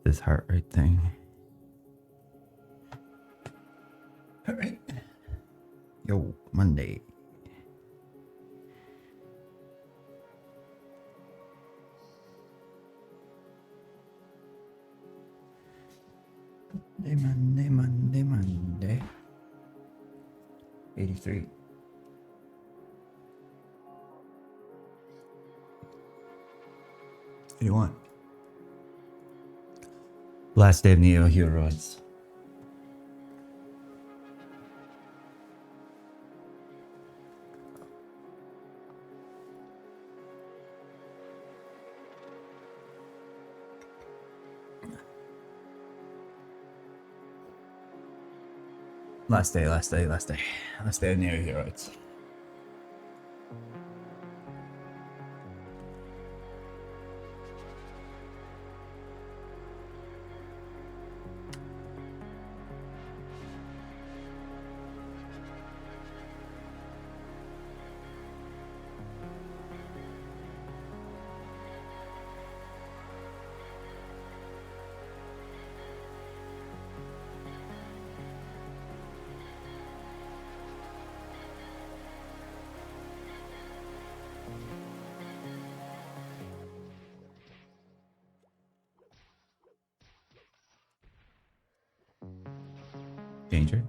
this heart rate thing. All right. Yo, Monday. Monday. 83. What do you want? Last day of Neo Heroes. Last day of Neo Heroes. Danger.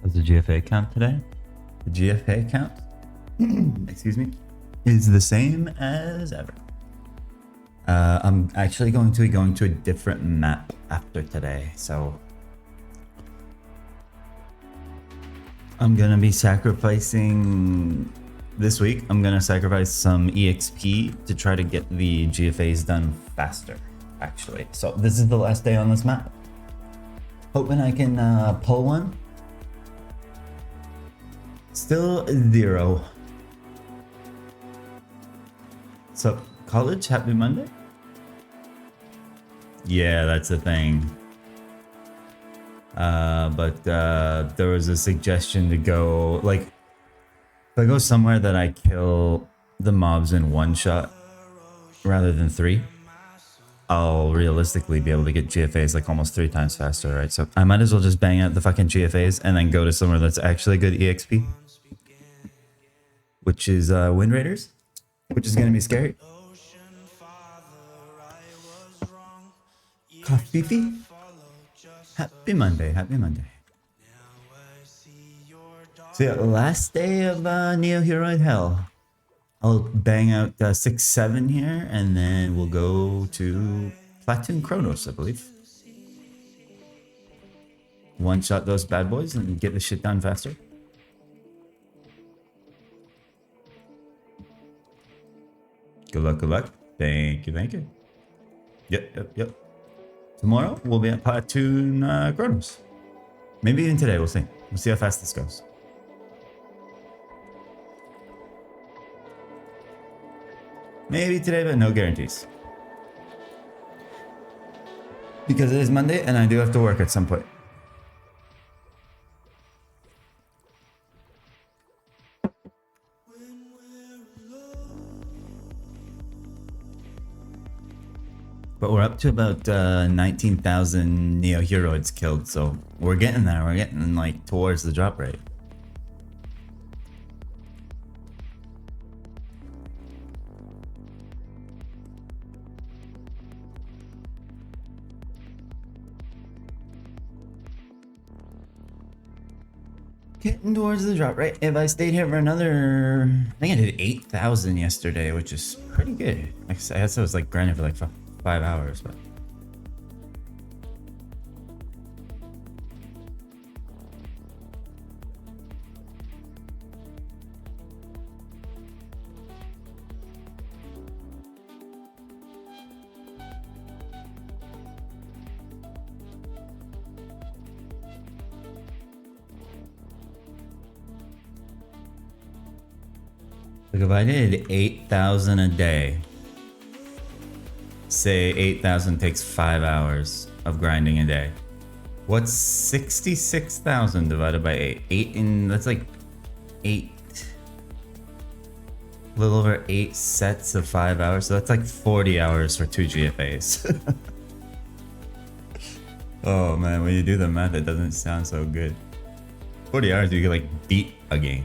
What's the GFA count today? The GFA count, excuse me, is the same as ever. I'm actually going to be going to a different map after today, so I'm gonna be sacrificing this week. I'm gonna sacrifice some EXP to try to get the GFAs done faster, actually. So this is the last day on this map. Hoping I can pull one. Still 0. So college, happy Monday? Yeah, that's the thing. But there was a suggestion to go, like, if I go somewhere that I kill the mobs in 1 shot rather than 3, I'll realistically be able to get GFAs like almost 3 times faster, right? So I might as well just bang out the fucking GFAs and then go to somewhere that's actually good EXP, which is Wind Raiders, which is gonna be scary. Coffee. Happy Monday, happy Monday. So yeah, last day of Neo Heroid Hell. I'll bang out 6-7 here, and then we'll go to Platoon Chronos, I believe. 1-shot those bad boys and get the shit done faster. Good luck, good luck. Thank you, thank you. Yep. Tomorrow, we'll be at Platoon Chronos. Maybe even today, we'll see. We'll see how fast this goes. Maybe today, but no guarantees. Because it is Monday, and I do have to work at some point. But we're up to about 19,000 Neo Heroids killed, so we're getting there. We're getting like towards the drop rate. Getting towards the drop rate. If I stayed here for another, I think I did 8,000 yesterday, which is pretty good. Like I said, I was like grinding for like 5 hours, but. Like if I did 8,000 a day, say 8,000 takes 5 hours of grinding a day. What's 66,000 divided by 8? That's like 8. A little over 8 sets of 5 hours. So that's like 40 hours for 2 GFAs. Oh man, when you do the math, it doesn't sound so good. 40 hours, you could like beat a game.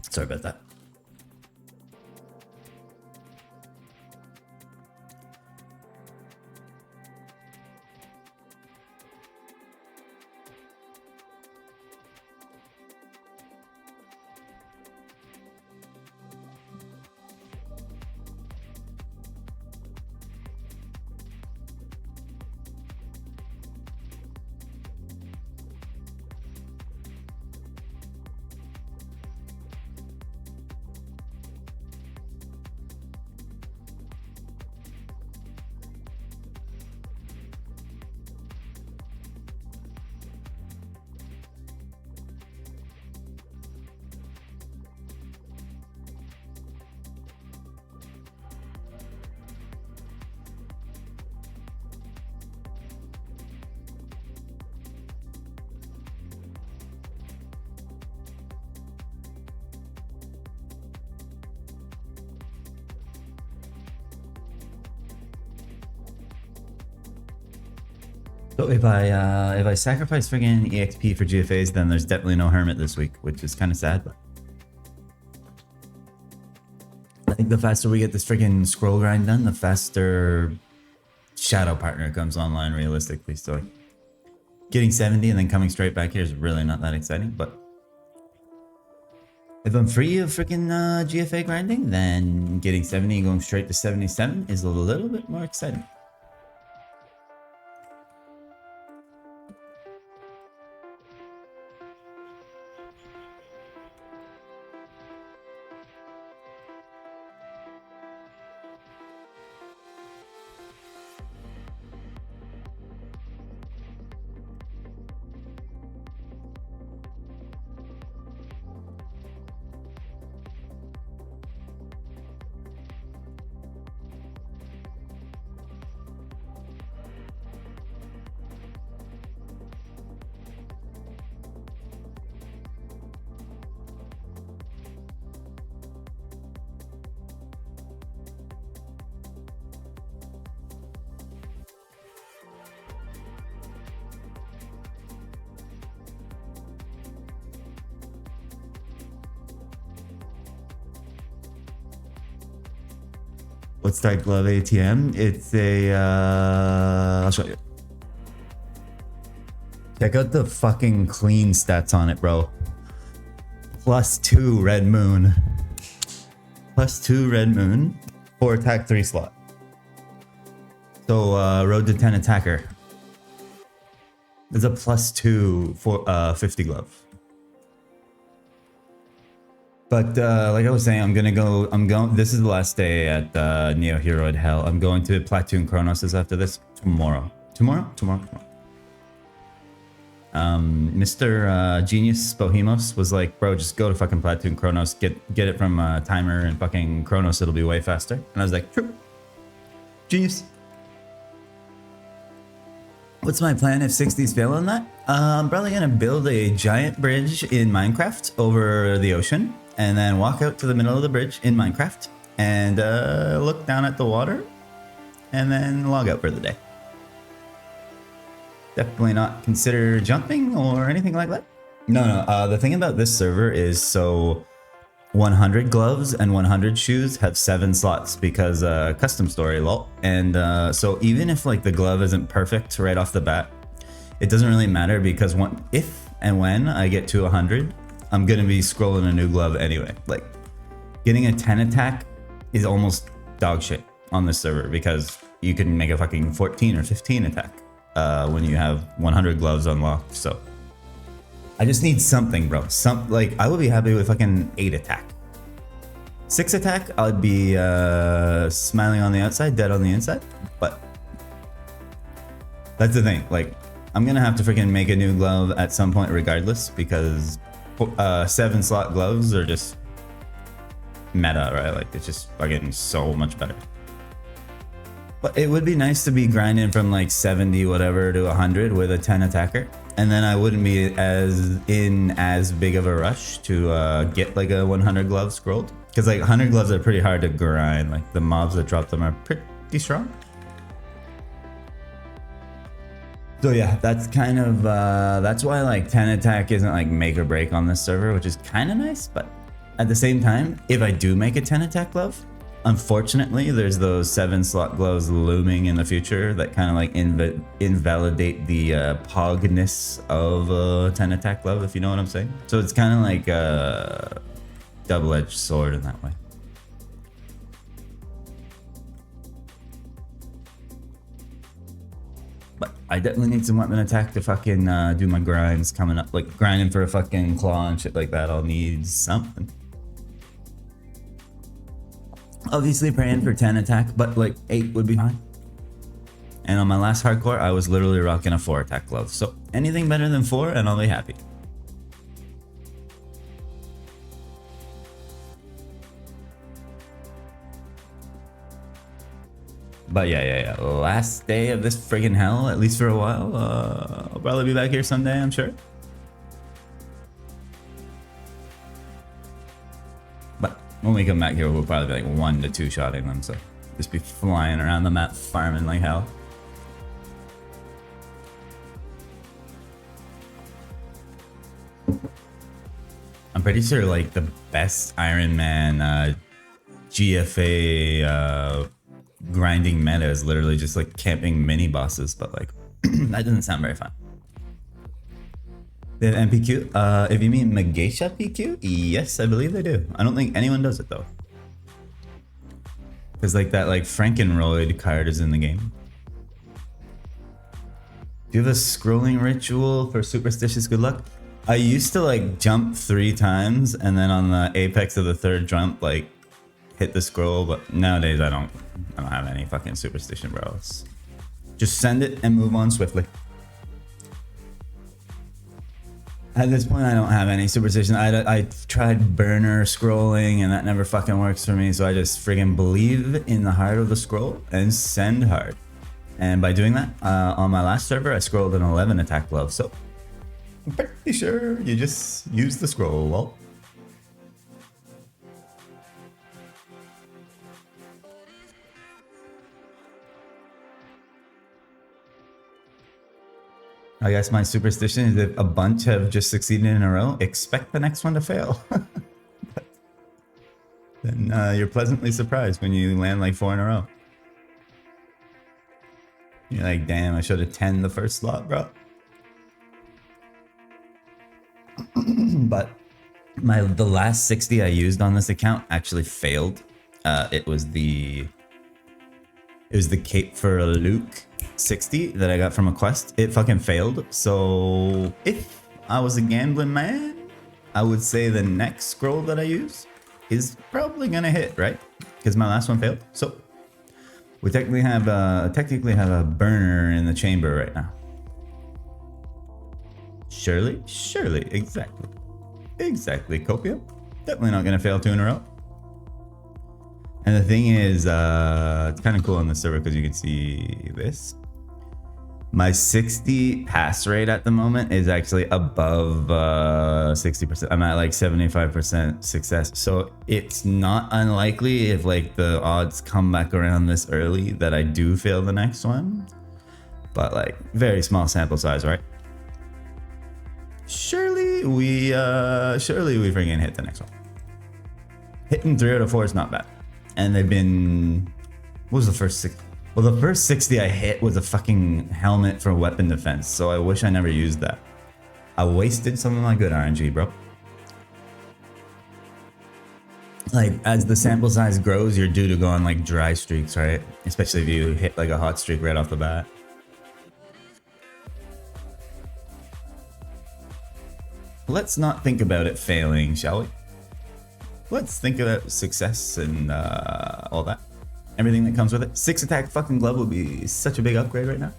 Sorry about that. So if I sacrifice friggin' EXP for GFAs, then there's definitely no Hermit this week, which is kind of sad. But I think the faster we get this friggin' scroll grind done, the faster Shadow Partner comes online realistically. So getting 70 and then coming straight back here is really not that exciting. But if I'm free of freaking GFA grinding, then getting 70 and going straight to 77 is a little bit more exciting. What's that glove ATM? It's a, I'll show you. Check out the fucking clean stats on it, bro. +2 red moon. +2 red moon. 4 attack, 3 slot. So, road to 10 attacker. There's a +2 for 50 glove. But like I was saying, I'm going. This is the last day at Neo Heroid Hell. I'm going to Platoon Chronos after this tomorrow. Tomorrow. Mr. Genius Bohemos was like, bro, just go to fucking Platoon Chronos, get it from Timer and fucking Chronos. It'll be way faster. And I was like, true. Genius. What's my plan if 60s fail on that? I'm probably gonna build a giant bridge in Minecraft over the ocean, and then walk out to the middle of the bridge in Minecraft and look down at the water, and then log out for the day. Definitely not consider jumping or anything like that. No. The thing about this server is, so 100 gloves and 100 shoes have 7 slots because custom story, lol. And so even if like the glove isn't perfect right off the bat, it doesn't really matter, because if and when I get to 100, I'm gonna be scrolling a new glove anyway. Like getting a 10 attack is almost dog shit on this server, because you can make a fucking 14 or 15 attack when you have 100 gloves unlocked. So I just need something, bro. Like I would be happy with fucking 8 attack. 6 attack, I'd be smiling on the outside, dead on the inside. But that's the thing. Like I'm gonna have to freaking make a new glove at some point regardless, because 7 slot gloves are just meta, right? Like it's just fucking so much better. But it would be nice to be grinding from like 70 whatever to 100 with a 10 attacker, and then I wouldn't be as big of a rush to get like a 100 glove scrolled, because like 100 gloves are pretty hard to grind. Like the mobs that drop them are pretty strong. So yeah, that's kind of that's why like 10 attack isn't like make or break on this server, which is kind of nice. But at the same time, if I do make a 10 attack glove, unfortunately there's those 7 slot gloves looming in the future that kind of like invalidate the pogness of a 10 attack glove, if you know what I'm saying. So it's kind of like a double-edged sword in that way. But I definitely need some weapon attack to fucking do my grinds coming up. Like grinding for a fucking claw and shit like that, I'll need something. Obviously praying for 10 attack, but like 8 would be fine. And on my last hardcore, I was literally rocking a 4 attack glove. So anything better than 4 and I'll be happy. But yeah. Last day of this friggin' hell, at least for a while. I'll probably be back here someday, I'm sure. But when we come back here, we'll probably be like 1 to 2 shotting them. So just be flying around the map, farming like hell. pretty sure like the best Ironman GFA grinding meta is literally just like camping mini bosses, but like that doesn't sound very fun. They have MPQ? If you mean Megeisha PQ, yes, I believe they do. I don't think anyone does it though. Because like that like Frankenroid card is in the game. Do you have a scrolling ritual for superstitious good luck? I used to like jump 3 times and then on the apex of the 3rd jump like hit the scroll, but nowadays I don't have any fucking superstition, bro. Just send it and move on swiftly. At this point, I don't have any superstition. I tried burner scrolling and that never fucking works for me. So I just friggin' believe in the heart of the scroll and send hard. And by doing that, on my last server, I scrolled an 11 attack glove. So I'm pretty sure you just use the scroll, Walt. I guess my superstition is if a bunch have just succeeded in a row, expect the next one to fail. Then you're pleasantly surprised when you land like 4 in a row. You're like, damn, I should have 10 the first slot, bro. But the last 60 I used on this account actually failed. It was the Cape for Luke 60 that I got from a quest. It fucking failed. So if I was a gambling man, I would say the next scroll that I use is probably gonna hit, right? Because my last one failed. So we technically have a burner in the chamber right now. Surely, exactly, Copia. Definitely not gonna fail 2 in a row. And the thing is, it's kind of cool on the server because you can see this. My 60 pass rate at the moment is actually above 60%. I'm at like 75% success. So it's not unlikely if like the odds come back around this early that I do fail the next one. But like very small sample size, right? Surely we freaking hit the next one. Hitting 3 out of 4 is not bad. And they've been, what was the first 60? Well, the first 60 I hit was a fucking helmet for weapon defense, so I wish I never used that. I wasted some of my good RNG, bro. Like, as the sample size grows, you're due to go on like dry streaks, right? Especially if you hit like a hot streak right off the bat. Let's not think about it failing, shall we? Let's think about success and all that. Everything that comes with it. 6 attack fucking glove would be such a big upgrade right now.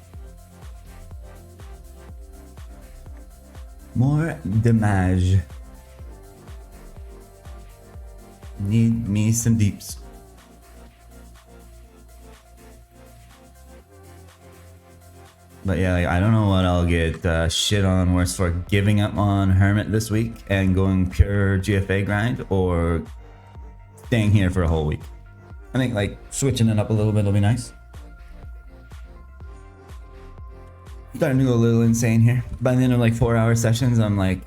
More damage. Need me some deeps. But yeah, like, I don't know what I'll get shit on worse for, giving up on Hermit this week and going pure GFA grind, or staying here for a whole week. I think like switching it up a little bit will be nice. Starting to go a little insane here. By the end of like 4-hour sessions, I'm like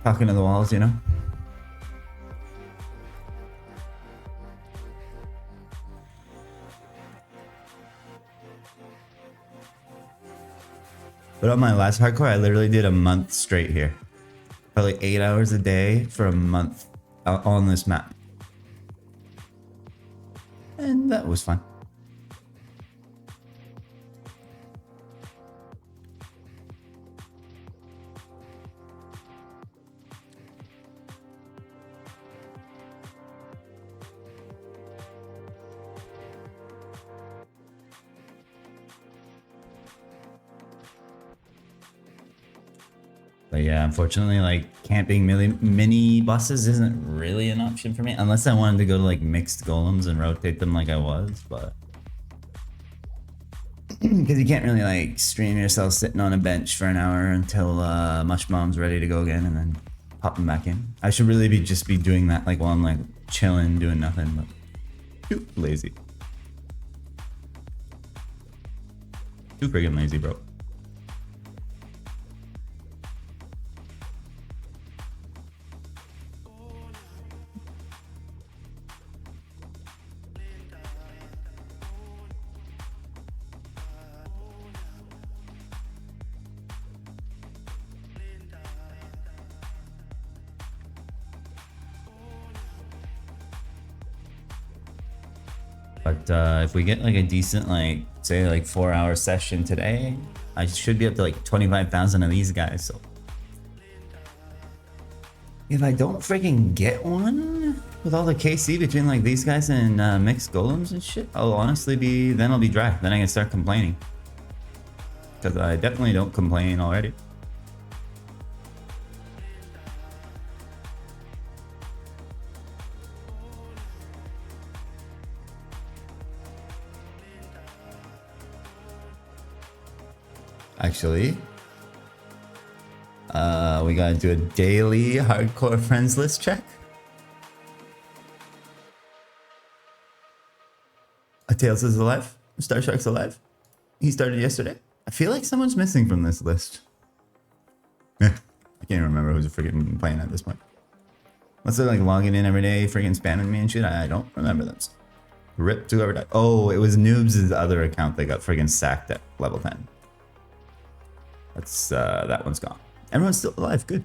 talking to the walls, you know? But on my last hardcore, I literally did a month straight here. Probably 8 hours a day for a month on this map. And that was fun. But yeah, unfortunately, like camping mini bosses isn't really an option for me unless I wanted to go to like mixed golems and rotate them like I was, but because you can't really like stream yourself sitting on a bench for an hour until Mush Mom's ready to go again and then pop them back in. I should really just be doing that like while I'm like chilling, doing nothing, but too lazy. Too friggin' lazy, bro. But if we get like a decent, like say like 4-hour session today, I should be up to like 25,000 of these guys. So if I don't freaking get one with all the KC between like these guys and mixed golems and shit, I'll honestly be, then I'll be dry. Then I can start complaining. Because I definitely don't complain already. Actually, we gotta do a daily hardcore friends list check. Tails is alive. Star Shark's alive. He started yesterday. I feel like someone's missing from this list. I can't remember who's freaking playing at this point. Unless they're like logging in every day, freaking spamming me and shit. I don't remember them. Rip to whoever died. Oh, it was Noobs' other account that got freaking sacked at level 10. That's that one's gone. Everyone's still alive. Good.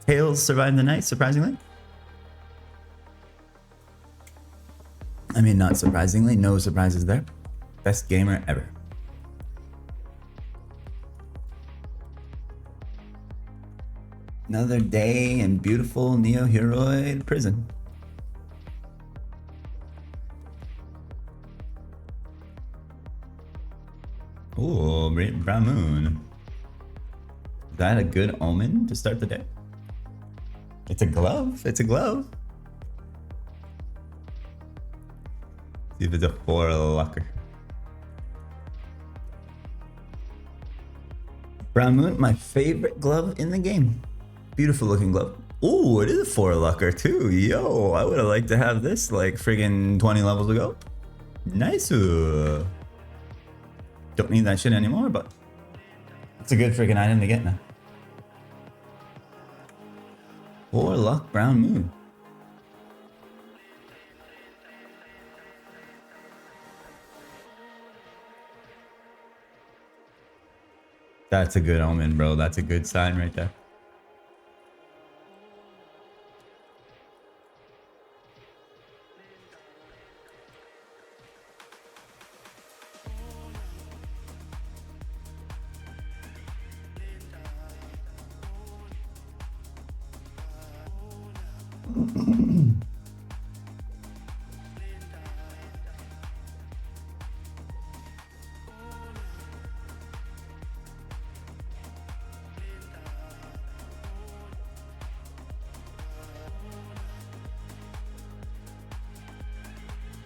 Tails survived the night, surprisingly. I mean, not surprisingly, no surprises there. Best gamer ever. Another day in beautiful Neo-Heroid prison. Ooh, brown moon. Is that a good omen to start the day? It's a glove. It's a glove. See if it's a 4-lucker. Brown moon, my favorite glove in the game. Beautiful looking glove. Ooh, it is a 4-lucker too. Yo, I would have liked to have this like friggin' 20 levels ago. Nice. Don't need that shit anymore, but it's a good friggin' item to get now. 4-luck brown moon. That's a good omen, bro. That's a good sign right there.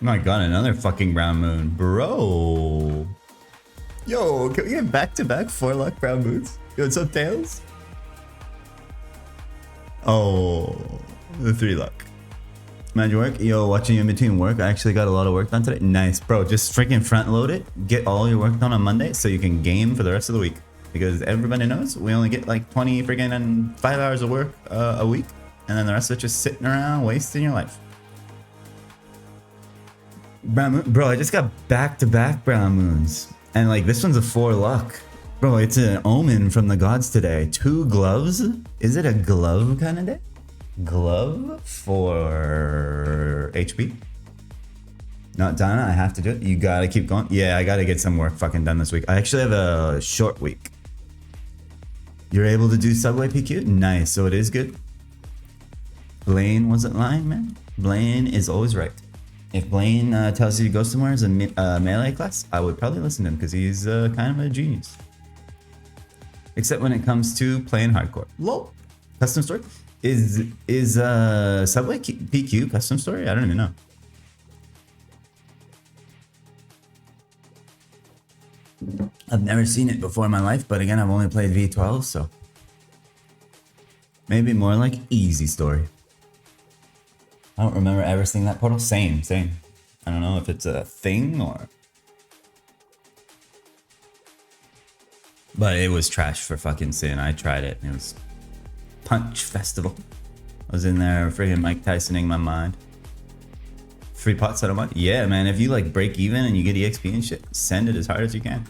Oh my god, another fucking brown moon. Bro. Yo, can we get back-to-back 4-luck brown moons? Yo, what's up, Tails? Oh, the 3-luck. Magic work? Yo, watching you in between work. I actually got a lot of work done today. Nice, bro. Just freaking front load it. Get all your work done on Monday so you can game for the rest of the week. Because everybody knows we only get like 20 freaking and 5 hours of work a week. And then the rest of it just sitting around wasting your life. Brown moon, bro, I just got back-to-back brown moons. And like this one's a 4-luck. Bro, it's an omen from the gods today. 2 gloves? Is it a glove kind of day? Glove for HP? Not done, I have to do it. You gotta keep going. Yeah, I gotta get some work fucking done this week. I actually have a short week. You're able to do Subway PQ? Nice, so it is good. Blaine wasn't lying, man. Blaine is always right. If Blaine tells you to go somewhere as a melee class, I would probably listen to him because he's kind of a genius. Except when it comes to playing hardcore. Lol. Custom story? Is Subway PQ custom story? I don't even know. I've never seen it before in my life, but again, I've only played V12, so maybe more like easy story. I don't remember ever seeing that portal. Same. I don't know if it's a thing or... But it was trash for fucking sin. I tried it and it was Punch Festival. I was in there friggin' Mike Tysoning my mind. Free pots I don't want. Yeah, man, if you like break even and you get EXP and shit, send it as hard as you can.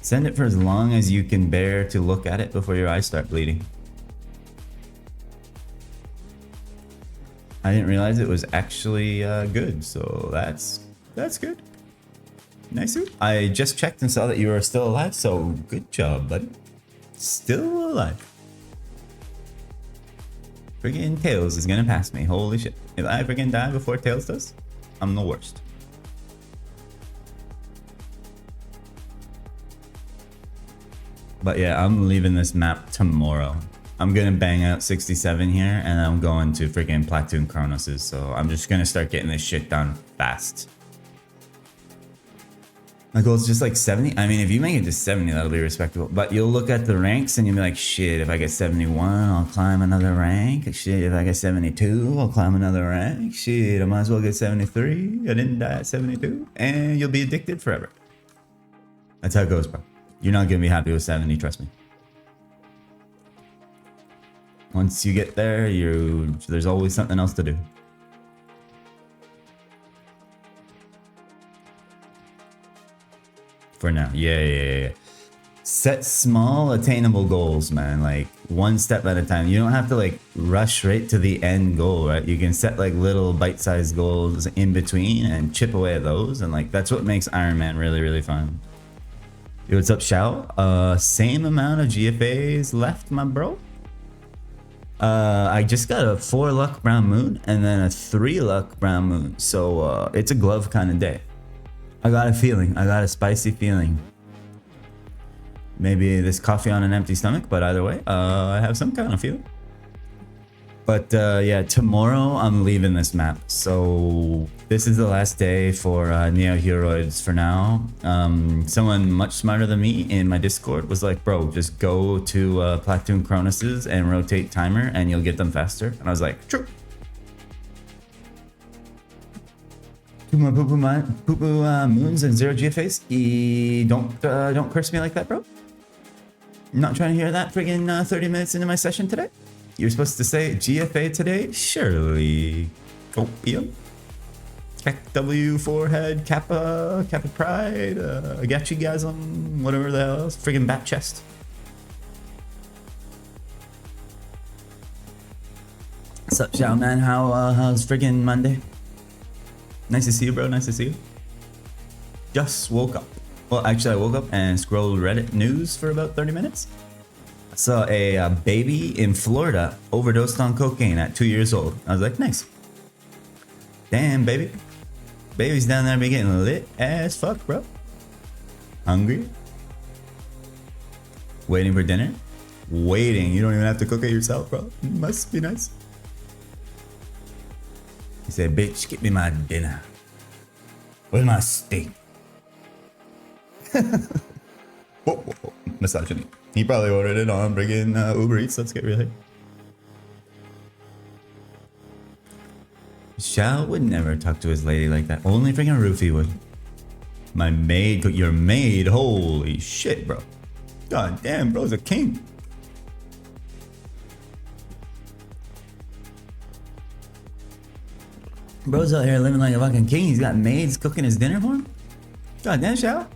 Send it for as long as you can bear to look at it before your eyes start bleeding. I didn't realize it was actually good, so that's good. Nice. I just checked and saw that you are still alive, so good job, buddy. Still alive. Friggin' Tails is gonna pass me. Holy shit. If I friggin' die before Tails does, I'm the worst. But yeah, I'm leaving this map tomorrow. I'm gonna bang out 67 here, and I'm going to freaking Platoon Chronoses, so I'm just gonna start getting this shit done fast. My goal is just like 70. I mean, if you make it to 70, that'll be respectable. But you'll look at the ranks and you'll be like, shit, if I get 71, I'll climb another rank. Shit, if I get 72, I'll climb another rank. Shit, I might as well get 73. I didn't die at 72. And you'll be addicted forever. That's how it goes, bro. You're not gonna be happy with 70, trust me. Once you get there, there's always something else to do. For now, yeah. Set small, attainable goals, man. Like one step at a time. You don't have to like rush right to the end goal, right? You can set like little bite-sized goals in between and chip away at those, and like that's what makes Ironman really, really fun. Yo, what's up, Shao? Same amount of GFAs left, my bro. I just got a 4 luck brown moon and then a 3 luck brown moon, so it's a glove kind of day. I got a feeling. I got a spicy feeling. Maybe this coffee on an empty stomach, but either way, I have some kind of feeling. But yeah, tomorrow I'm leaving this map. So this is the last day for Neo Heroids for now. Someone much smarter than me in my Discord was like, bro, just go to Platoon Chronoses and rotate timer and you'll get them faster. And I was like, true. Poo-poo moons and 0 GFAs. Don't curse me like that, bro. I'm not trying to hear that friggin' 30 minutes into my session today. You're supposed to say GFA today? Surely. Opium. Tech W, forehead, Kappa Pride, Agachigasm, whatever the hell else. Friggin' bat chest. What's up, Xiao man? How's friggin' Monday? Nice to see you, bro. Nice to see you. Just woke up. Well, actually, I woke up and scrolled Reddit news for about 30 minutes. I saw a baby in Florida overdosed on cocaine at 2 years old. I was like, nice. Damn, baby. Baby's down there be getting lit as fuck, bro. Hungry? Waiting for dinner? Waiting. You don't even have to cook it yourself, bro. Must be nice. He said, bitch, get me my dinner. Where's my steak? Whoa. Misogyny. He probably ordered it on friggin' Uber Eats. Let's get real here. Shao would never talk to his lady like that. Only friggin' Roofy would. My maid, your maid, holy shit, bro. God damn, bro's a king. Bro's out here living like a fucking king. He's got maids cooking his dinner for him. God damn, Shao.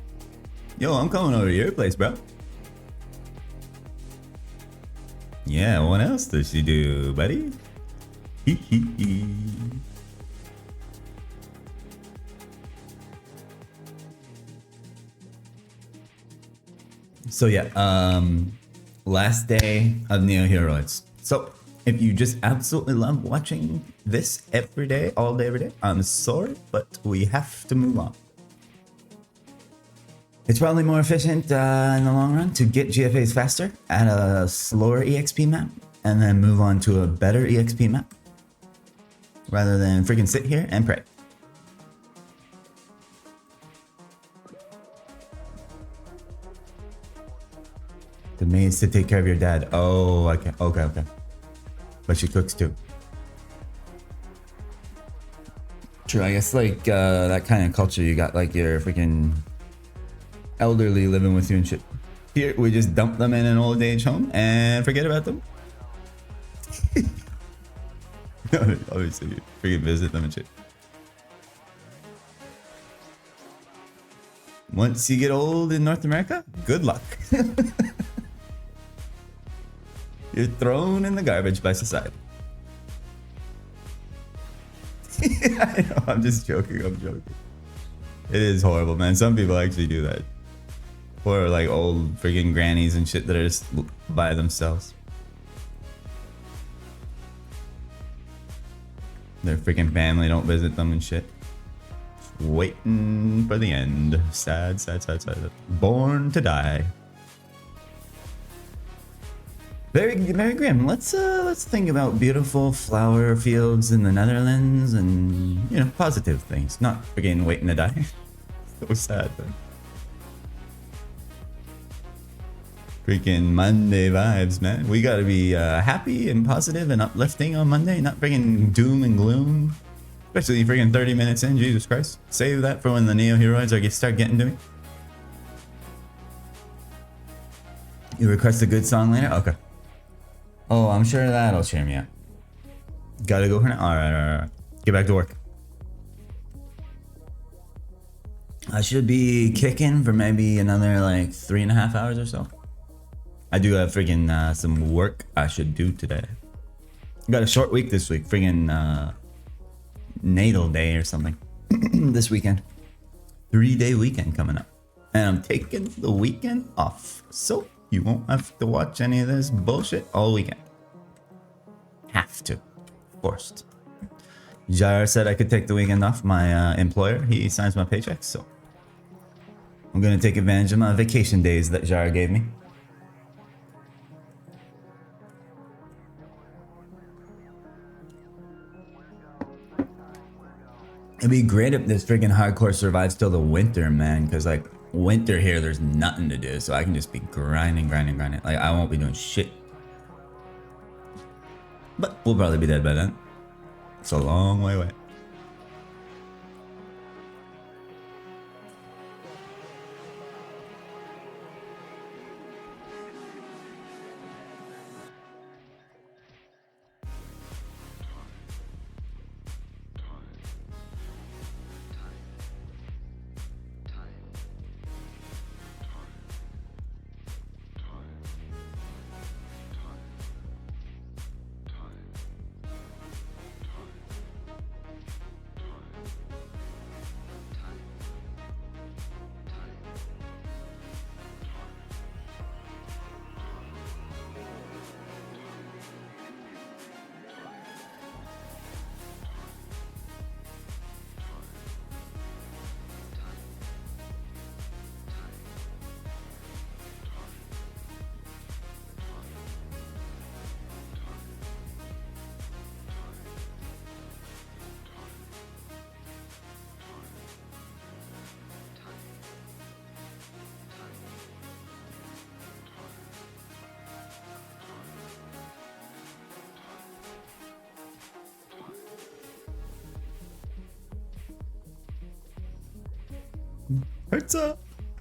Yo, I'm coming over to your place, bro. Yeah, what else does she do, buddy? So yeah, last day of Neo Heroids. So if you just absolutely love watching this every day, all day, every day, I'm sorry, but we have to move on. It's probably more efficient in the long run to get GFAs faster at a slower EXP map and then move on to a better EXP map rather than freaking sit here and pray. The maid's to take care of your dad. Oh, okay. But she cooks too. True, I guess like that kind of culture, you got like your freaking elderly living with you and shit. Here, we just dump them in an old age home and forget about them. Obviously, you freaking visit them and shit. Once you get old in North America, good luck. You're thrown in the garbage by society. I know, I'm just joking. I'm joking. It is horrible, man. Some people actually do that. Or like old freaking grannies and shit that are just by themselves. Their freaking family don't visit them and shit. Waiting for the end. Sad, sad, sad, sad. Born to die. Very, very grim. Let's think about beautiful flower fields in the Netherlands and, you know, positive things. Not freaking waiting to die. So sad, man. Freaking Monday vibes, man. We gotta be happy and positive and uplifting on Monday, not freaking doom and gloom. Especially freaking 30 minutes in, Jesus Christ. Save that for when the Neo Heroes start getting to me. You request a good song later? Okay. Oh, I'm sure that'll cheer me up. Gotta go for now? Alright. Get back to work. I should be kicking for maybe another like 3.5 hours or so. I do have freaking some work I should do today. Got a short week this week. Freaking natal day or something. This weekend. 3-day weekend coming up. And I'm taking the weekend off. So you won't have to watch any of this bullshit all weekend. Have to. Forced. Jar said I could take the weekend off. My employer, he signs my paychecks, so I'm gonna take advantage of my vacation days that Jar gave me. It'd be great if this freaking hardcore survives till the winter, man, because like winter here, there's nothing to do, so I can just be grinding. Like I won't be doing shit. But we'll probably be dead by then. It's a long way away.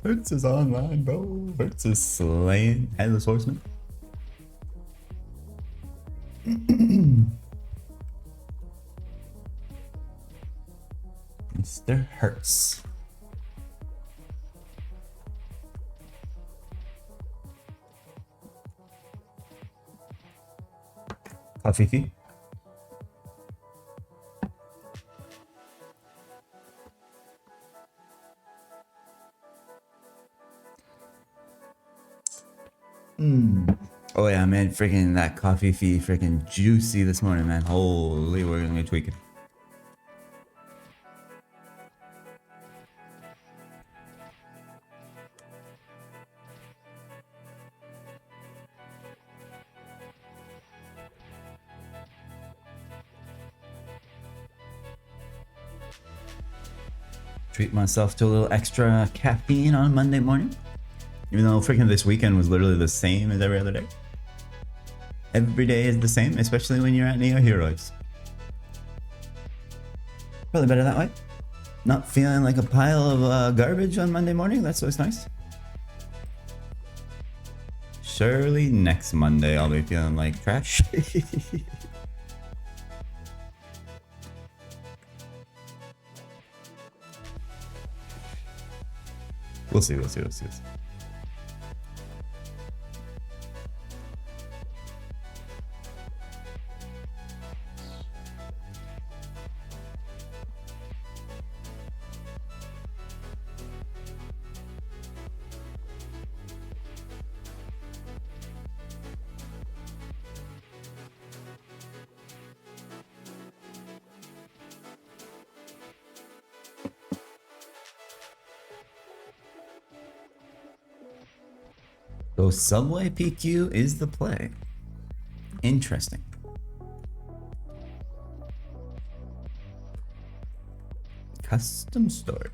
Hertz is online, bro. Hertz is slaying Headless Horseman. Mr. Hertz. Coffee fee. Oh yeah, man, freaking that coffee fee freaking juicy this morning, man. Holy, we're gonna be tweaking. Treat myself to a little extra caffeine on Monday morning. Even though freaking this weekend was literally the same as every other day. Every day is the same, especially when you're at Neo Heroes. Probably better that way. Not feeling like a pile of garbage on Monday morning. That's always nice. Surely next Monday I'll be feeling like trash. We'll see. So Subway PQ is the play. Interesting. Custom story.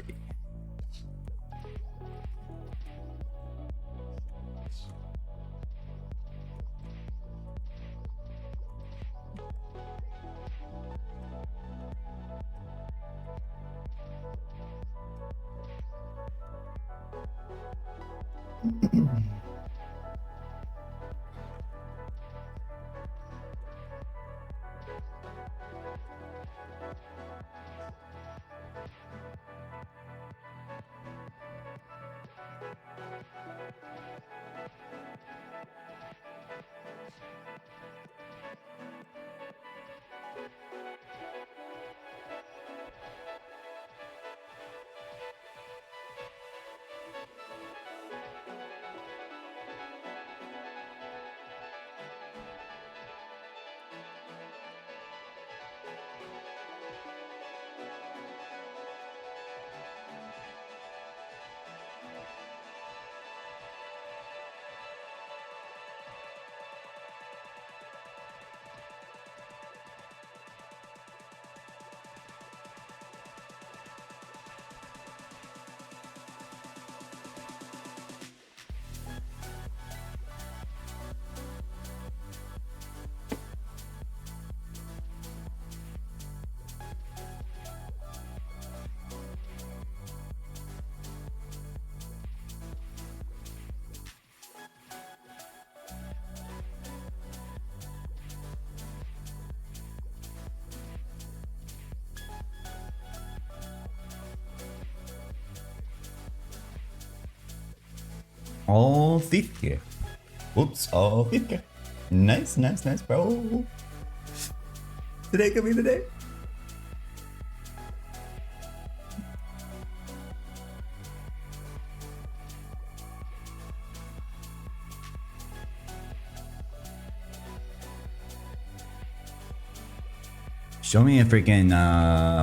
All thief gear. Oops, all thief gear. Nice, nice, nice, bro. Today could be the day. Show me a freaking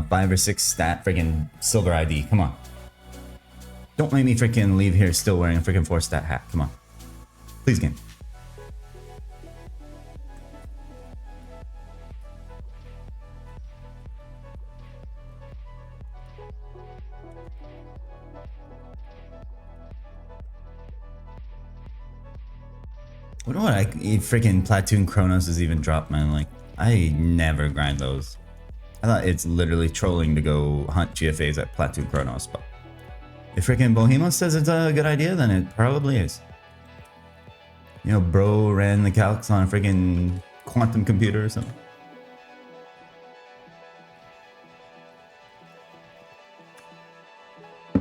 5 or 6 stat freaking silver ID. Come on. Don't make me freaking leave here still wearing a freaking 4 stat hat. Come on. Please, game. I wonder what freaking Platoon Chronos is even dropped, man. Like, I never grind those. I thought it's literally trolling to go hunt GFAs at Platoon Chronos, but if freaking Bohemos says it's a good idea, then it probably is. You know, bro ran the calcs on a freaking quantum computer or something. I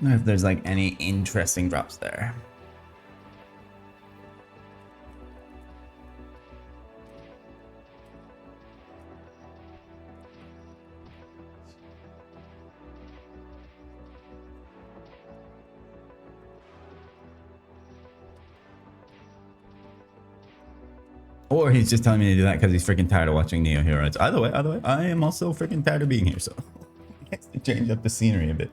wonder if there's like any interesting drops there. Or he's just telling me to do that because he's freaking tired of watching Neo Heroes. Either way, I am also freaking tired of being here, so I guess to change up the scenery a bit.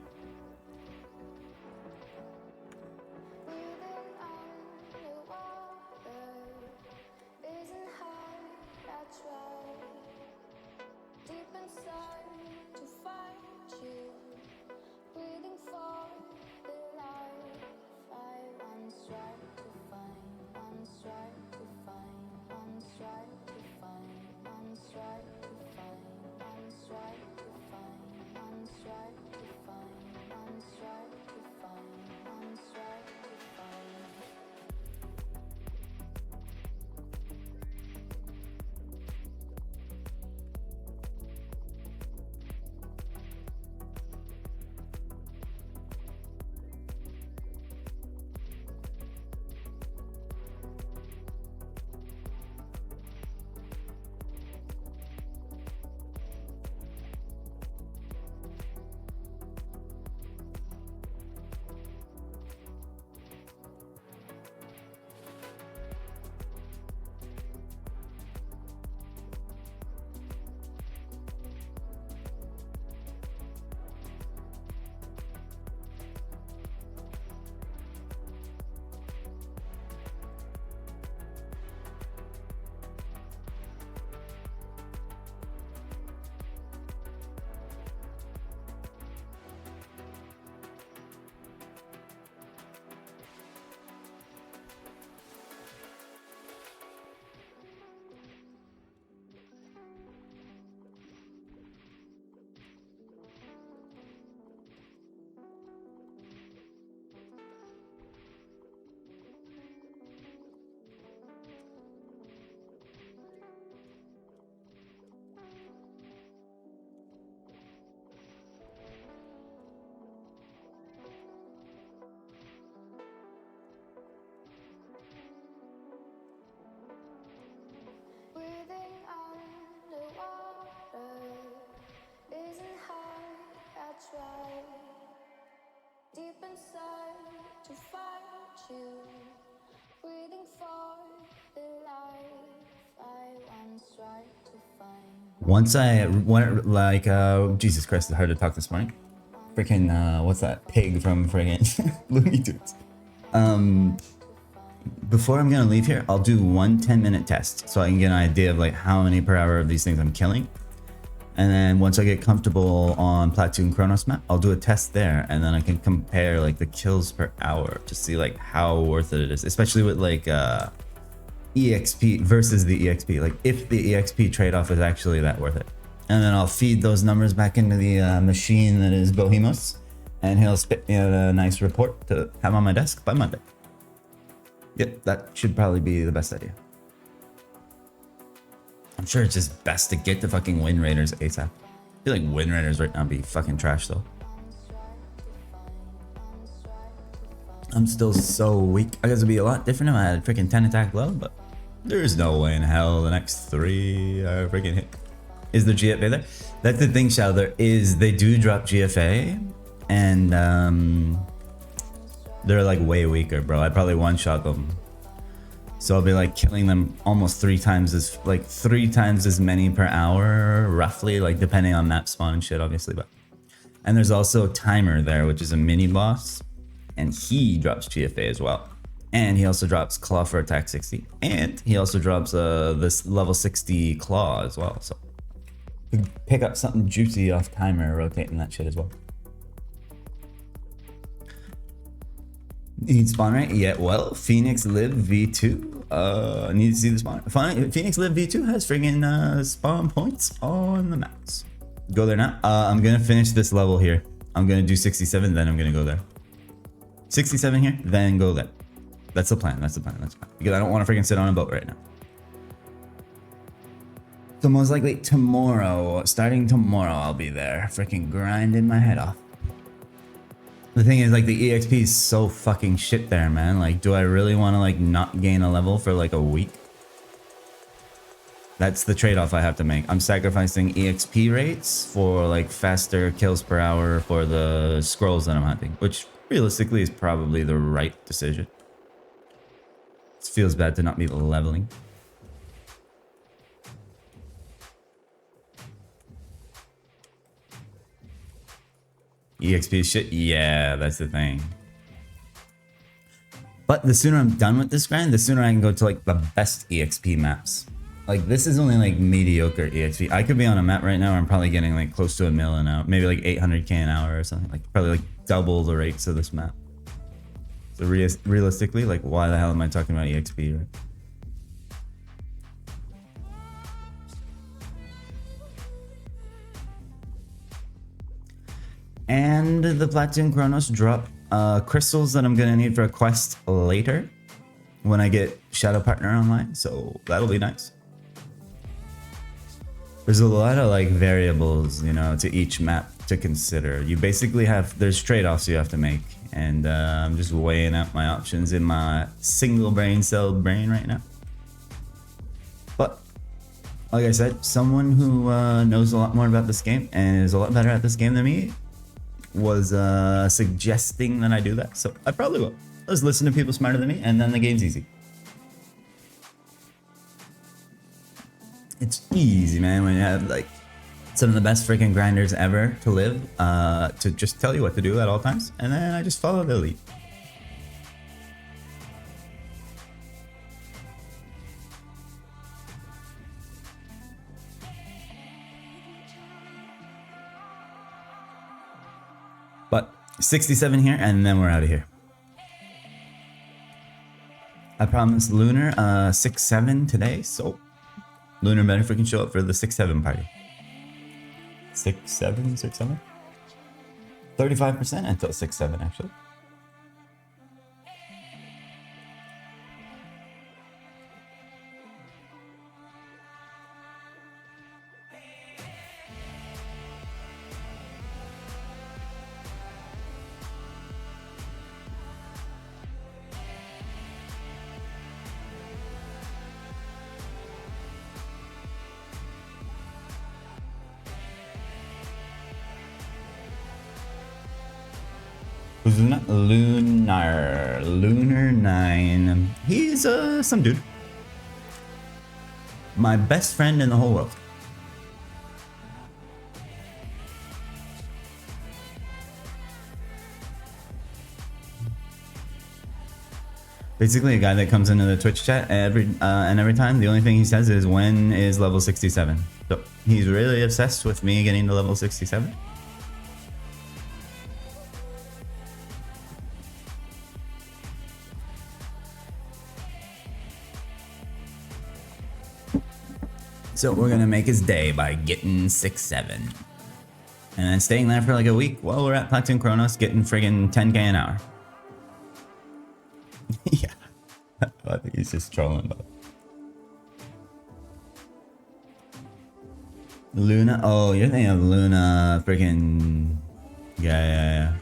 Once I went like Jesus Christ, it's hard to talk this morning. Freaking what's that pig from freaking Looney Tunes? Before I'm gonna leave here, I'll do one 10-minute test so I can get an idea of like how many per hour of these things I'm killing. And then once I get comfortable on Platoon Chronos map, I'll do a test there, and then I can compare like the kills per hour to see like how worth it is, especially with like EXP versus the EXP, like if the EXP trade-off is actually that worth it. And then I'll feed those numbers back into the machine that is Bohemos, and he'll spit me out a nice report to have on my desk by Monday. Yep, that should probably be the best idea. I'm sure it's just best to get the fucking win raiders ASAP. I feel like win raiders right now be fucking trash though. I'm still so weak. I guess it'd be a lot different if I had freaking 10 attack low, but there's no way in hell the next 3 are freaking hit. Is there GFA there? That's the thing, Shao. They do drop GFA, and they're like way weaker, bro. I probably one-shot them. So I'll be like killing them almost 3 times as many per hour, roughly, like depending on map spawn and shit, obviously. But and there's also Timer there, which is a mini boss, and he drops GFA as well. And he also drops Claw for attack 60, and he also drops this level 60 Claw as well. So you can pick up something juicy off Timer, rotating that shit as well. Need spawn rate? Yeah, well, Phoenix Live V2. Need to see the spawn. Phoenix Live V2 has friggin' spawn points on the maps. Go there now. I'm gonna finish this level here. I'm gonna do 67, then I'm gonna go there. 67 here, then go there. That's the plan. That's the plan. That's the plan. Because I don't want to freaking sit on a boat right now. So most likely tomorrow, starting tomorrow, I'll be there, freaking grinding my head off. The thing is, like, the EXP is so fucking shit there, man. Like, do I really want to, like, not gain a level for, like, a week? That's the trade-off I have to make. I'm sacrificing EXP rates for, like, faster kills per hour for the scrolls that I'm hunting, which realistically is probably the right decision. It feels bad to not be leveling. EXP shit? Yeah, that's the thing. But the sooner I'm done with this grind, the sooner I can go to like the best EXP maps. Like this is only like mediocre EXP. I could be on a map right now where I'm probably getting like close to $1 million an hour, maybe like 800k an hour or something. Like probably like double the rates of this map. So realistically, like why the hell am I talking about EXP, right? And the Platoon Chronos drop crystals that I'm gonna need for a quest later when I get Shadow Partner online, so that'll be nice. There's a lot of like variables, you know, to each map to consider. You basically have, there's trade-offs you have to make, and I'm just weighing out my options in my single brain celled brain right now. But like I said, someone who knows a lot more about this game and is a lot better at this game than me was suggesting that I do that, so I probably will. Let's listen to people smarter than me, and then the game's easy. It's easy, man, when you have like some of the best freaking grinders ever to live, to just tell you what to do at all times, and then I just follow the lead. But 67 here, and then we're out of here. I promised Lunar 6-7 today, so Lunar better freaking show up for the 6-7 party. 6-7, 6-7? 35% until 6-7 actually. Who's Lunar 9. He's some dude. My best friend in the whole world. Basically, a guy that comes into the Twitch chat every time, the only thing he says is, when is level 67? So he's really obsessed with me getting to level 67. So we're gonna make his day by getting 6-7. And then staying there for like a week while we're at Platoon Chronos getting friggin' 10k an hour. Yeah. I think he's just trolling though. Luna? Oh, you're thinking of Luna friggin'... Yeah.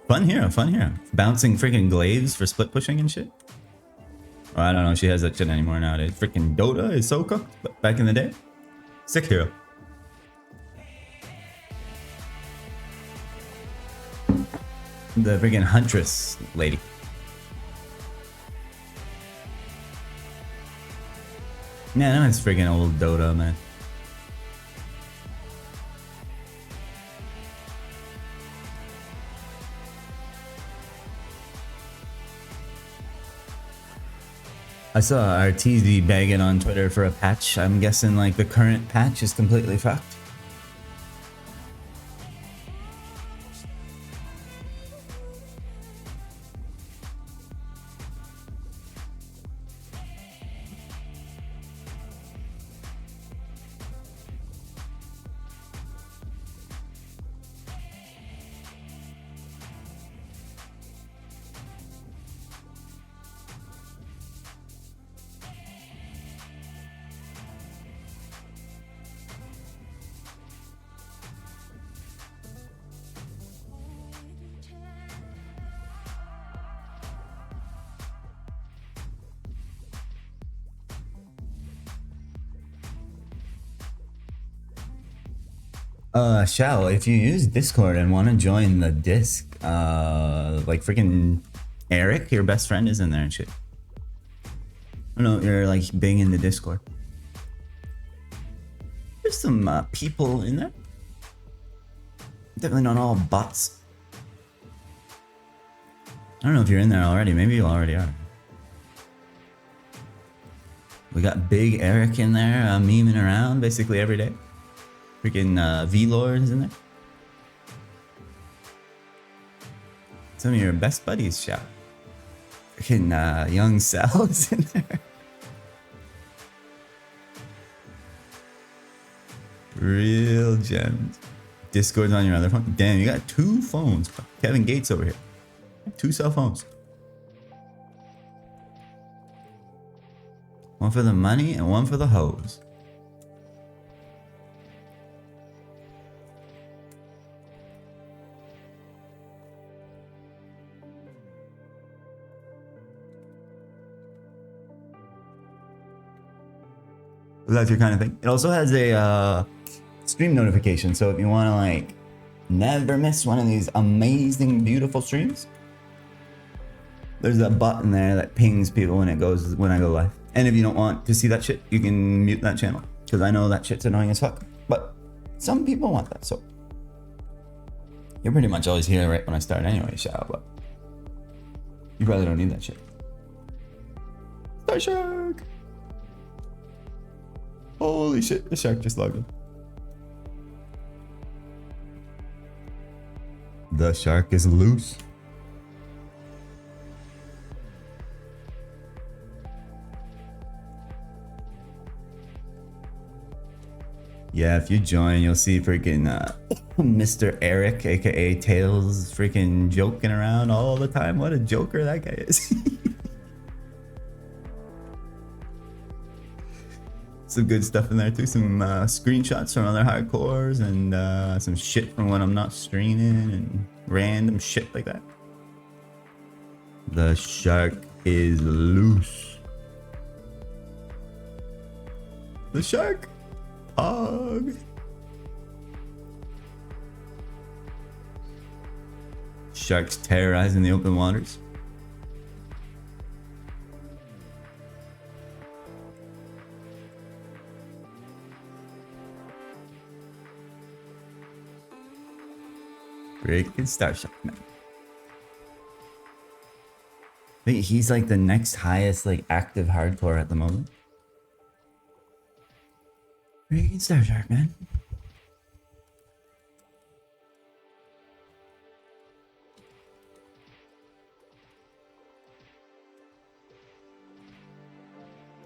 Fun hero. Bouncing friggin' glaives for split pushing and shit. Oh, I don't know if she has that shit anymore nowadays. Freaking Dota is so cooked, but back in the day, sick hero. The freaking Huntress lady. Yeah, that's freaking old Dota, man. I saw RTZ begging on Twitter for a patch. I'm guessing like the current patch is completely fucked. Shell, if you use Discord and want to join the disc, like freaking Eric, your best friend, is in there and shit. I don't know, you're like big into Discord. There's some people in there. Definitely not all bots. I don't know if you're in there already. Maybe you already are. We got Big Eric in there, memeing around basically every day. Freaking V-Lord is in there. Some of your best buddies, shout. Freaking Young Sal is in there. Real gems. Discord's on your other phone. Damn, you got 2 phones. Kevin Gates over here. 2 cell phones. One for the money and one for the hoes. If that's your kind of thing. It also has a stream notification, so if you want to like never miss one of these amazing, beautiful streams, there's a button there that pings people when I go live. And if you don't want to see that shit, you can mute that channel, because I know that shit's annoying as fuck. But some people want that, so you're pretty much always here right when I start anyway, shout out. But you probably don't need that shit. Star Shark! Holy shit, the shark just logged in. The shark is loose. Yeah, if you join, you'll see freaking Mr. Eric, aka Tails, freaking joking around all the time. What a joker that guy is. Some good stuff in there too. Some screenshots from other hardcores and some shit from when I'm not streaming and random shit like that. The shark is loose. The shark. Pog. Sharks terrorizing the open waters. Freaking Star Shark, man. think he's like the next highest like active hardcore at the moment. Freaking Star Shark, man.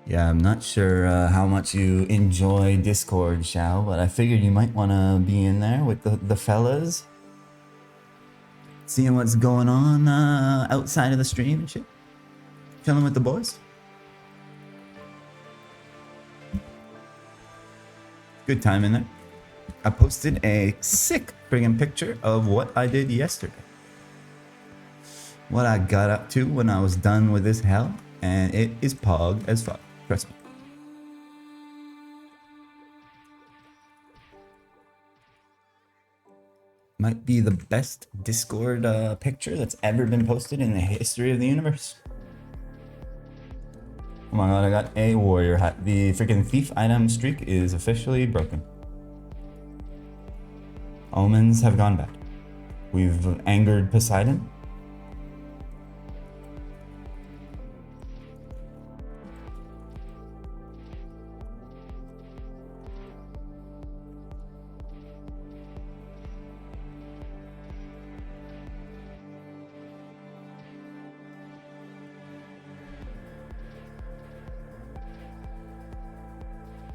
Yeah, I'm not sure how much you enjoy Discord, Shao, but I figured you might want to be in there with the fellas. Seeing what's going on outside of the stream and shit. Chilling with the boys. Good time in there. I posted a sick friggin' picture of what I did yesterday. What I got up to when I was done with this hell, and it is pog as fuck. Trust me. Might be the best Discord picture that's ever been posted in the history of the universe. Oh my god, I got a warrior hat. The freaking thief item streak is officially broken. Omens have gone bad. We've angered Poseidon.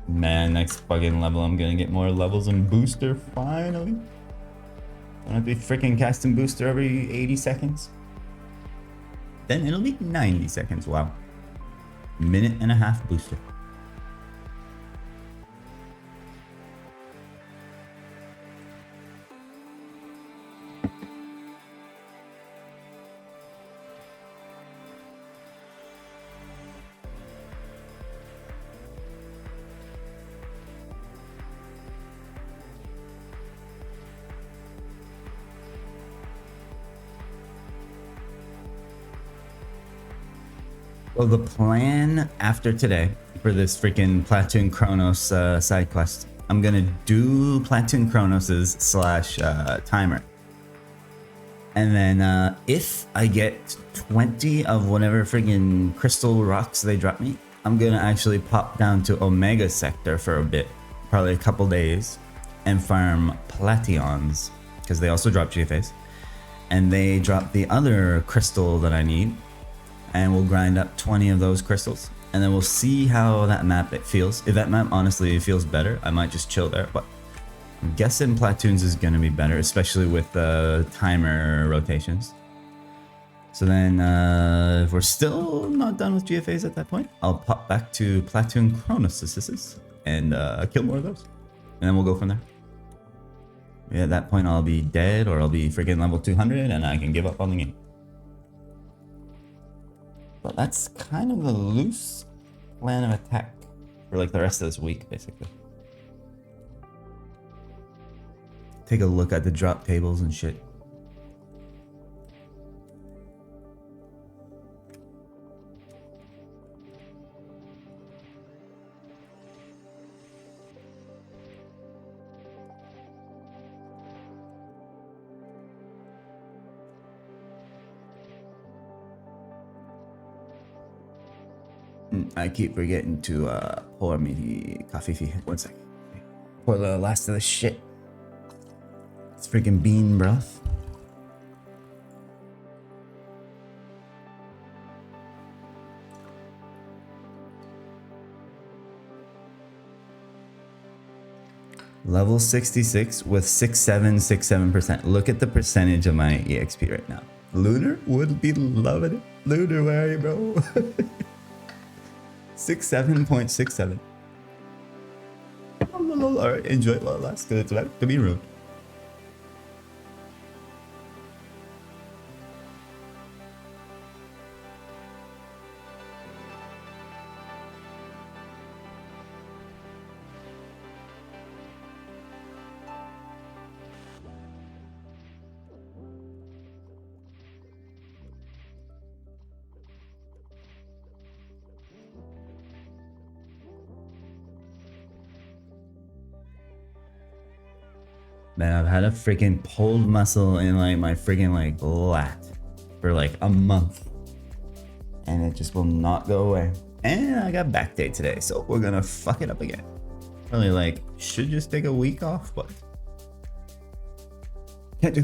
Man, next fucking level, I'm gonna get more levels and booster finally. I don't have to be freaking casting booster every 80 seconds. Then it'll be 90 seconds. Wow. Minute and a half booster. Well, the plan after today for this freaking Platoon Chronos side quest, I'm gonna do Platoon Chronos's slash timer. And then if I get 20 of whatever freaking crystal rocks they drop me, I'm gonna actually pop down to Omega Sector for a bit, probably a couple days, and farm Plations, because they also drop GFAs. And they drop the other crystal that I need. And we'll grind up 20 of those crystals, and then we'll see how that map it feels. If that map honestly feels better, I might just chill there, but I'm guessing Platoons is going to be better, especially with the timer rotations. So then if we're still not done with GFAs at that point, I'll pop back to Platoon Chronos and kill more of those, and then we'll go from there. Yeah, at that point I'll be dead, or I'll be freaking level 200 and I can give up on the game. But that's kind of the loose plan of attack for like the rest of this week, basically. Take a look at the drop tables and shit. I keep forgetting to pour me the coffee. 1 second. Pour the last of the shit. It's freaking bean broth. Level 66 with 67%. Look at the percentage of my EXP right now. Lunar would be loving it. Lunar, where are you, bro? 67.67. Alright, enjoy it while it lasts, because it's about to be ruined. Man, I've had a freaking pulled muscle in like my freaking like lat for like a month. And it just will not go away. And I got back day today, so we're gonna fuck it up again. Really like, should just take a week off, but can't do.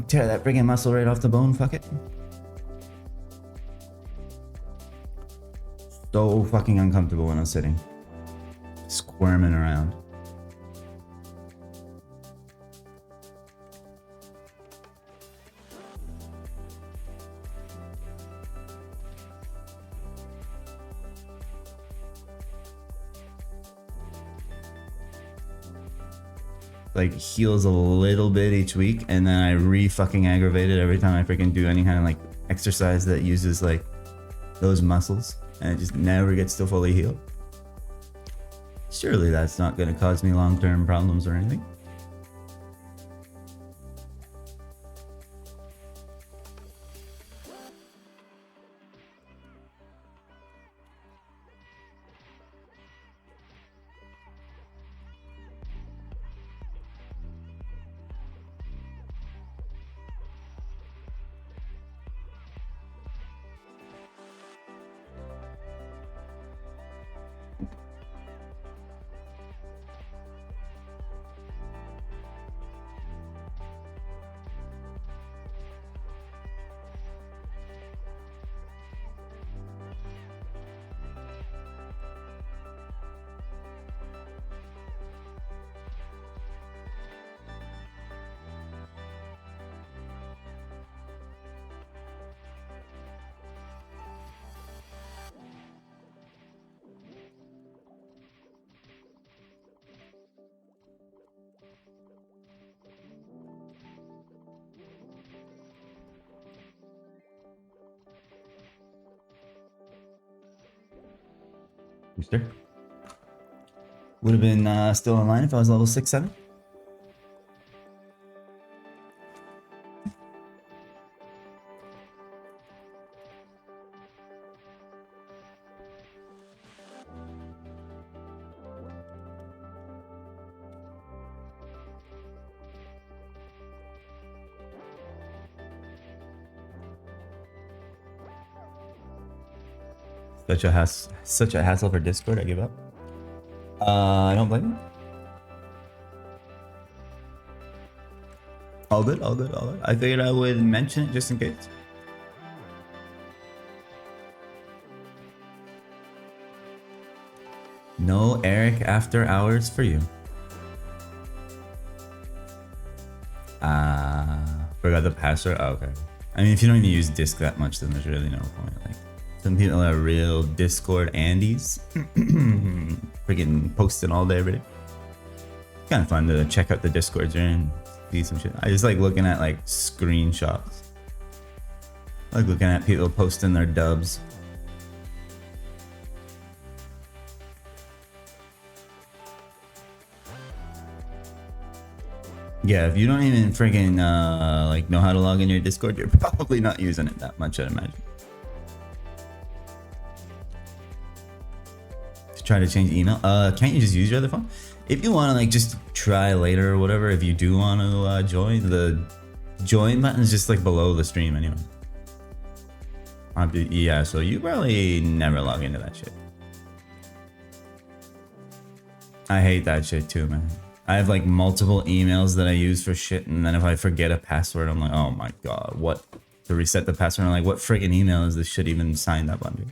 Tear that friggin' muscle right off the bone, fuck it. So fucking uncomfortable when I'm sitting. Squirming around. Like heals a little bit each week, and then I fucking aggravate it every time I freaking do any kind of like exercise that uses like those muscles, and it just never gets to fully heal. Surely that's not going to cause me long-term problems or anything. Booster. Would have been still online if I was level 6, 7. Such a hassle for Discord. I give up. I don't blame you. All good. I figured I would mention it just in case. No Eric after hours for you. Forgot the password. Oh, okay. I mean, if you don't even use Disc that much, then there's really no point. Like, some people are real Discord Andes. Freaking posting all day, every day. Kind of fun to check out the Discords and see some shit. I just like looking at like screenshots. I like looking at people posting their dubs. Yeah, if you don't even freaking like know how to log in your Discord, you're probably not using it that much, I'd imagine. To try to change email, can't you just use your other phone? If you want to like just try later or whatever, if you do want to join, the join button is just like below the stream anyway. Yeah, so you probably never log into that shit. I hate that shit too, man. I have like multiple emails that I use for shit, and then if I forget a password, I'm like, oh my god, what? To reset the password, I'm like, what friggin' email is this shit even signed up under?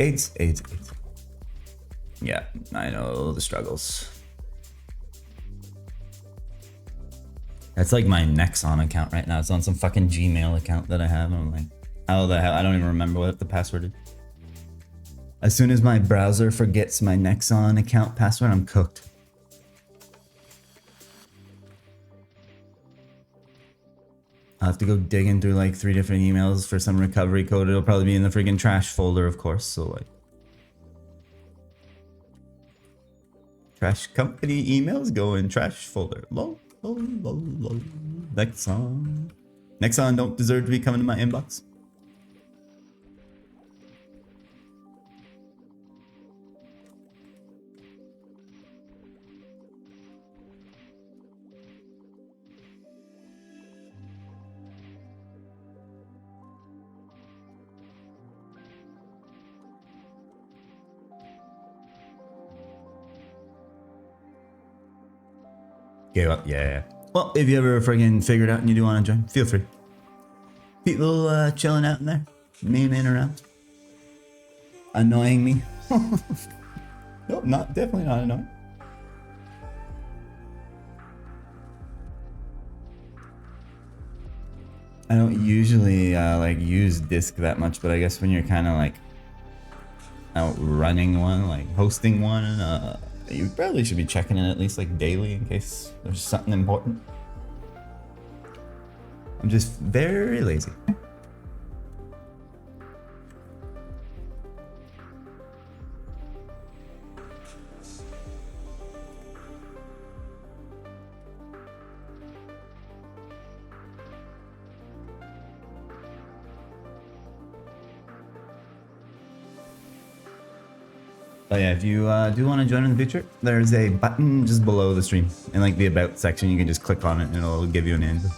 AIDS. Yeah, I know the struggles. That's like my Nexon account right now. It's on some fucking Gmail account that I have, and I'm like, how the hell? I don't even remember what the password is. As soon as my browser forgets my Nexon account password, I'm cooked. I'll have to go digging through like 3 different emails for some recovery code. It'll probably be in the friggin' trash folder, of course. So like, trash company emails go in trash folder. Lol. Nexon don't deserve to be coming to my inbox. Gave up. Yeah. Well, if you ever friggin' figure it out and you do want to join, feel free. People chilling out in there, memeing around, annoying me. Nope, definitely not annoying. I don't usually like use Disc that much, but I guess when you're kind of like out running one, like hosting one, you probably should be checking it at least like daily in case there's something important. I'm just very lazy. But yeah, if you do want to join in the future, there's a button just below the stream in like the about section. You can just click on it and it'll give you an invite.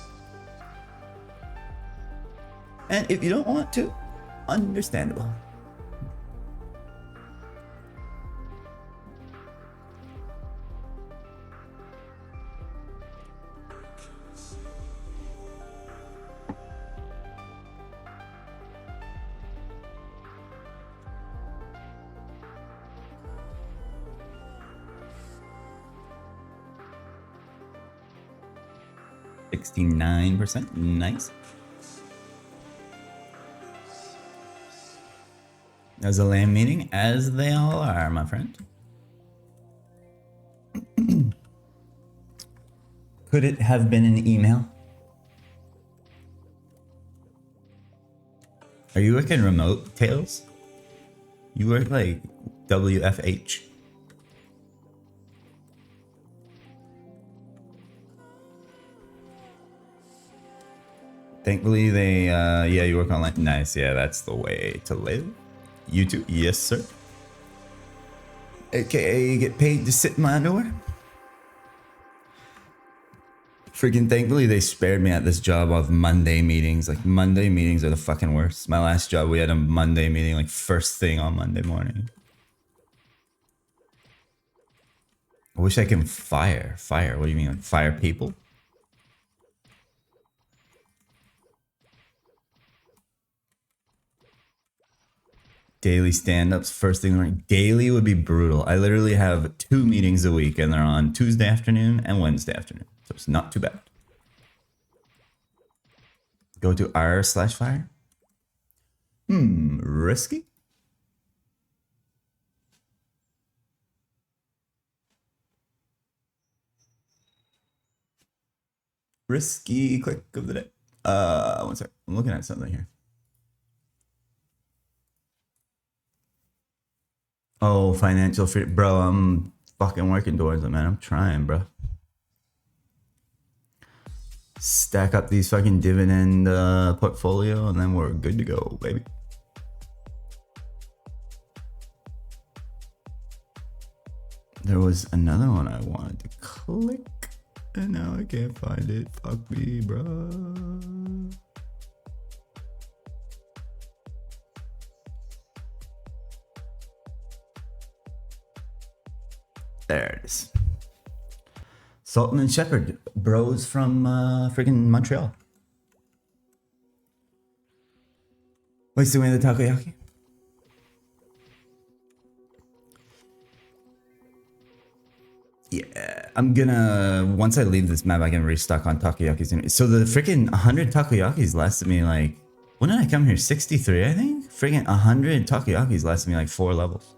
And if you don't want to, understandable. $69%, nice. As a lame meeting, as they all are, my friend. Could it have been an email? Are you working remote, Tails? You work like WFH. Thankfully, they, yeah, you work online. Nice, yeah, that's the way to live. You too? Yes, sir. AKA, you get paid to sit in my underwear? Freaking thankfully, they spared me at this job of Monday meetings. Like, Monday meetings are the fucking worst. My last job, we had a Monday meeting, like, first thing on Monday morning. I wish I can fire. Fire? What do you mean, like, fire people? Daily stand-ups, first thing in the morning. Daily would be brutal. I literally have 2 meetings a week, and they're on Tuesday afternoon and Wednesday afternoon. So it's not too bad. Go to r/fire. Risky? Risky click of the day. One sec. I'm looking at something here. Oh, financial freedom. Bro, I'm fucking working towards it, man. I'm trying, bro. Stack up these fucking dividend portfolio, and then we're good to go, baby. There was another one I wanted to click, and now I can't find it. Fuck me, bro. There it is. Sultan and Shepherd, bros from freaking Montreal. Wait, so we had the takoyaki? Yeah, I'm gonna, once I leave this map, I can restock on takoyakis. So the freaking 100 takoyakis lasted me like, when did I come here? 63, I think? Freaking 100 takoyakis lasted me like 4 levels.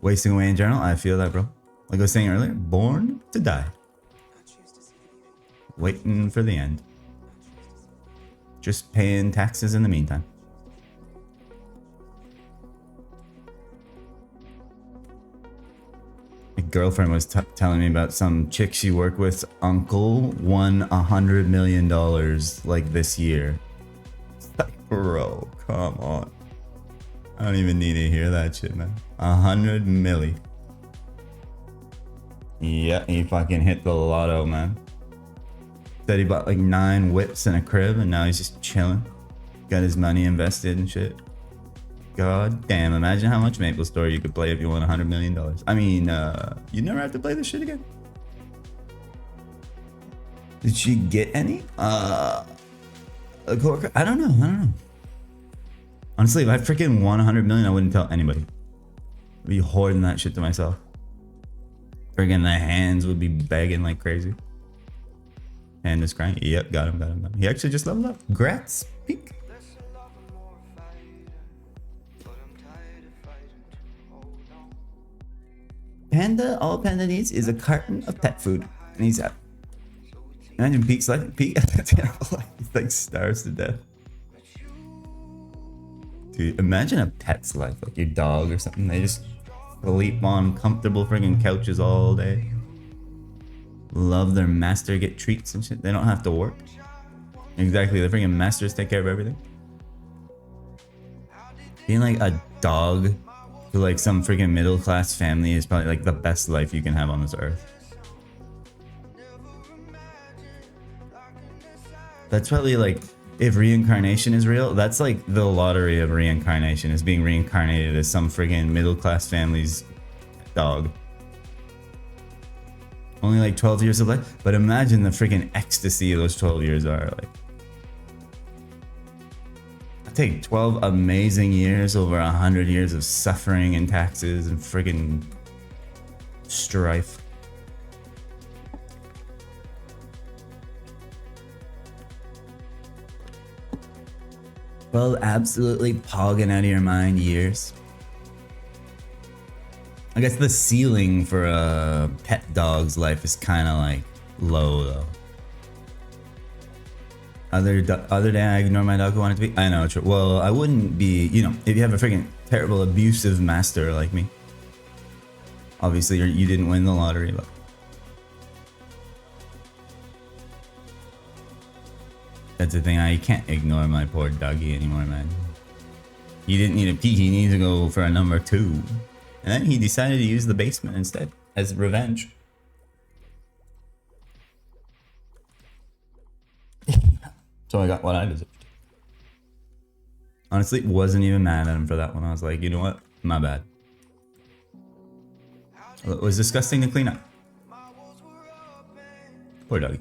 Wasting away in general, I feel that, bro. Like I was saying earlier, born to die. Waiting for the end. Just paying taxes in the meantime. My girlfriend was telling me about some chick she worked with. Uncle won $100 million like this year. It's like, bro, come on. I don't even need to hear that shit, man. 100 milli. Yeah, he fucking hit the lotto, man. Said he bought like 9 whips and a crib, and now he's just chilling. Got his money invested and shit. God damn, imagine how much MapleStory you could play if you won $100 million. I mean, you never have to play this shit again. Did she get any? A coworker? I don't know. Honestly, if I freaking won 100 million, I wouldn't tell anybody. I'd be hoarding that shit to myself. Friggin' the hands would be begging like crazy. And is crying. Yep, got him. He actually just leveled up. Grats. Peek. Panda, all Panda needs is a carton of pet food. And he's out. Imagine Peek's life. Peek, terrible. He's like starves to death. Dude, imagine a pet's life, like your dog or something. They just sleep on comfortable friggin' couches all day. Love their master, get treats and shit. They don't have to work. Exactly, the friggin' masters take care of everything. Being like a dog to like some friggin' middle class family is probably like the best life you can have on this earth. That's probably like, if reincarnation is real, that's like the lottery of reincarnation, is being reincarnated as some friggin' middle class family's dog. Only like 12 years of life, but imagine the friggin' ecstasy those 12 years are like. I take 12 amazing years over 100 years of suffering and taxes and friggin' strife. Well, absolutely pogging out of your mind years. I guess the ceiling for a pet dog's life is kind of like low though. Other day I ignore my dog who wanted to be. I know, true. Well, I wouldn't be, you know, if you have a freaking terrible abusive master like me. Obviously you didn't win the lottery, but. That's the thing, I can't ignore my poor doggy anymore, man. He didn't need a pee, he needed to go for a number 2. And then he decided to use the basement instead, as revenge. So I got what I deserved. Honestly, wasn't even mad at him for that one. I was like, you know what? My bad. It was disgusting to clean up. Poor doggy.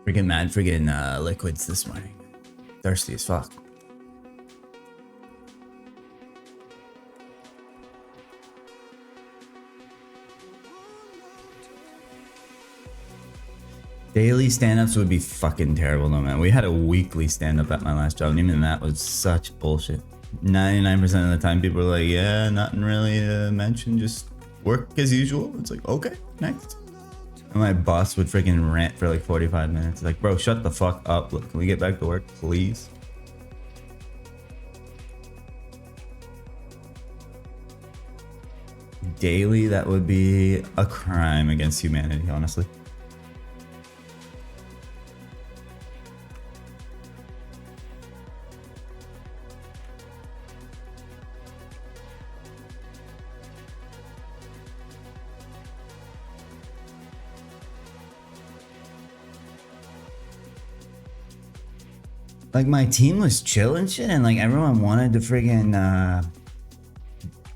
Freaking mad friggin' liquids this morning. Thirsty as fuck. Daily stand-ups would be fucking terrible though, man. We had a weekly stand-up at my last job, and even that was such bullshit. 99% of the time people were like, yeah, nothing really to mention, just work as usual. It's like, okay, next. And my boss would freaking rant for like 45 minutes. Like, bro, shut the fuck up. Look, can we get back to work, please? Daily, that would be a crime against humanity, honestly. Like, my team was chill and shit, and like everyone wanted to friggin'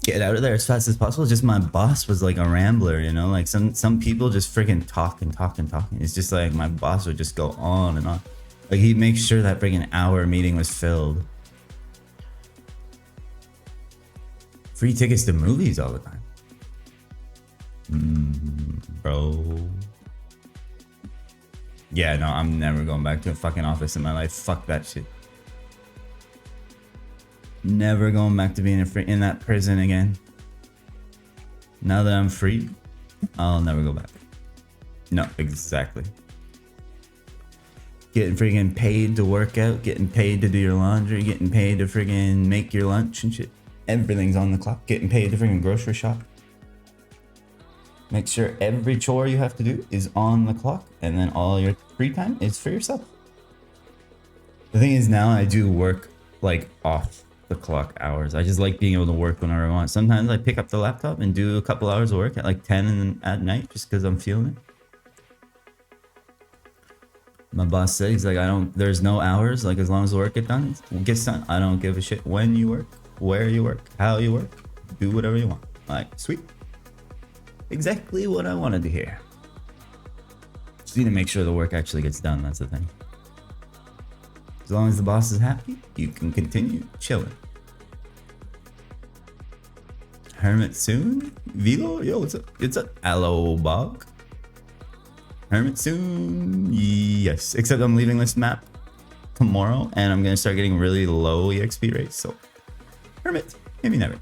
get out of there as fast as possible. Just my boss was like a rambler, you know? Like some people just friggin' talk and talk and talk. It's just like my boss would just go on and on. Like, he'd make sure that friggin' hour meeting was filled. Free tickets to movies all the time. Bro. Yeah, no, I'm never going back to a fucking office in my life. Fuck that shit. Never going back to being in that prison again. Now that I'm free, I'll never go back. No, exactly. Getting friggin' paid to work out, getting paid to do your laundry, getting paid to friggin' make your lunch and shit. Everything's on the clock. Getting paid to friggin' grocery shop. Make sure every chore you have to do is on the clock, and then all your free time is for yourself. The thing is now I do work like off the clock hours. I just like being able to work whenever I want. Sometimes I pick up the laptop and do a couple hours of work at like 10 at night just because I'm feeling it. My boss said, he's like, there's no hours. Like, as long as the work gets done, I don't give a shit when you work, where you work, how you work. Do whatever you want. Like, sweet. Exactly what I wanted to hear. Just need to make sure the work actually gets done. That's the thing. As long as the boss is happy, you can continue chilling. Hermit soon? Velo? Yo, what's up? It's up. Hello, Bog. Hermit soon? Yes. Except I'm leaving this map tomorrow and I'm going to start getting really low EXP rates. So, Hermit, maybe never.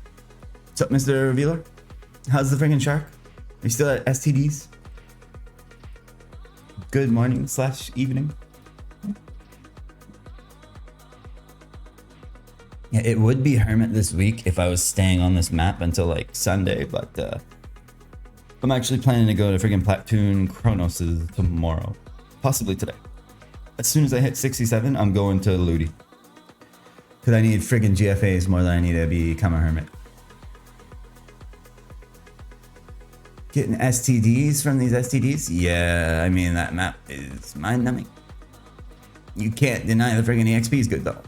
What's up, Mr. Velar? How's the freaking shark? Are you still at STDs? Good morning / evening. Yeah, it would be Hermit this week if I was staying on this map until like Sunday, but I'm actually planning to go to freaking Platoon Chronos tomorrow. Possibly today. As soon as I hit 67, I'm going to Ludi. Because I need freaking GFAs more than I need to become a Hermit. Getting STDs from these STDs? Yeah, I mean, that map is mind-numbing. You can't deny the freaking EXP is good, though.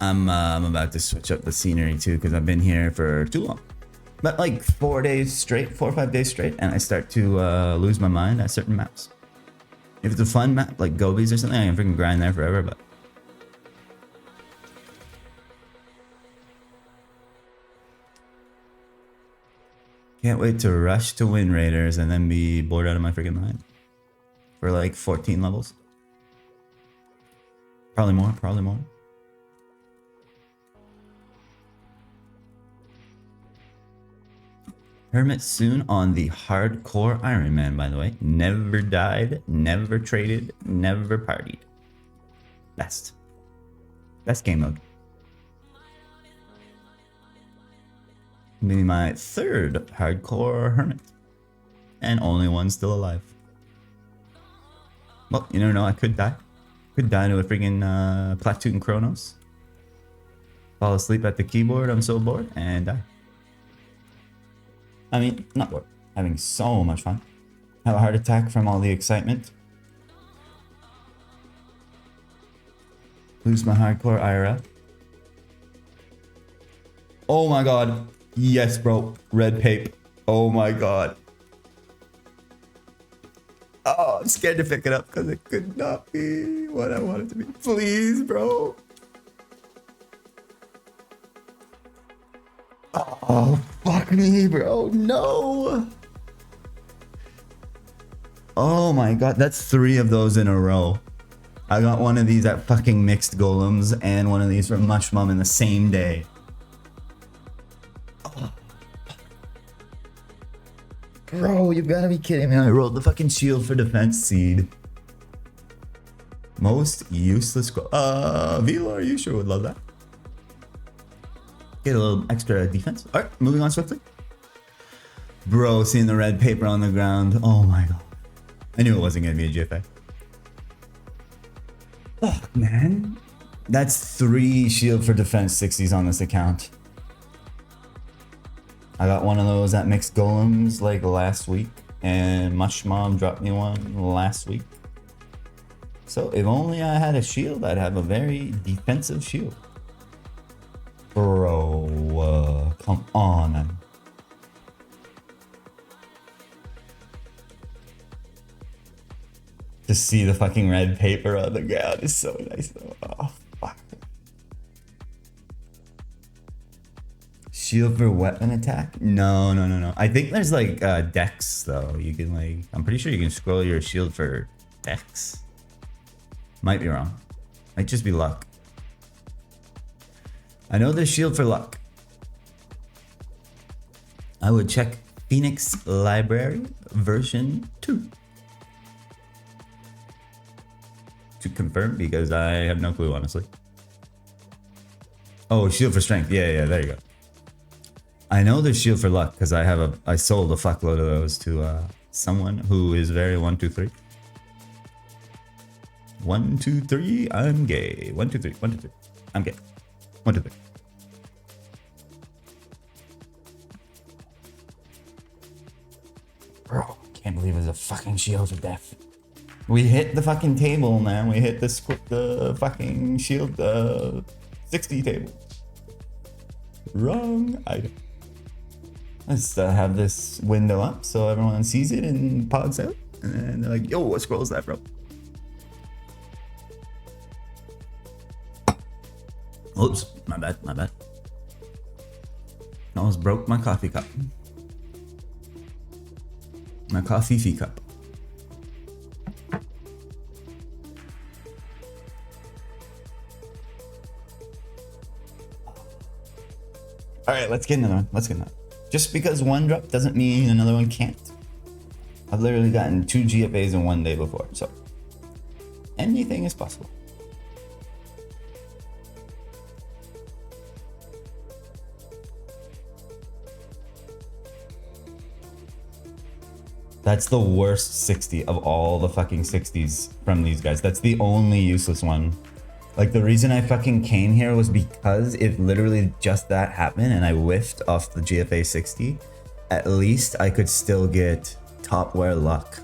I'm about to switch up the scenery, too, because I've been here for too long. But, like, 4 days straight, 4 or 5 days straight, and I start to lose my mind at certain maps. If it's a fun map, like Gobies or something, I can freaking grind there forever, but... Can't wait to rush to win Raiders and then be bored out of my freaking mind. For like 14 levels. Probably more, probably more. Hermit soon on the hardcore Ironman, by the way. Never died, never traded, never partied. Best. Best game mode. Maybe my third hardcore Hermit. And only one still alive. Well, you never know, I could die. Could die to a freaking Platoon Chronos. Fall asleep at the keyboard, I'm so bored, and die. I mean, not bored. Having so much fun. Have a heart attack from all the excitement. Lose my hardcore IRL. Oh my god. Yes, bro. Red pape. Oh my god. Oh, I'm scared to pick it up because it could not be what I want it to be. Please, bro. Oh, fuck me, bro. No. Oh my god. That's 3 of those in a row. I got one of these at fucking Mixed Golems and one of these from Mush Mum in the same day. Oh. Bro, you've got to be kidding me. I rolled the fucking shield for defense seed. Most useless. Vila, you sure would love that. Get a little extra defense. Alright, moving on swiftly. Bro, seeing the red paper on the ground. Oh my god. I knew it wasn't going to be a GFA. Fuck, man. That's 3 shield for defense 60s on this account. I got one of those at Mixed Golems like last week. And Mush Mom dropped me one last week. So if only I had a shield, I'd have a very defensive shield. Bro, come on, man. To see the fucking red paper on the ground is so nice though. Oh, fuck. Shield for weapon attack? No. I think there's like dex though. You can like, I'm pretty sure you can scroll your shield for dex. Might be wrong. Might just be luck. I know there's shield for luck. I would check Phoenix Library version 2. To confirm, because I have no clue, honestly. Oh, shield for strength. Yeah, there you go. I know there's shield for luck because I sold a fuckload of those to Someone who is very 1, 2, 3. 1, 2, 3. I'm gay. 1, 2, 3. 1, 2, 3. I'm gay. 1, 2, 3. Bro, can't believe it's a fucking shield of death. We hit the fucking table, man. We hit the fucking shield 60 table. Wrong item. Let's have this window up so everyone sees it and pogs out. And they're like, yo, what scroll is that, bro? Oops, my bad, my bad. Almost broke my coffee cup. My coffee cup. Alright, let's get another one. Let's get another one. Just because one drop doesn't mean another one can't. I've literally gotten 2 GFAs in one day before, so anything is possible. That's the worst 60 of all the fucking 60s from these guys. That's the only useless one. Like, the reason I fucking came here was because if literally just that happened and I whiffed off the GFA 60, at least I could still get top wear luck.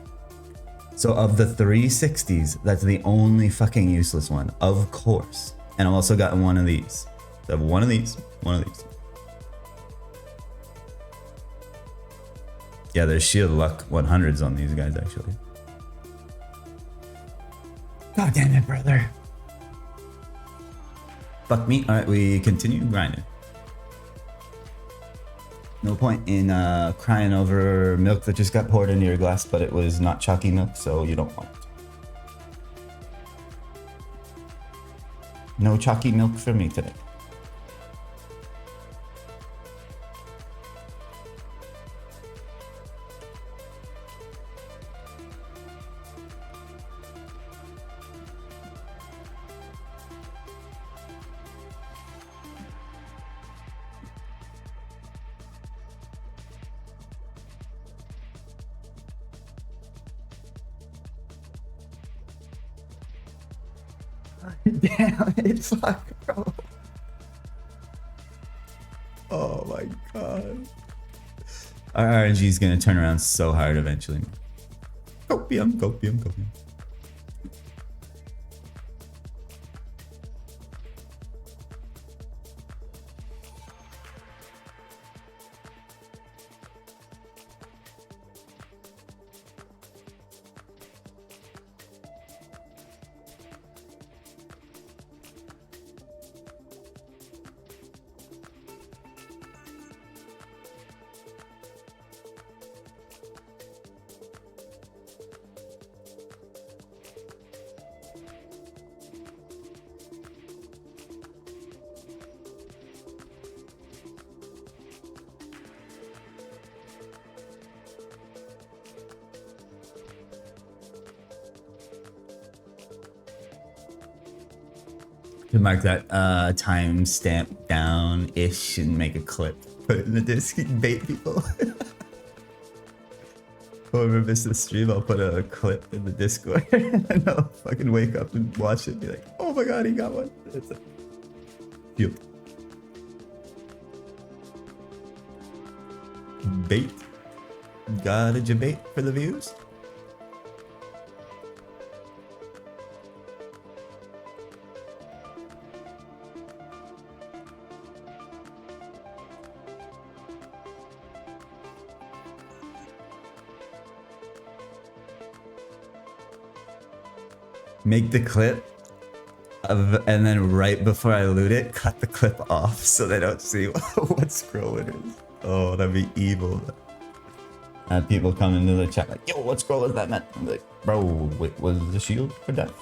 So of the 3 60s, that's the only fucking useless one, of course. And I've also gotten one of these. So I have one of these, one of these. Yeah, there's shield luck 100s on these guys, actually. God damn it, brother. Fuck me. Alright, we continue grinding. No point in crying over milk that just got poured into your glass, but it was not chalky milk, so you don't want it. No chalky milk for me today. Damn it, fuck, bro. Oh my god. Our RNG is gonna turn around so hard eventually. Copium, copium, copium. To mark that timestamp down-ish and make a clip. Put it in the disc, bait people. Whoever missed the stream, I'll put a clip in the Discord and I'll fucking wake up and watch it and be like, oh my god, he got one. That's it. Field. Bait. Got a debate for the views? Make the clip and then right before I loot it, cut the clip off so they don't see what scroll it is. Oh, that'd be evil. Have people come into the chat like, yo, what scroll is that, man? I'm like, bro, wait, was the shield for death?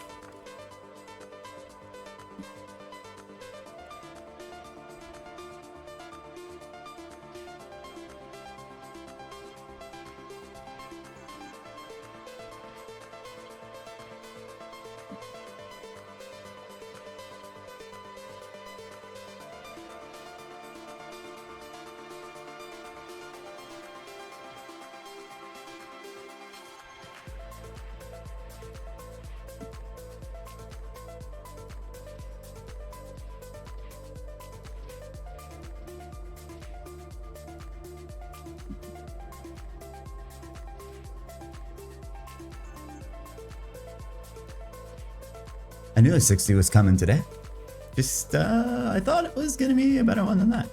I knew a 60 was coming today. Just, I thought it was gonna be a better one than that.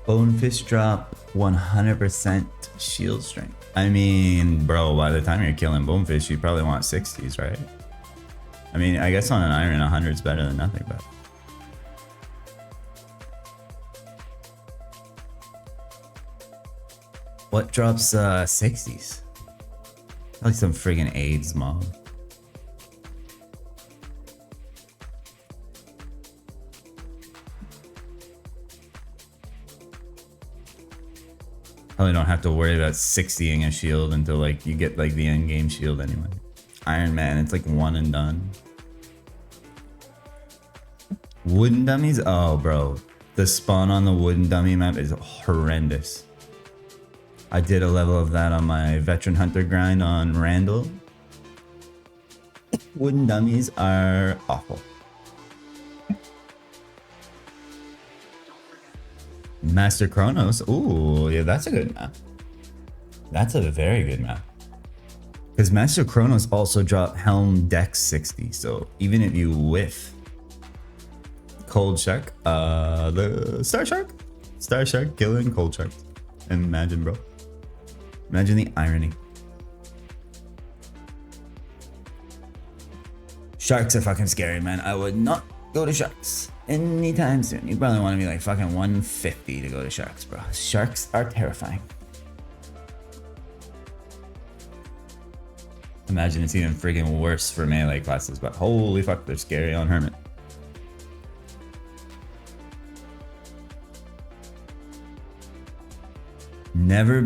Bonefish drop 100% shield strength. I mean, bro, by the time you're killing bonefish, you probably want 60s, right? I mean, I guess on an iron, 100 is better than nothing, but. What drops 60s? Like some friggin' AIDS mob. Probably don't have to worry about 60ing a shield until like you get like the end game shield anyway. Ironman, it's like one and done. Wooden dummies? Oh, bro. The spawn on the wooden dummy map is horrendous. I did a level of that on my veteran hunter grind on Randall. Wooden dummies are awful. Master Chronos. Ooh, yeah, that's a good map. That's a very good map. Because Master Chronos also dropped Helm Dex 60, so even if you whiff Cold Shark, the Star Shark killing Cold Shark. Imagine, bro. Imagine the irony. Sharks are fucking scary, man. I would not go to sharks anytime soon. You probably want to be like fucking 150 to go to sharks, bro. Sharks are terrifying. Imagine it's even friggin' worse for melee classes, but holy fuck, they're scary on Hermit. Never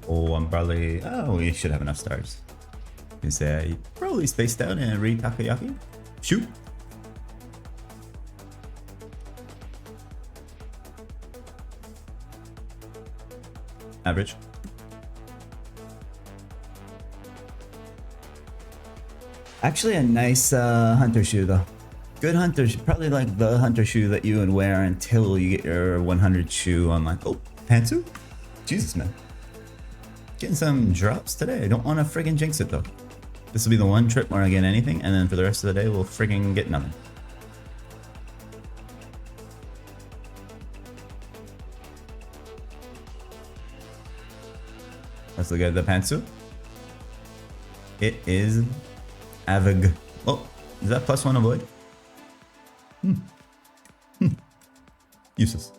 Oh, I'm probably... Oh, we should have enough stars. You say I probably spaced out and read Takoyaki. Shoot. Average. Actually, a nice hunter shoe though. Good hunter shoe. Probably like the hunter shoe that you would wear until you get your 100 shoe on like... Oh, pantsuit? Jesus, man. Getting some drops today. I don't want to friggin' jinx it though. This will be the one trip where I get anything, and then for the rest of the day, we'll friggin' get nothing. Let's look at the pantsuit. It is Avig. Oh, is that +1 avoid? Useless.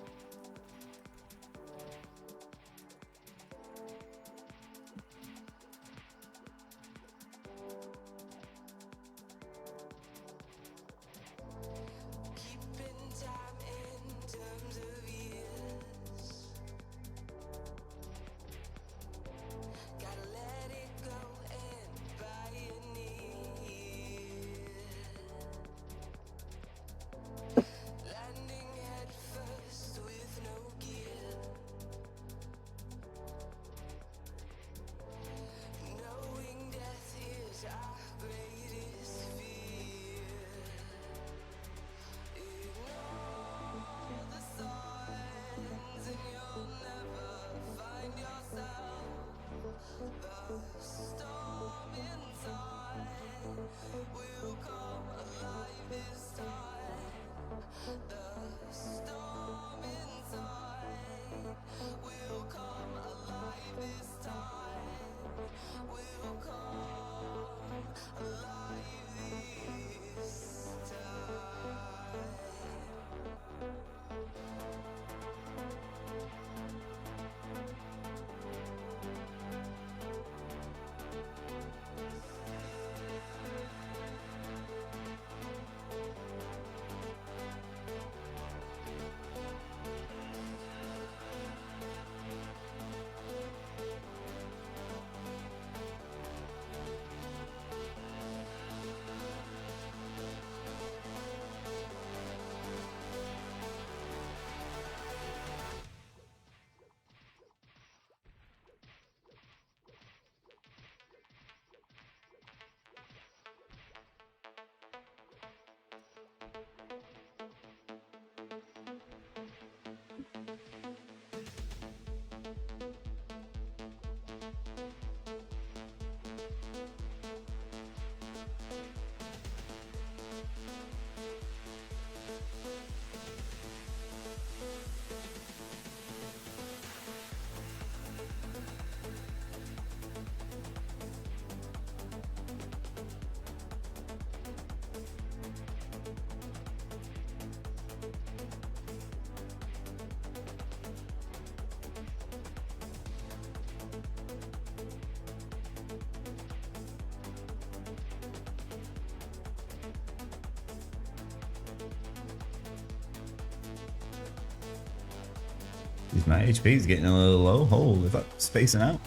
My HP is getting a little low. Holy fuck, spacing out.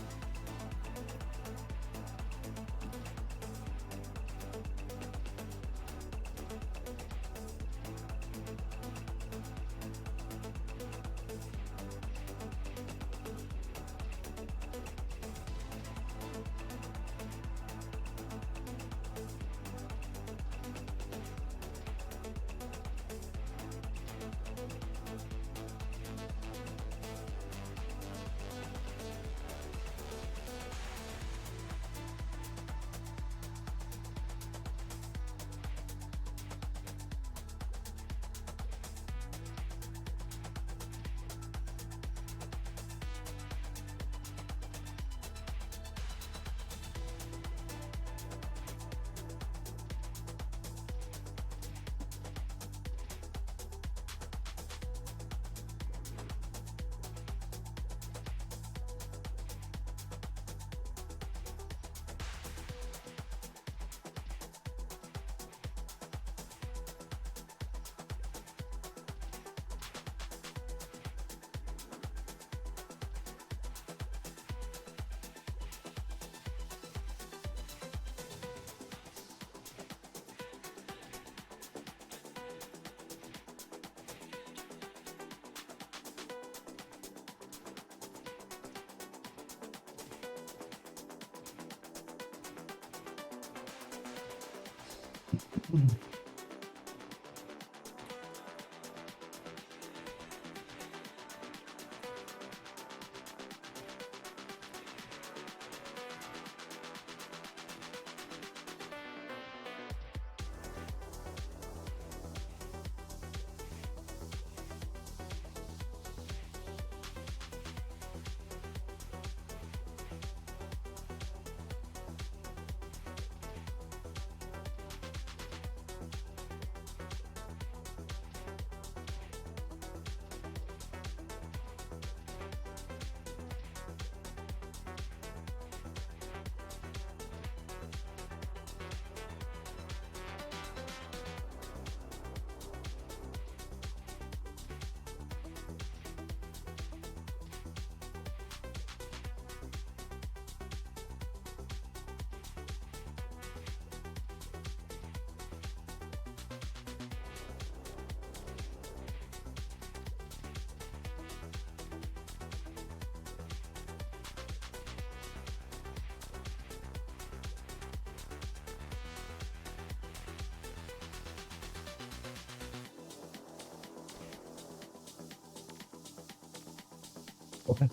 Okay.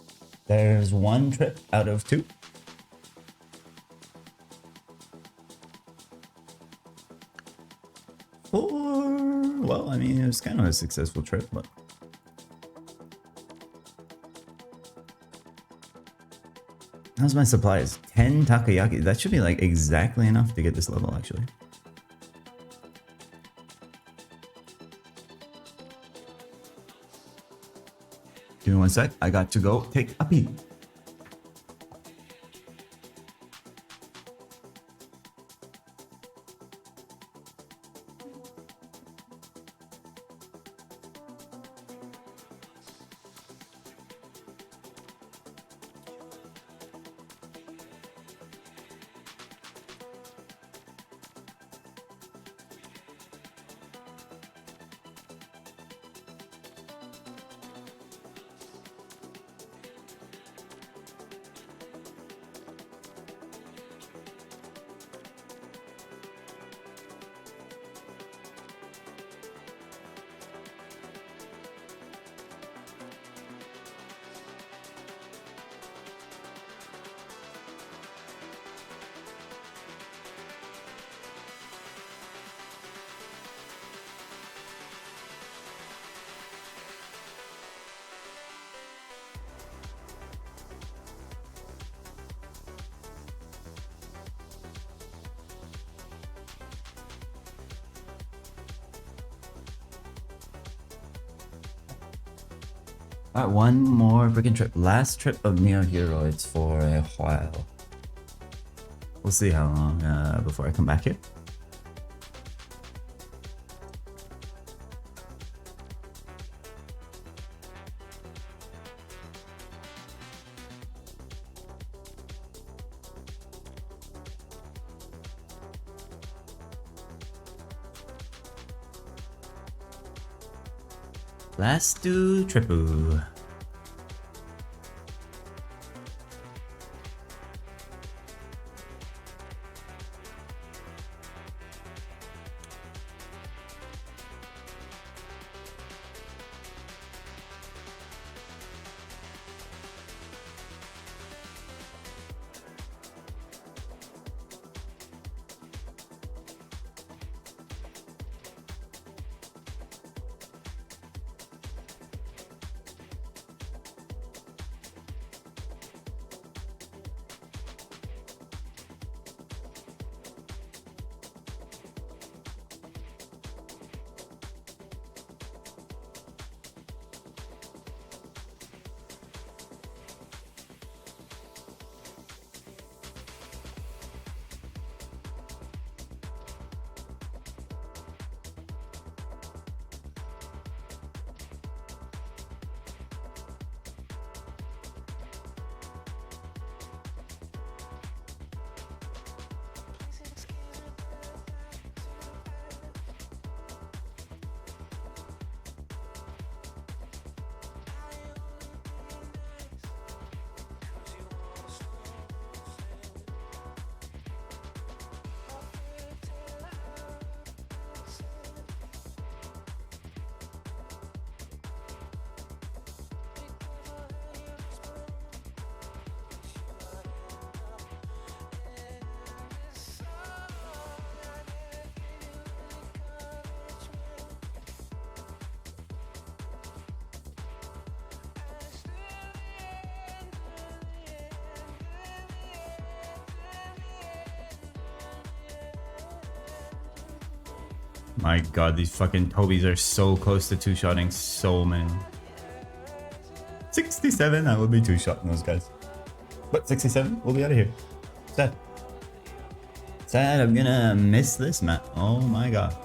There's one trip out of two. Four. Well, I mean, it was kind of a successful trip, but. How's my supplies? 10 takoyaki. That should be like exactly enough to get this level, actually. Give me one sec. I got to go take a pee. Alright, one more freaking trip. Last trip of Neo Heroids for a while. We'll see how long before I come back here. Let's do triple. My god, these fucking Tobys are so close to two-shotting so many. 67, I will be two-shotting those guys. But 67, we'll be out of here. Sad. Sad, I'm gonna miss this map. Oh my god.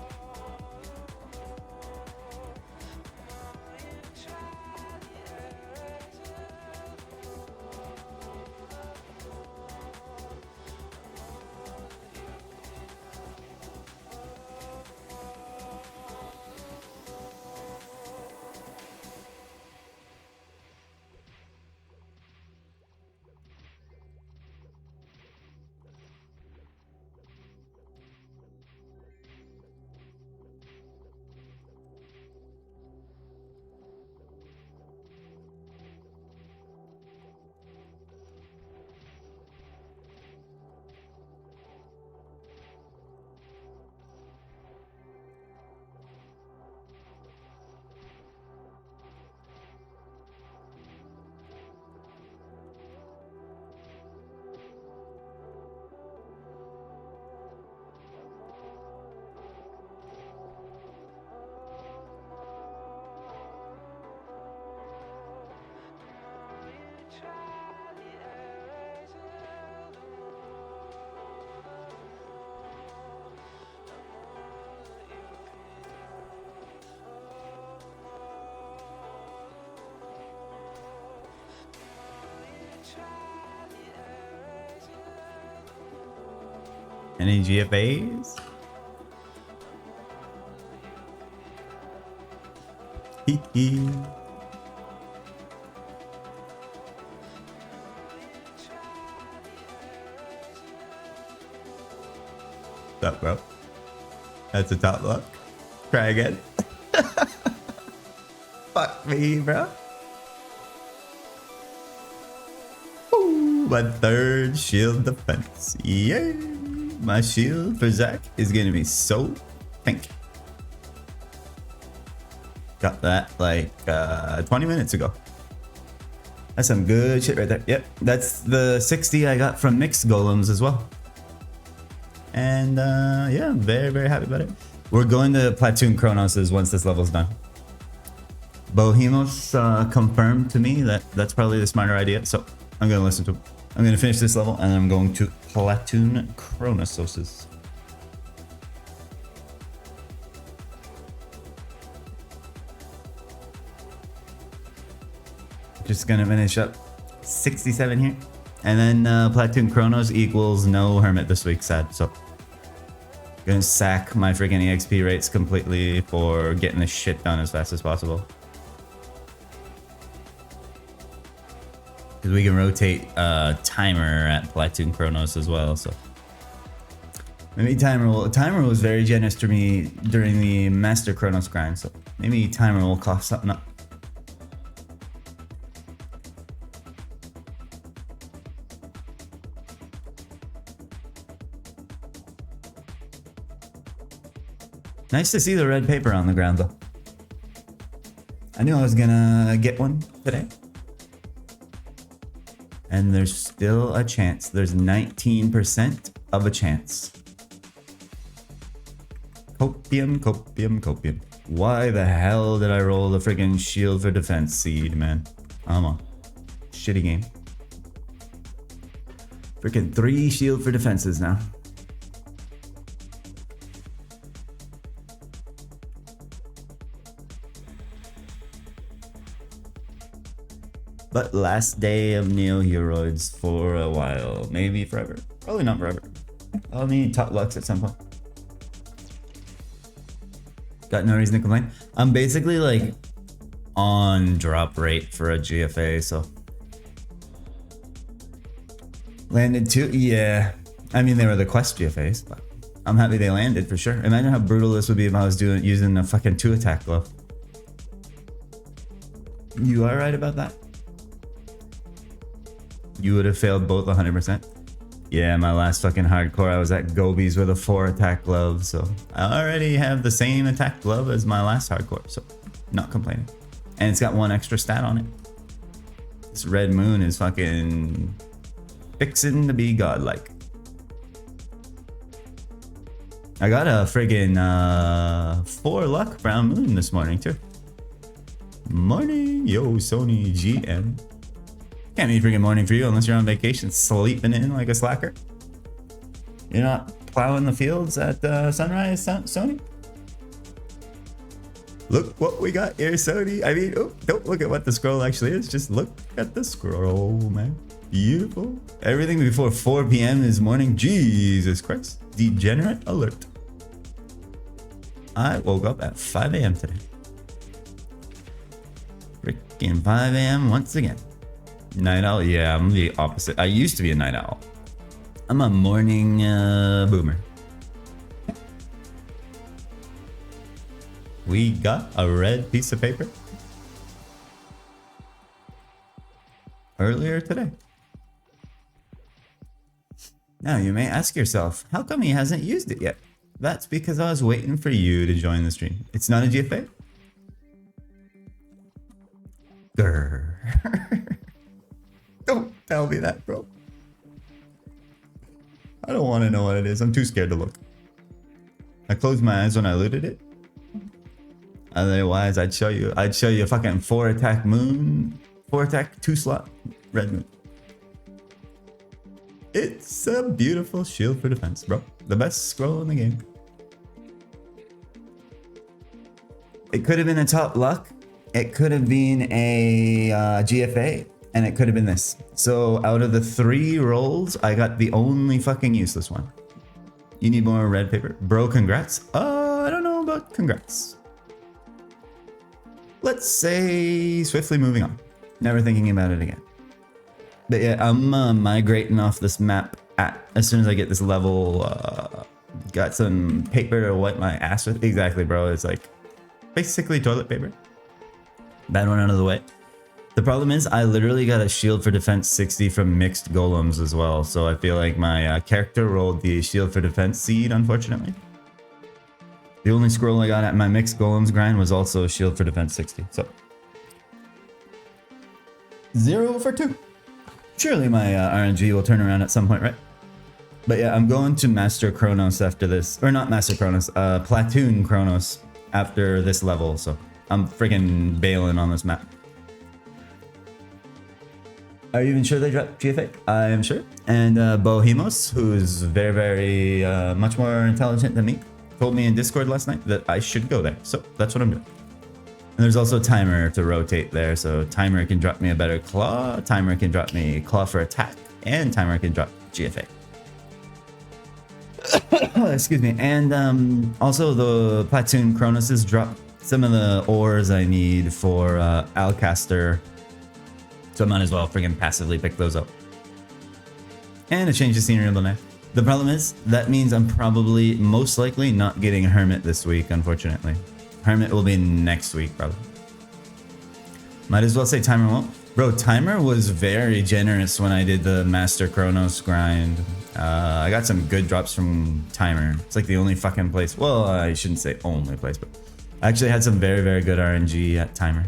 Any GFAs? Hee. What's up, bro? That's a top look. Try again. Fuck me, bro. Ooh, my third shield defense. Yeah. My shield for Zach is gonna be so pink. Got that like 20 minutes ago. That's some good shit right there. Yep, that's the 60 I got from mixed golems as well. And yeah, I'm very, very happy about it. We're going to platoon Chronoses once this level's done. Bohemos confirmed to me that that's probably the smarter idea, so I'm gonna listen to him. I'm gonna finish this level and I'm going to platoon Chronoses. Just gonna finish up 67 here. And then platoon Chronos equals no hermit this week, sad. So gonna sack my freaking EXP rates completely for getting this shit done as fast as possible. Because we can rotate timer at platoon Chronos as well, so maybe timer was very generous to me during the master Chronos grind, so maybe timer will cough something up. Nice to see the red paper on the ground though. I knew I was gonna get one today. And there's still a chance. There's 19% of a chance. Copium. Why the hell did I roll the friggin' shield for defense seed, man? Come on. Shitty game. Freaking 3 shield for defenses now. But last day of Neo Heroids for a while. Maybe forever. Probably not forever. I'll need top lux at some point. Got no reason to complain. I'm basically like on drop rate for a GFA, so. Landed 2? Yeah. I mean, they were the quest GFAs, but I'm happy they landed for sure. Imagine how brutal this would be if I was using a fucking 2 attack glove. You are right about that. You would have failed both 100%. Yeah, my last fucking hardcore, I was at Gobies with a 4 attack glove, so I already have the same attack glove as my last hardcore, so not complaining. And it's got 1 extra stat on it. This red moon is fucking fixing to be godlike. I got a friggin' 4 luck brown moon this morning too. Morning, yo, Sony GM. Can't be friggin' morning for you unless you're on vacation, sleeping in like a slacker. You're not plowing the fields at sunrise, Sony? Look what we got here, Sony. I mean, oh, don't look at what the scroll actually is. Just look at the scroll, man. Beautiful. Everything before 4 p.m. is morning. Jesus Christ. Degenerate alert. I woke up at 5 a.m. today. Freaking 5 a.m. once again. Night owl? Yeah, I'm the opposite. I used to be a night owl. I'm a morning boomer. We got a red piece of paper earlier today. Now you may ask yourself, how come he hasn't used it yet? That's because I was waiting for you to join the stream. It's not a GFA? Grrr. Don't tell me that, bro. I don't want to know what it is. I'm too scared to look. I closed my eyes when I looted it. Otherwise, I'd show you a fucking 4 attack moon, 4 attack 2 slot red moon. It's a beautiful shield for defense, bro. The best scroll in the game. It could have been a top luck. It could have been a GFA, and it could have been this. So out of the 3 rolls, I got the only fucking useless one. You need more red paper, bro. Congrats. I don't know about congrats. Let's say swiftly moving on. Never thinking about it again. But yeah, I'm migrating off this map as soon as I get this level. Got some paper to wipe my ass with. Exactly, bro. It's like basically toilet paper. That one out of the way. The problem is I literally got a shield for defense 60 from mixed golems as well. So I feel like my character rolled the shield for defense seed, unfortunately. The only scroll I got at my mixed golems grind was also a shield for defense 60. So 0 for 2. Surely my RNG will turn around at some point, right? But yeah, I'm going to Master Chronos after this. Or not Master Chronos, Platoon Chronos after this level. So I'm freaking bailing on this map. Are you even sure they dropped GFA? I am sure. And Bohemos, who's very, very much more intelligent than me, told me in Discord last night that I should go there. So that's what I'm doing. And there's also a timer to rotate there. So timer can drop me a better claw. Timer can drop me claw for attack. And timer can drop GFA. Excuse me. And also the Platoon Chronoses drop some of the ores I need for Alcaster. So I might as well friggin' passively pick those up. And a change of scenery will now. The problem is, that means I'm probably, most likely, not getting Hermit this week, unfortunately. Hermit will be next week, probably. Might as well say Timer won't. Bro, Timer was very generous when I did the Master Chronos grind. I got some good drops from Timer. It's like the only fucking place. Well, I shouldn't say only place, but I actually had some very, very good RNG at Timer.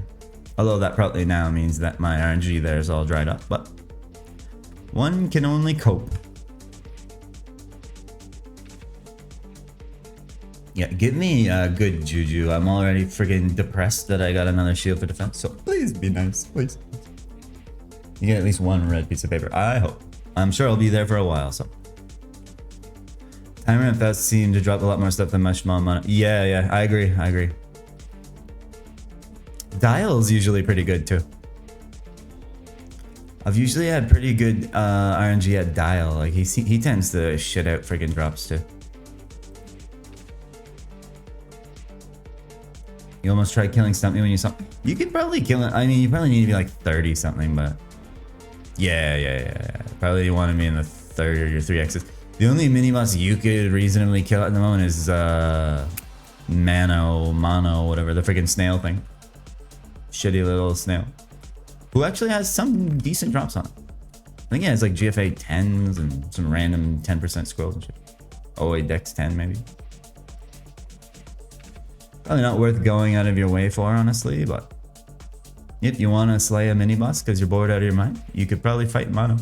Although that probably now means that my RNG there is all dried up, but one can only cope. Yeah, give me a good juju. I'm already freaking depressed that I got another shield for defense, so please be nice, please. You get at least one red piece of paper, I hope. I'm sure I'll be there for a while, so. Timer and Fest seem to drop a lot more stuff than my small mono. Yeah, I agree. Dial's usually pretty good too. I've usually had pretty good RNG at Dial. Like he tends to shit out freaking drops too. You almost tried killing Stumpy when you saw. You could probably kill it. I mean, you probably need to be like 30 something, but yeah. Probably wanted me in the 30 or your 3x's. The only mini boss you could reasonably kill at the moment is Mono, whatever, the freaking snail thing. Shitty little snail. Who actually has some decent drops on it. I think it has like GFA 10s and some random 10% scrolls and shit. OA Dex 10 maybe. Probably not worth going out of your way for, honestly, but if you want to slay a mini boss because you're bored out of your mind, you could probably fight Mono.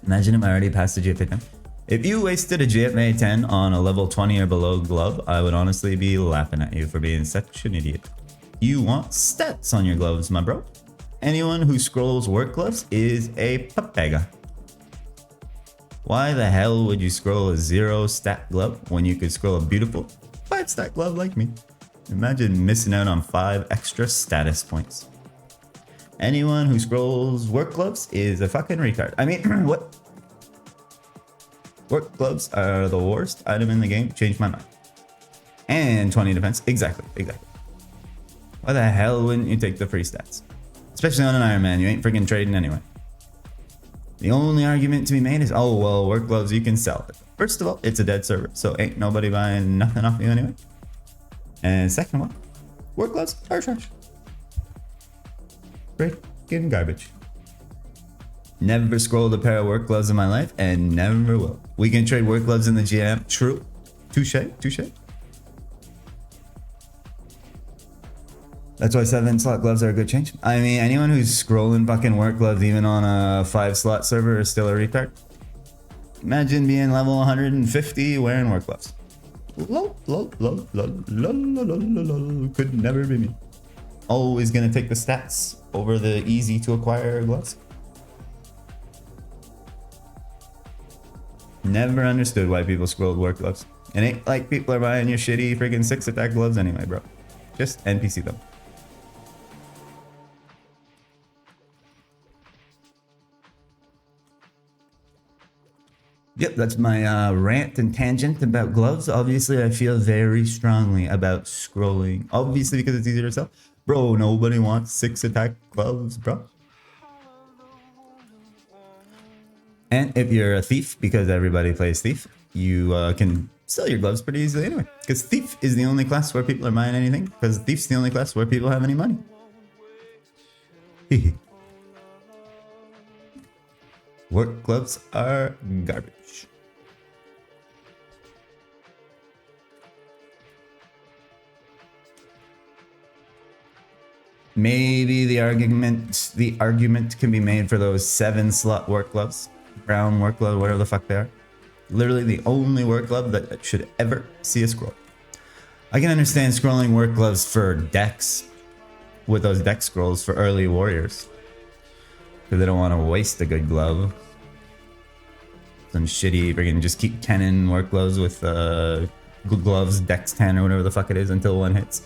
Imagine if I already passed the GFA 10. If you wasted a GFA 10 on a level 20 or below glove, I would honestly be laughing at you for being such an idiot. You want stats on your gloves, my bro. Anyone who scrolls work gloves is a papega. Why the hell would you scroll a 0 stat glove when you could scroll a beautiful 5 stat glove like me? Imagine missing out on 5 extra status points. Anyone who scrolls work gloves is a fucking retard. I mean, what? Work gloves are the worst item in the game. Change my mind. And 20 defense. Exactly. Why the hell wouldn't you take the free stats? Especially on an Ironman. You ain't freaking trading anyway. The only argument to be made is, oh, well, work gloves, you can sell it. First of all, it's a dead server, so ain't nobody buying nothing off you anyway. And second of all, work gloves are trash. Freaking garbage. Never scrolled a pair of work gloves in my life and never will. We can trade work gloves in the GM. True. Touche. That's why 7 slot gloves are a good change. I mean, anyone who's scrolling fucking work gloves even on a 5 slot server is still a retard. Imagine being level 150 wearing work gloves. Lol. Could never be me. Always gonna take the stats over the easy to acquire gloves. Never understood why people scrolled work gloves. It ain't like people are buying your shitty friggin' 6 attack gloves anyway, bro. Just NPC them. Yep, that's my rant and tangent about gloves. Obviously, I feel very strongly about scrolling. Obviously, because it's easier to sell. Bro, nobody wants 6 attack gloves, bro. And if you're a thief, because everybody plays thief, you can sell your gloves pretty easily anyway. Because thief is the only class where people are buying anything. Because thief's the only class where people have any money. Work gloves are garbage. Maybe the argument can be made for those 7 slot work gloves. Brown work glove, whatever the fuck they are. Literally the only work glove that should ever see a scroll. I can understand scrolling work gloves for decks with those deck scrolls for early warriors. Because they don't want to waste a good glove. Some shitty freaking just keep 10 work gloves with good gloves, dex 10 or whatever the fuck it is until one hits.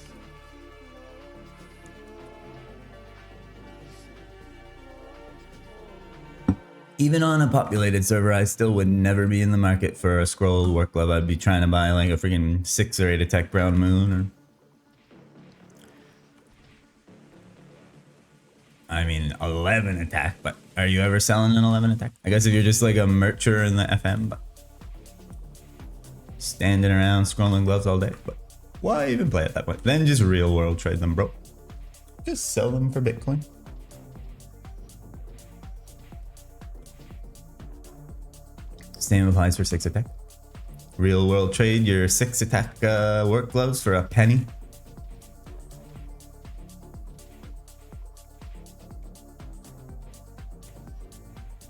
Even on a populated server, I still would never be in the market for a scroll work glove. I'd be trying to buy like a freaking 6 or 8 attack brown moon or... I mean, 11 attack, but are you ever selling an 11 attack? I guess if you're just like a mercher in the FM, but standing around scrolling gloves all day, but why even play at that point? Then just real world trade them, bro. Just sell them for Bitcoin. Same applies for 6 attack. Real world trade your 6 attack work gloves for a penny.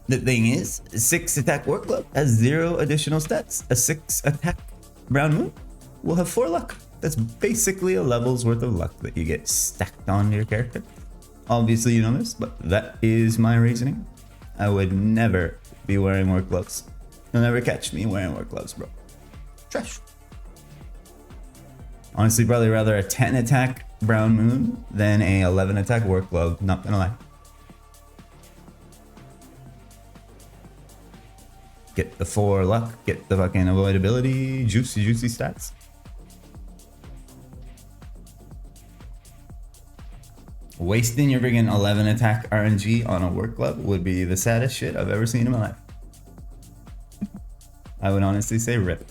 The thing is, 6 attack work glove has 0 additional stats. A 6 attack brown moon will have 4 luck. That's basically a level's worth of luck that you get stacked onto your character. Obviously you know this, but that is my reasoning. I would never be wearing work gloves. You'll never catch me wearing work gloves, bro. Trash. Honestly, probably rather a 10 attack brown moon than a 11 attack work glove, not gonna lie. Get the 4 luck, get the fucking avoidability, juicy stats. Wasting your friggin' 11 attack RNG on a work glove would be the saddest shit I've ever seen in my life. I would honestly say rip.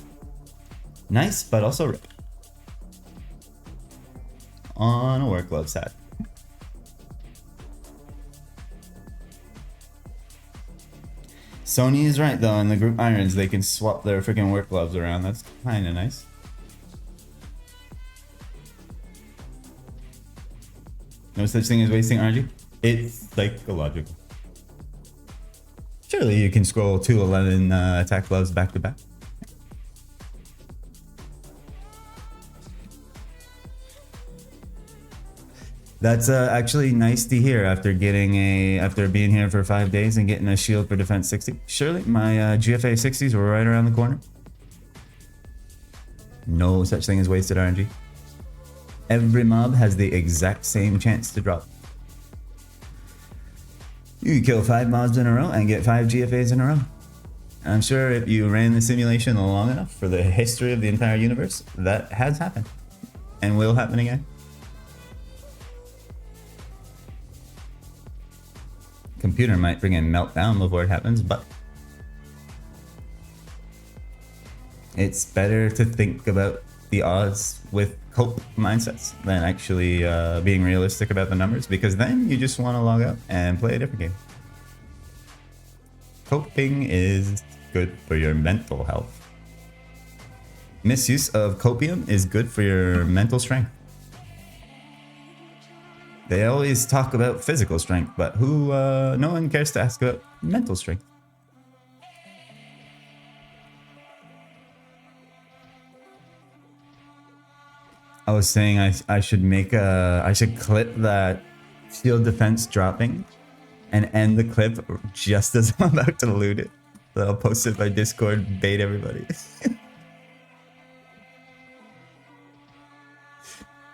Nice, but also rip. On a work glove set. Sony is right though, in the group irons they can swap their freaking work gloves around. That's kinda nice. No such thing as wasting RNG. It's psychological. Surely you can scroll 211 attack gloves back to back. That's actually nice to hear after being here for 5 days and getting a shield for defense 60. Surely my GFA 60s were right around the corner. No such thing as wasted RNG. Every mob has the exact same chance to drop. You can kill 5 mobs in a row and get 5 GFAs in a row. I'm sure if you ran the simulation long enough for the history of the entire universe, that has happened and will happen again. Computer might bring in meltdown before it happens, but it's better to think about the odds with cope mindsets than actually being realistic about the numbers, because then you just want to log out and play a different game. Coping is good for your mental health. Misuse of copium is good for your mental strength. They always talk about physical strength, but no one cares to ask about mental strength. I was saying I should clip that shield defense dropping and end the clip just as I'm about to loot it. So I'll post it by Discord, bait everybody.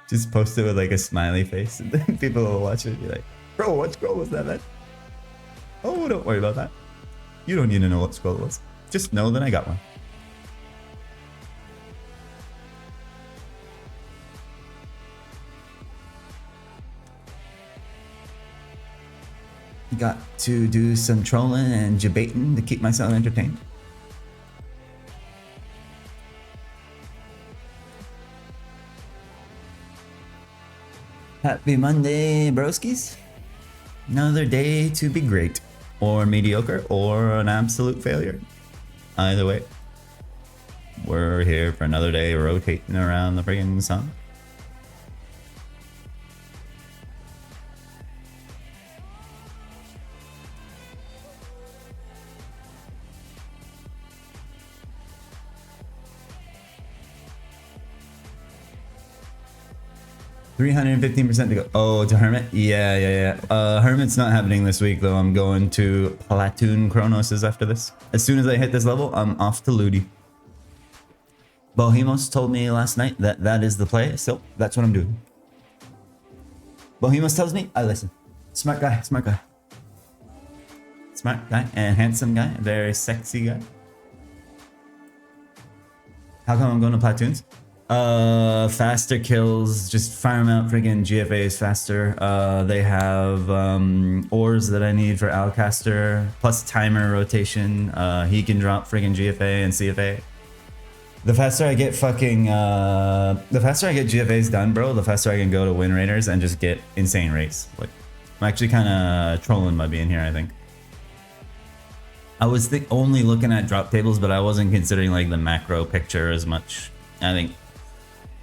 Just post it with like a smiley face, and then people will watch it and be like, bro, what scroll was that, man? Oh, don't worry about that. You don't need to know what scroll it was. Just know that I got one. Got to do some trolling and debating to keep myself entertained. Happy Monday, broskies. Another day to be great, or mediocre, or an absolute failure. Either way, we're here for another day rotating around the friggin' sun. $315% to go. Oh, to Hermit? Yeah. Hermit's not happening this week though. I'm going to Platoon Chronoses after this. As soon as I hit this level, I'm off to Ludi. Bohemos told me last night that that is the play, so that's what I'm doing. Bohemos tells me, I listen. Smart guy. Smart guy and handsome guy. Very sexy guy. How come I'm going to Platoons? Faster kills, just farm out friggin' GFAs faster. They have ores that I need for Alcaster, plus timer rotation. He can drop friggin' GFA and CFA. The faster I get GFAs done, bro, the faster I can go to win raiders and just get insane rates. Like, I'm actually kind of trolling by being here, I think. I was only looking at drop tables, but I wasn't considering like the macro picture as much. I think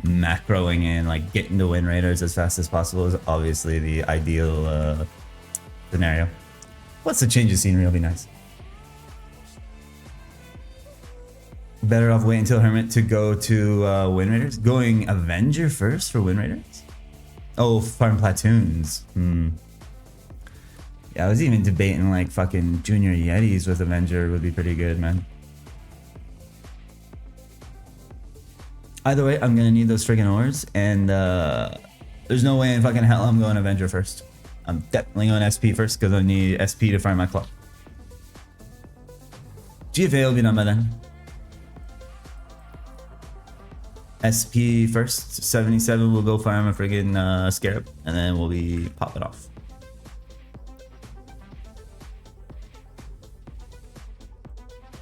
macroing in, like getting to win raiders as fast as possible is obviously the ideal scenario. Plus the change of scenery will be nice. Better off waiting until Hermit to go to win raiders. Going Avenger first for win raiders? Oh, farm platoons. Yeah, I was even debating like fucking Junior Yetis with Avenger would be pretty good, man. Either way, I'm gonna need those friggin' ores, and there's no way in fucking hell I'm going Avenger first. I'm definitely going SP first because I need SP to farm my clock. GFA will be done by then. SP first, 77 will go farm a friggin' Scarab, and then we'll be popping off.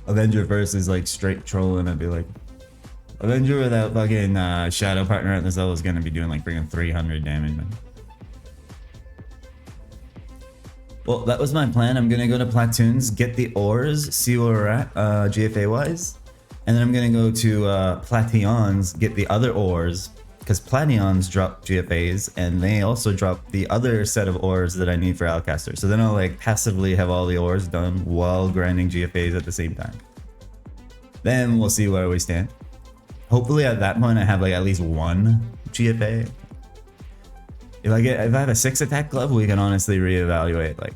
Avenger first is like straight trolling. I'd be like, Avenger without fucking Shadow Partner at this level is gonna be doing like freaking 300 damage, man. Well, that was my plan. I'm gonna go to Platoons, get the ores, see where we're at GFA wise, and then I'm gonna go to Plations, get the other ores, because Plations drop GFAs, and they also drop the other set of ores that I need for Alcaster. So then I'll like passively have all the ores done while grinding GFAs at the same time. Then we'll see where we stand. Hopefully at that point I have like at least one GFA. If I have a 6 attack glove, we can honestly reevaluate. Like,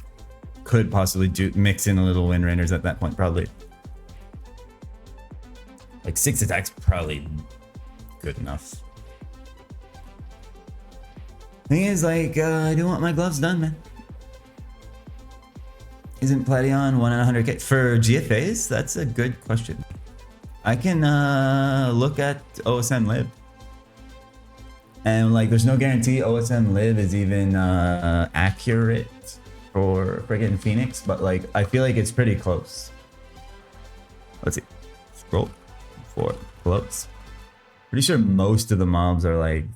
could possibly mix in a little wind rainers at that point, probably. Like 6 attacks probably good enough. Thing is, like, I do want my gloves done, man. Isn't Plation 1 in 100k? For GFAs, that's a good question. I can look at OSM Lib. And like, there's no guarantee OSM Live is even accurate for friggin' Phoenix, but like, I feel like it's pretty close. Let's see. Scroll for close. Pretty sure most of the mobs are like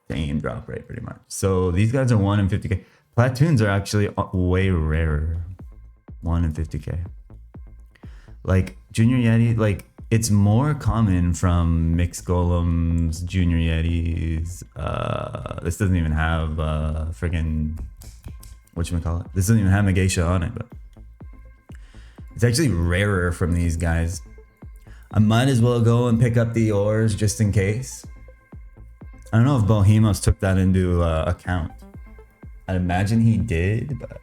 same drop rate, pretty much. So these guys are 1 in 50k. Platoons are actually way rarer. 1 in 50k. Like Junior Yeti, like, it's more common from mixed golems, junior yetis. This doesn't even have friggin' whatchamacallit. This doesn't even have Megasha on it, but it's actually rarer from these guys. I might as well go and pick up the ores just in case. I don't know if Bohemos took that into account. I'd imagine he did, but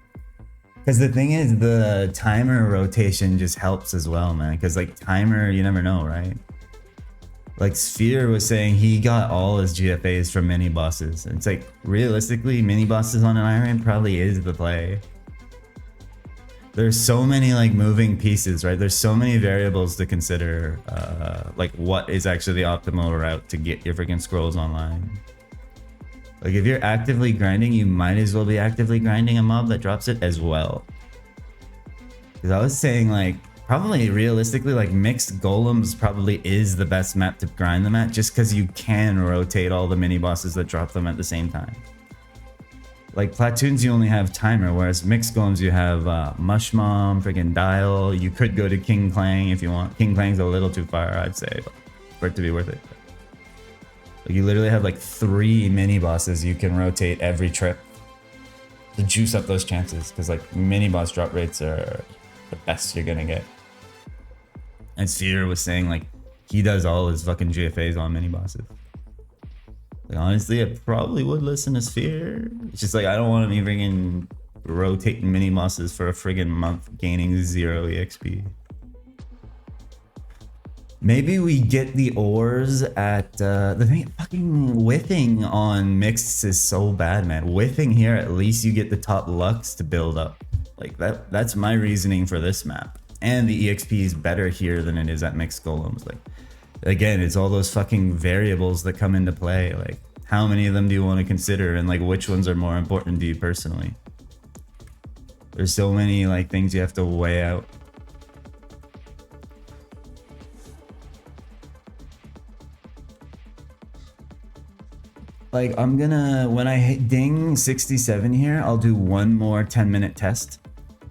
because the thing is, the timer rotation just helps as well, man. Because like timer, you never know, right? Like Sphere was saying he got all his GFAs from mini bosses. It's like, realistically, mini bosses on an Ironman probably is the play. There's so many like moving pieces, right? There's so many variables to consider, like what is actually the optimal route to get your freaking scrolls online. Like if you're actively grinding, you might as well be actively grinding a mob that drops it as well. Because I was saying, like, probably realistically, like mixed golems probably is the best map to grind them at, just because you can rotate all the mini bosses that drop them at the same time. Like platoons, you only have timer, whereas mixed golems you have Mushmom, friggin' Dial. You could go to King Clang if you want. King Clang's a little too far, I'd say, but for it to be worth it. Like you literally have like 3 mini bosses you can rotate every trip to juice up those chances, because like mini boss drop rates are the best you're gonna get. And Sphere was saying like he does all his fucking GFAs on mini bosses. Like honestly, I probably would listen to Sphere. It's just like I don't want to be friggin' rotating mini bosses for a friggin' month gaining 0 EXP. Maybe we get the ores at the thing. Fucking whiffing on mixed is so bad, man. Whiffing here, at least you get the top lux to build up. Like that's my reasoning for this map. And the EXP is better here than it is at mixed golems. Like again, it's all those fucking variables that come into play. Like how many of them do you want to consider, and like which ones are more important to you personally? There's so many like things you have to weigh out. Like I'm gonna, when I hit ding 67 here, I'll do one more 10-minute test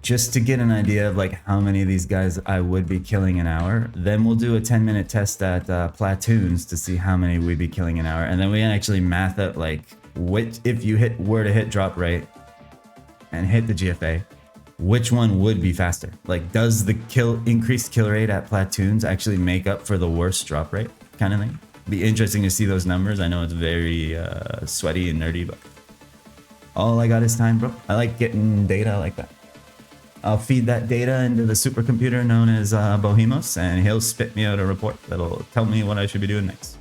just to get an idea of like how many of these guys I would be killing an hour. Then we'll do a 10-minute test at platoons to see how many we'd be killing an hour. And then we can actually math out like which, if you were to hit drop rate and hit the GFA, which one would be faster? Like does the increased kill rate at platoons actually make up for the worst drop rate kind of thing? Be interesting to see those numbers. I know it's very sweaty and nerdy, but all I got is time, bro. I like getting data like that. I'll feed that data into the supercomputer known as Bohemos, and he'll spit me out a report that'll tell me what I should be doing next.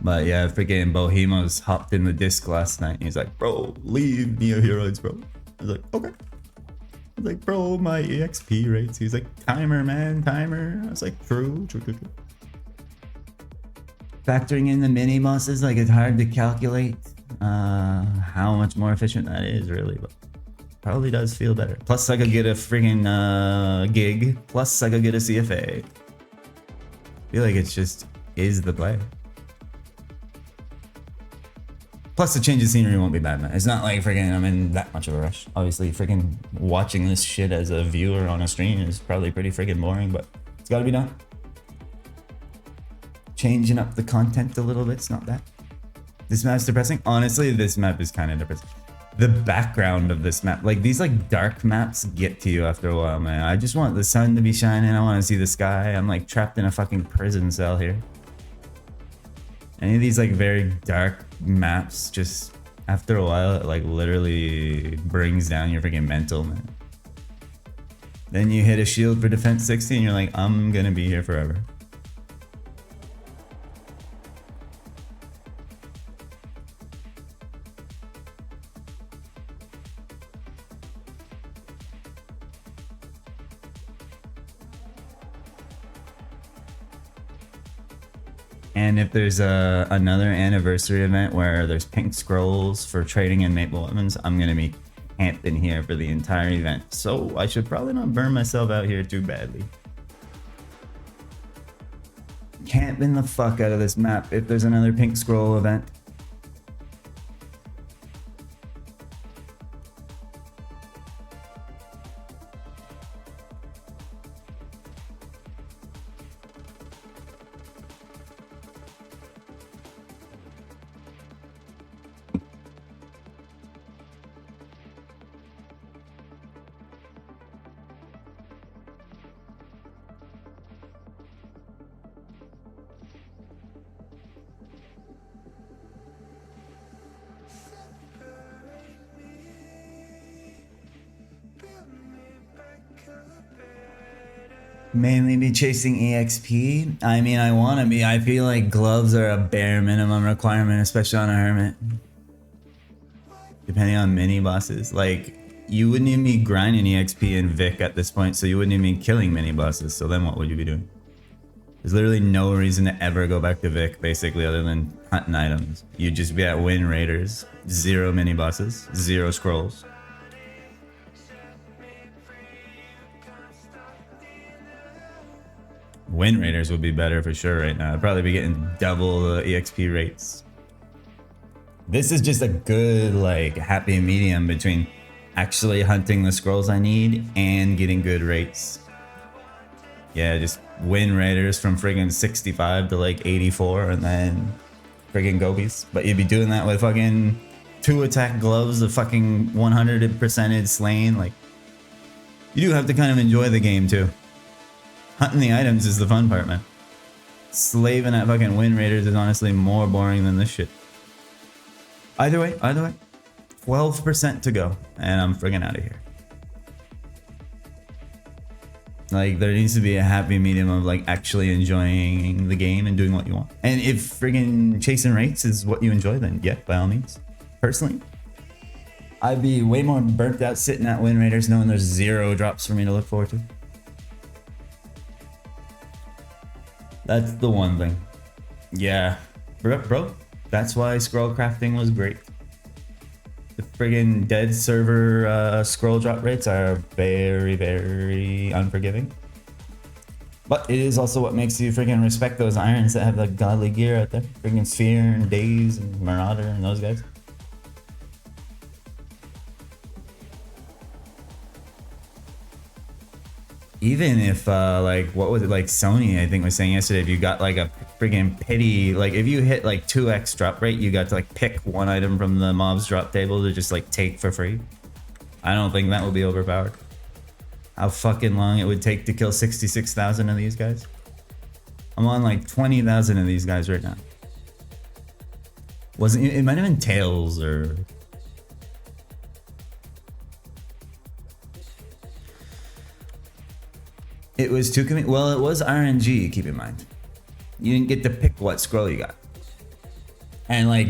But yeah, freaking Bohemos hopped in the disc last night. And he's like, bro, leave Neo Heroes, bro. I was like, okay. I was like, bro, my EXP rates. He's like, timer, man, timer. I was like, true. Factoring in the mini bosses, like it's hard to calculate how much more efficient that is, really, but probably does feel better. Plus, I could get a friggin' gig. Plus, I could get a CFA. I feel like it's just is the play. Plus, the change of scenery won't be bad, man. It's not like friggin' I'm in that much of a rush. Obviously, friggin' watching this shit as a viewer on a stream is probably pretty friggin' boring, but it's gotta be done. changing up the content a little bit. It's not bad. This map's depressing. Honestly, this map is kind of depressing. The background of this map, like these like dark maps get to you after a while, man. I just want the sun to be shining. I want to see the sky. I'm like trapped in a fucking prison cell here. Any of these like very dark maps, just after a while, it like literally brings down your freaking mental, man. Then you hit a shield for defense 60 and you're like, I'm gonna be here forever. And if there's another anniversary event where there's pink scrolls for trading in maple weapons, I'm gonna be camping here for the entire event. So I should probably not burn myself out here too badly. Camping the fuck out of this map if there's another pink scroll event. Mainly be chasing EXP. I mean, I want to be. I feel like gloves are a bare minimum requirement, especially on a hermit. Depending on mini bosses. Like, you wouldn't even be grinding EXP in Vic at this point, so you wouldn't even be killing mini bosses. So then what would you be doing? There's literally no reason to ever go back to Vic, basically, other than hunting items. You'd just be at Win Raiders. 0 mini bosses. 0 scrolls. Win Raiders would be better for sure right now. I'd probably be getting double the EXP rates. This is just a good, like, happy medium between actually hunting the scrolls I need and getting good rates. Yeah, just Win Raiders from friggin' 65 to like 84 and then friggin' gobies. But you'd be doing that with fucking 2 attack gloves, a fucking 100% slain. Like, you do have to kind of enjoy the game too. Hunting the items is the fun part, man. Slaving at fucking Win Raiders is honestly more boring than this shit. Either way, 12% to go, and I'm friggin' out of here. Like, there needs to be a happy medium of like actually enjoying the game and doing what you want. And if friggin' chasing rates is what you enjoy, then yeah, by all means. Personally, I'd be way more burnt out sitting at Win Raiders knowing there's 0 drops for me to look forward to. That's the one thing. Yeah, bro, that's why scroll crafting was great. The friggin' dead server scroll drop rates are very, very unforgiving. But it is also what makes you friggin' respect those irons that have like godly gear out there. Friggin' Sphere and Daze and Marauder and those guys. Even if like, what was it, like Sony I think was saying yesterday, if you got like a friggin' pity, like if you hit like 2x drop rate, you got to like pick one item from the mob's drop table to just like take for free. I don't think that would be overpowered. How fucking long it would take to kill 66,000 of these guys. I'm on like 20,000 of these guys right now. Wasn't it? It might have been Tails or... It was too convenient. Well, it was RNG, keep in mind. You didn't get to pick what scroll you got. And like,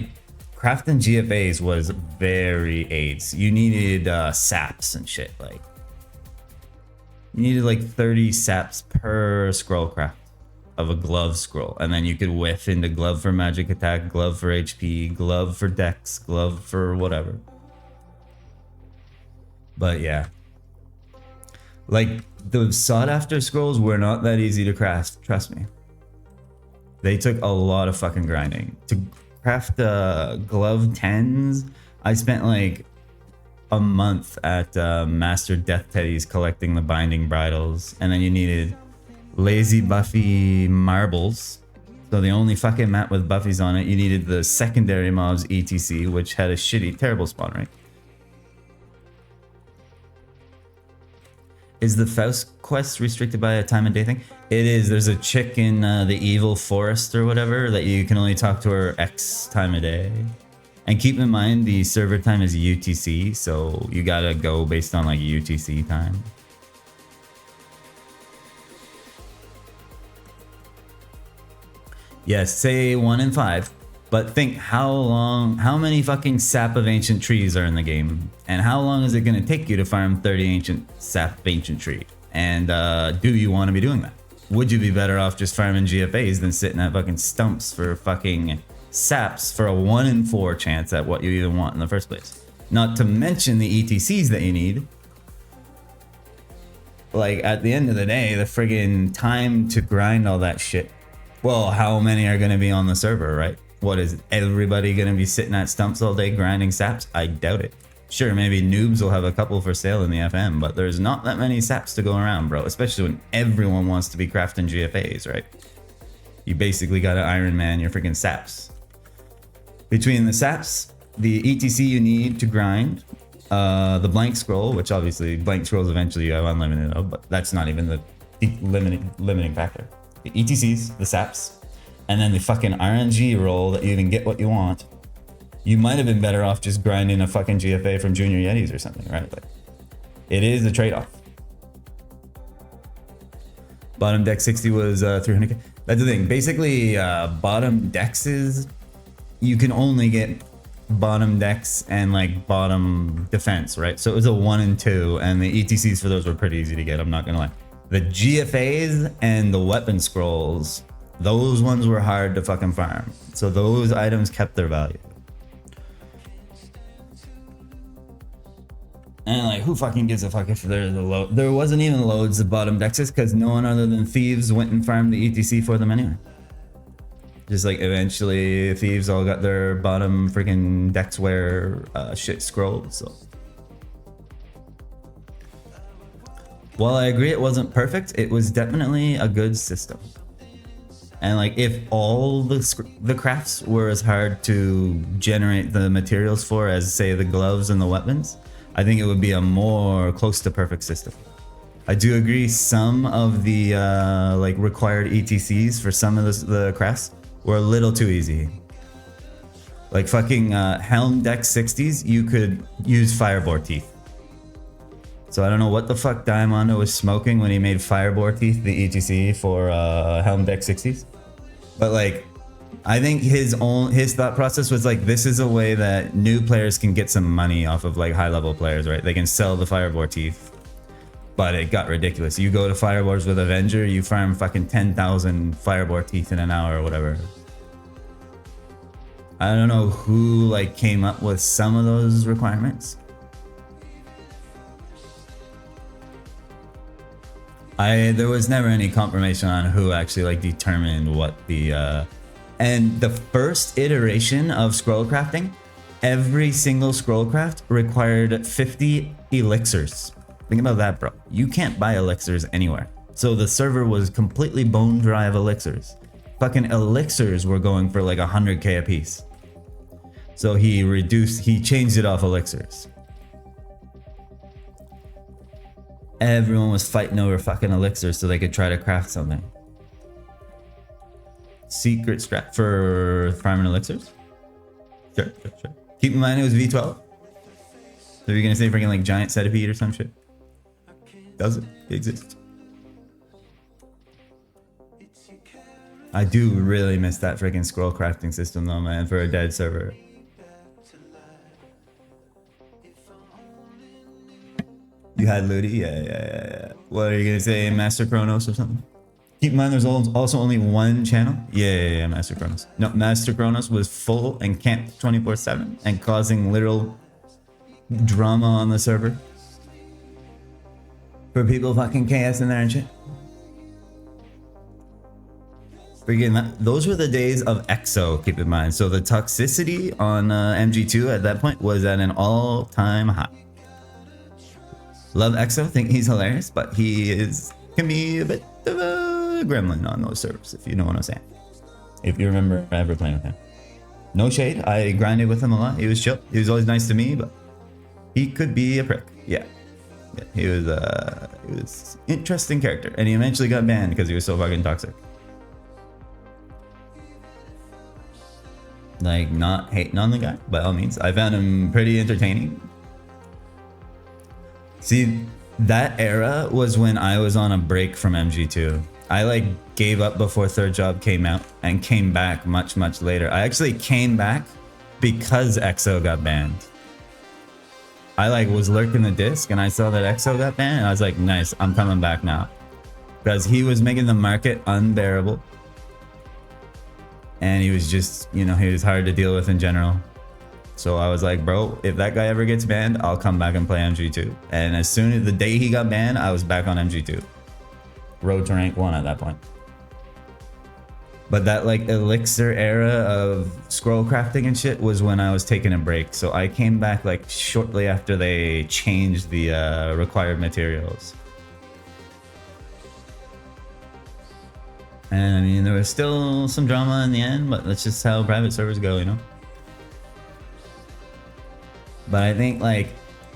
crafting GFAs was very AIDS. You needed saps and shit. Like, you needed like 30 saps per scroll craft of a glove scroll. And then you could whiff into glove for magic attack, glove for HP, glove for dex, glove for whatever. But yeah. Like, the sought after scrolls were not that easy to craft, trust me. They took a lot of fucking grinding. To craft glove 10s, I spent like a month at Master Death Teddy's collecting the binding bridles. And then you needed Lazy Buffy marbles So the only fucking map with buffies on it, you needed the secondary mobs ETC, which had a shitty, terrible spawn rate. Is the Faust quest restricted by a time of day thing? It is. There's a chick in the evil forest or whatever that you can only talk to her X time of day. And keep in mind the server time is UTC, so you gotta go based on like UTC time. Yes, say 1 in 5. But think how many fucking sap of ancient trees are in the game? And how long is it gonna take you to farm 30 ancient sap of ancient tree? And do you wanna be doing that? Would you be better off just farming GFAs than sitting at fucking stumps for fucking saps for a 1 in 4 chance at what you even want in the first place? Not to mention the ETCs that you need. Like at the end of the day, the friggin' time to grind all that shit. Well, how many are gonna be on the server, right? What is everybody gonna be sitting at stumps all day grinding saps? I doubt it. Sure, maybe noobs will have a couple for sale in the FM, but there's not that many saps to go around, bro. Especially when everyone wants to be crafting GFAs, right? You basically got an Ironman your freaking saps. Between the saps, the ETC you need to grind, the blank scroll, which obviously blank scrolls eventually you have unlimited of, but that's not even the limiting factor. The ETCs, the saps, and then the fucking RNG roll that you even get what you want. You might have been better off just grinding a fucking GFA from Junior Yetis or something, right? Like, it is a trade-off. Bottom deck 60 was 300k. That's the thing. Basically, bottom dexes, you can only get bottom decks and like bottom defense, right? So it was a 1 and 2, and the ETCs for those were pretty easy to get. I'm not gonna lie. The GFAs and the weapon scrolls, those ones were hard to fucking farm. So those items kept their value. And like, who fucking gives a fuck if there's a load? There wasn't even loads of bottom dexes because no one other than thieves went and farmed the ETC for them anyway. Just like eventually thieves all got their bottom freaking dexware shit scrolled, so. While I agree it wasn't perfect, it was definitely a good system. And like, if all the crafts were as hard to generate the materials for as say the gloves and the weapons, I think it would be a more close to perfect system. I do agree some of the like required ETCs for some of the crafts were a little too easy. Like fucking Helm Deck 60s, you could use Firebore Teeth. So I don't know what the fuck Diamondo was smoking when he made Firebore Teeth the ETC for Helm Deck 60s. But like, I think his thought process was like, this is a way that new players can get some money off of like high level players, right? They can sell the Firebore Teeth. But it got ridiculous. You go to Firebores with Avenger, you farm fucking 10,000 Firebore Teeth in an hour or whatever. I don't know who like came up with some of those requirements. There was never any confirmation on who actually like determined what the and the first iteration of scroll crafting, every single scroll craft required 50 elixirs. Think about that, bro. You can't buy elixirs anywhere. So the server was completely bone dry of elixirs. Fucking elixirs were going for like 100k a piece. So he changed it off elixirs. Everyone was fighting over fucking elixirs so they could try to craft something. Secret scrap for farming elixirs? Sure. Keep in mind it was V12. So you're gonna say freaking like giant centipede or some shit? Does it? It exists. I do really miss that freaking scroll crafting system though, man, for a dead server. You had Ludi? Yeah. What are you gonna say, Master Chronos or something? Keep in mind there's also only one channel. Yeah, Master Chronos. No, Master Chronos was full and camped 24/7 and causing literal drama on the server. For people fucking chaos in there and shit. Freaking, those were the days of EXO, keep in mind. So the toxicity on MG2 at that point was at an all-time high. Love EXO, think he's hilarious, but he can be a bit of a gremlin on those servers, if you know what I'm saying. If you remember ever playing with him. No shade, I grinded with him a lot. He was chill. He was always nice to me, but he could be a prick. Yeah. He was interesting character, and he eventually got banned because he was so fucking toxic. Like, not hating on the guy, by all means. I found him pretty entertaining. See, that era was when I was on a break from MG2. I like gave up before Third Job came out and came back much later. I actually came back because EXO got banned. I like was lurking the disc and I saw that EXO got banned and I was like, nice, I'm coming back now. Because he was making the market unbearable. And he was just, you know, he was hard to deal with in general. So I was like, bro, if that guy ever gets banned, I'll come back and play MG2. And as soon as the day he got banned, I was back on MG2. Road to rank 1 at that point. But that like elixir era of scroll crafting and shit was when I was taking a break. So I came back like shortly after they changed the required materials. And I mean, there was still some drama in the end, but that's just how private servers go, you know? But I think like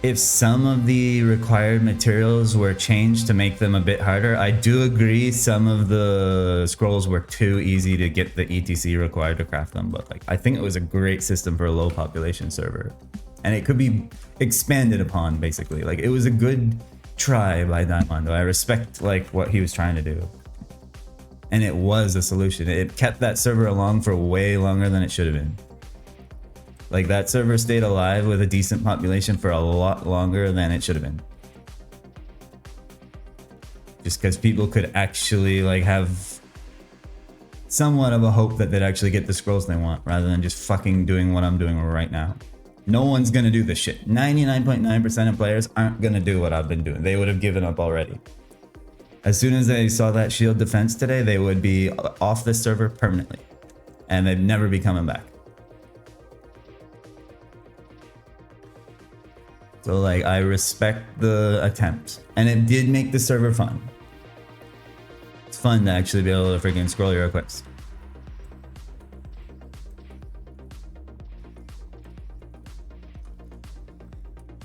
if some of the required materials were changed to make them a bit harder, I do agree some of the scrolls were too easy to get the ETC required to craft them. But like, I think it was a great system for a low population server. And it could be expanded upon basically. Like it was a good try by Diamond. I respect like what he was trying to do. And it was a solution. It kept that server along for way longer than it should have been. Like that server stayed alive with a decent population for a lot longer than it should have been. Just because people could actually like have somewhat of a hope that they'd actually get the scrolls they want rather than just fucking doing what I'm doing right now. No one's gonna do this shit. 99.9% of players aren't gonna do what I've been doing. They would have given up already. As soon as they saw that shield defense today, they would be off this server permanently. And they'd never be coming back. So like, I respect the attempt. And it did make the server fun. It's fun to actually be able to freaking scroll your equips.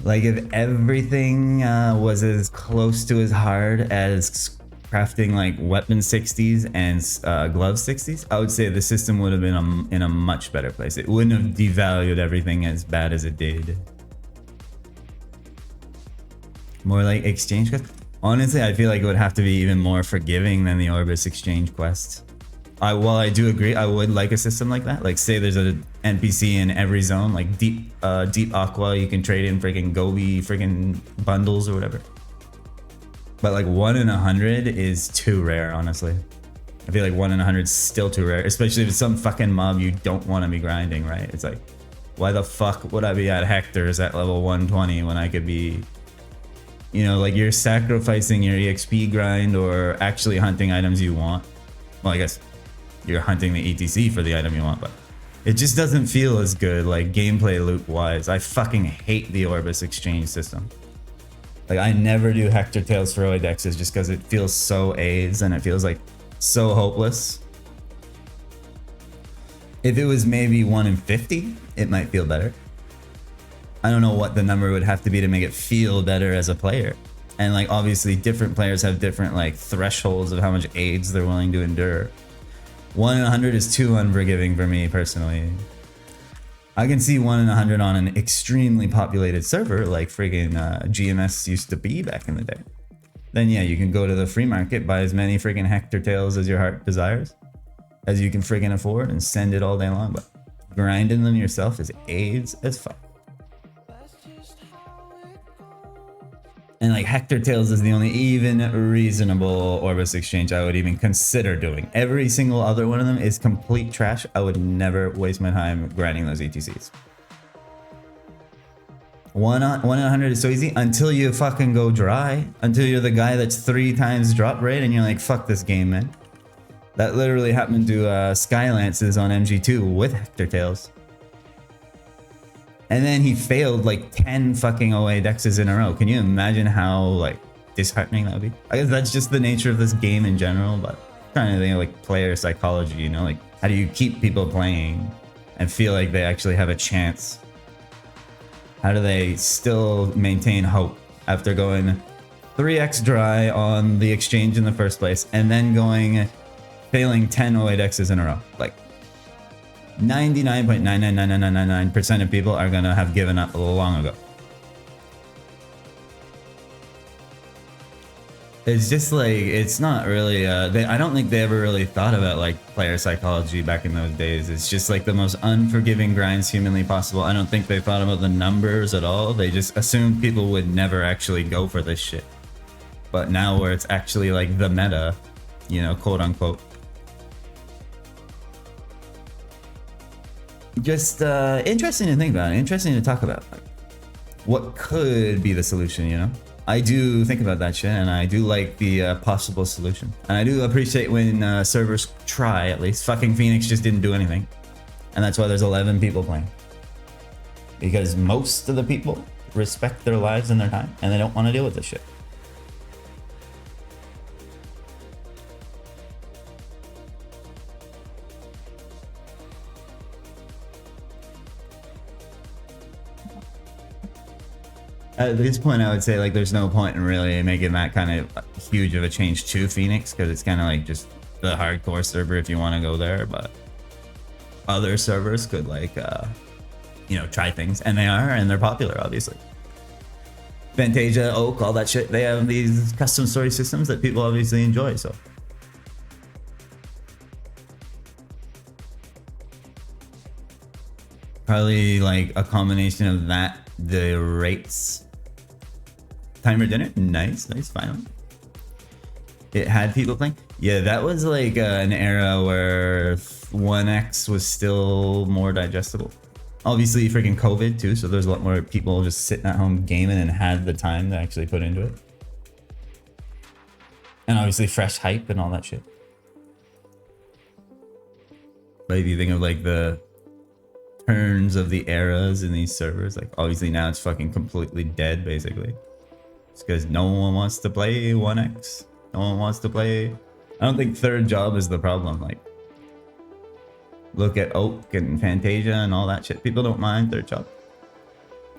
Like if everything was as close to as hard as crafting like weapon 60s and glove 60s, I would say the system would have been in a much better place. It wouldn't have devalued everything as bad as it did. More like exchange quests. Honestly, I feel like it would have to be even more forgiving than the Orbis exchange quest. While I do agree, I would like a system like that. Like say there's an NPC in every zone, like deep aqua, you can trade in freaking Gobi freaking bundles or whatever. But like 1 in 100 is too rare, honestly. I feel like 1 in 100 is still too rare, especially if it's some fucking mob you don't want to be grinding, right? It's like, why the fuck would I be at Hector's at level 120 when I could be, you know, like you're sacrificing your EXP grind or actually hunting items you want. Well, I guess you're hunting the ETC for the item you want, but it just doesn't feel as good like gameplay loop wise. I fucking hate the Orbis exchange system. Like I never do Hector Tails for Oidexes just because it feels so AIDS and it feels like so hopeless. If it was maybe 1 in 50, it might feel better. I don't know what the number would have to be to make it feel better as a player. And like obviously different players have different like thresholds of how much AIDS they're willing to endure. 1 in 100 is too unforgiving for me personally. I can see 1 in 100 on an extremely populated server like friggin' GMS used to be back in the day. Then yeah, you can go to the free market, buy as many friggin' Hector Tails as your heart desires, as you can friggin' afford, and send it all day long. But grinding them yourself is AIDS as fuck. And like Hector Tails is the only even reasonable Orbis exchange I would even consider doing. Every single other one of them is complete trash. I would never waste my time grinding those ETCs. 1 in 100 is so easy until you fucking go dry. Until you're the guy that's 3 times drop rate and you're like, fuck this game, man. That literally happened to Skylances on MG2 with Hector Tails. And then he failed like 10 fucking OA dexes in a row. Can you imagine how like disheartening that would be? I guess that's just the nature of this game in general, but I'm trying to think of like player psychology, you know, like How do you keep people playing and feel like they actually have a chance? How do they still maintain hope after going 3x dry on the exchange in the first place and then failing 10 08x's in a row? Like 99.99999% of people are gonna have given up long ago. It's just like, it's not really, I don't think they ever really thought about like player psychology back in those days. It's just like the most unforgiving grinds humanly possible. I don't think they thought about the numbers at all. They just assumed people would never actually go for this shit. But now where it's actually like the meta, you know, quote unquote. Just interesting to think about, interesting to talk about. Like, what could be the solution, you know? I do think about that shit, and I do like the possible solution. And I do appreciate when servers try, at least. Fucking Phoenix just didn't do anything. And that's why there's 11 people playing. Because most of the people respect their lives and their time, and they don't want to deal with this shit. At this point, I would say like there's no point in really making that kind of huge of a change to Phoenix, because it's kind of like just the hardcore server if you want to go there. But other servers could like, you know, try things, and they are, and they're popular, obviously. Fantasia, Oak, all that shit. They have these custom story systems that people obviously enjoy. So probably like a combination of that, the rates. Timer dinner, nice, finally. It had people playing. Yeah, that was like an era where 1x was still more digestible. Obviously, freaking COVID too, so there's a lot more people just sitting at home gaming and had the time to actually put into it. And obviously, fresh hype and all that shit. But if you think of like the turns of the eras in these servers, like obviously now it's fucking completely dead, basically. It's because no one wants to play 1x. No one wants to play. I don't think third job is the problem. Like, look at Oak and Fantasia and all that shit. People don't mind third job.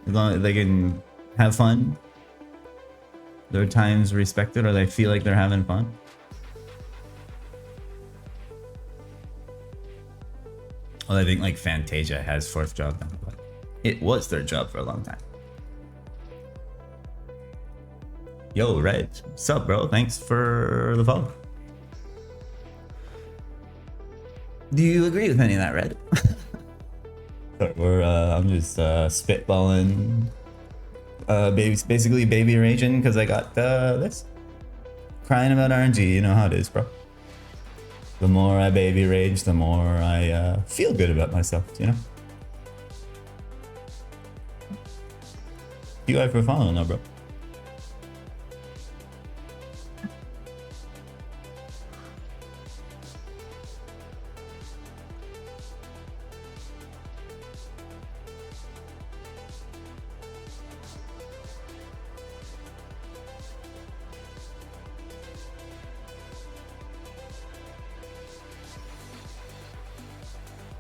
As long as they can have fun, their time's respected, or they feel like they're having fun. Well, I think like Fantasia has fourth job now, but it was third job for a long time. Yo, Red, what's up, bro? Thanks for the follow. Do you agree with any of that, Red? Sorry, I'm just spitballing. Basically baby raging because I got this. Crying about RNG, you know how it is, bro. The more I baby rage, the more I feel good about myself, you know? You guys for following though, bro.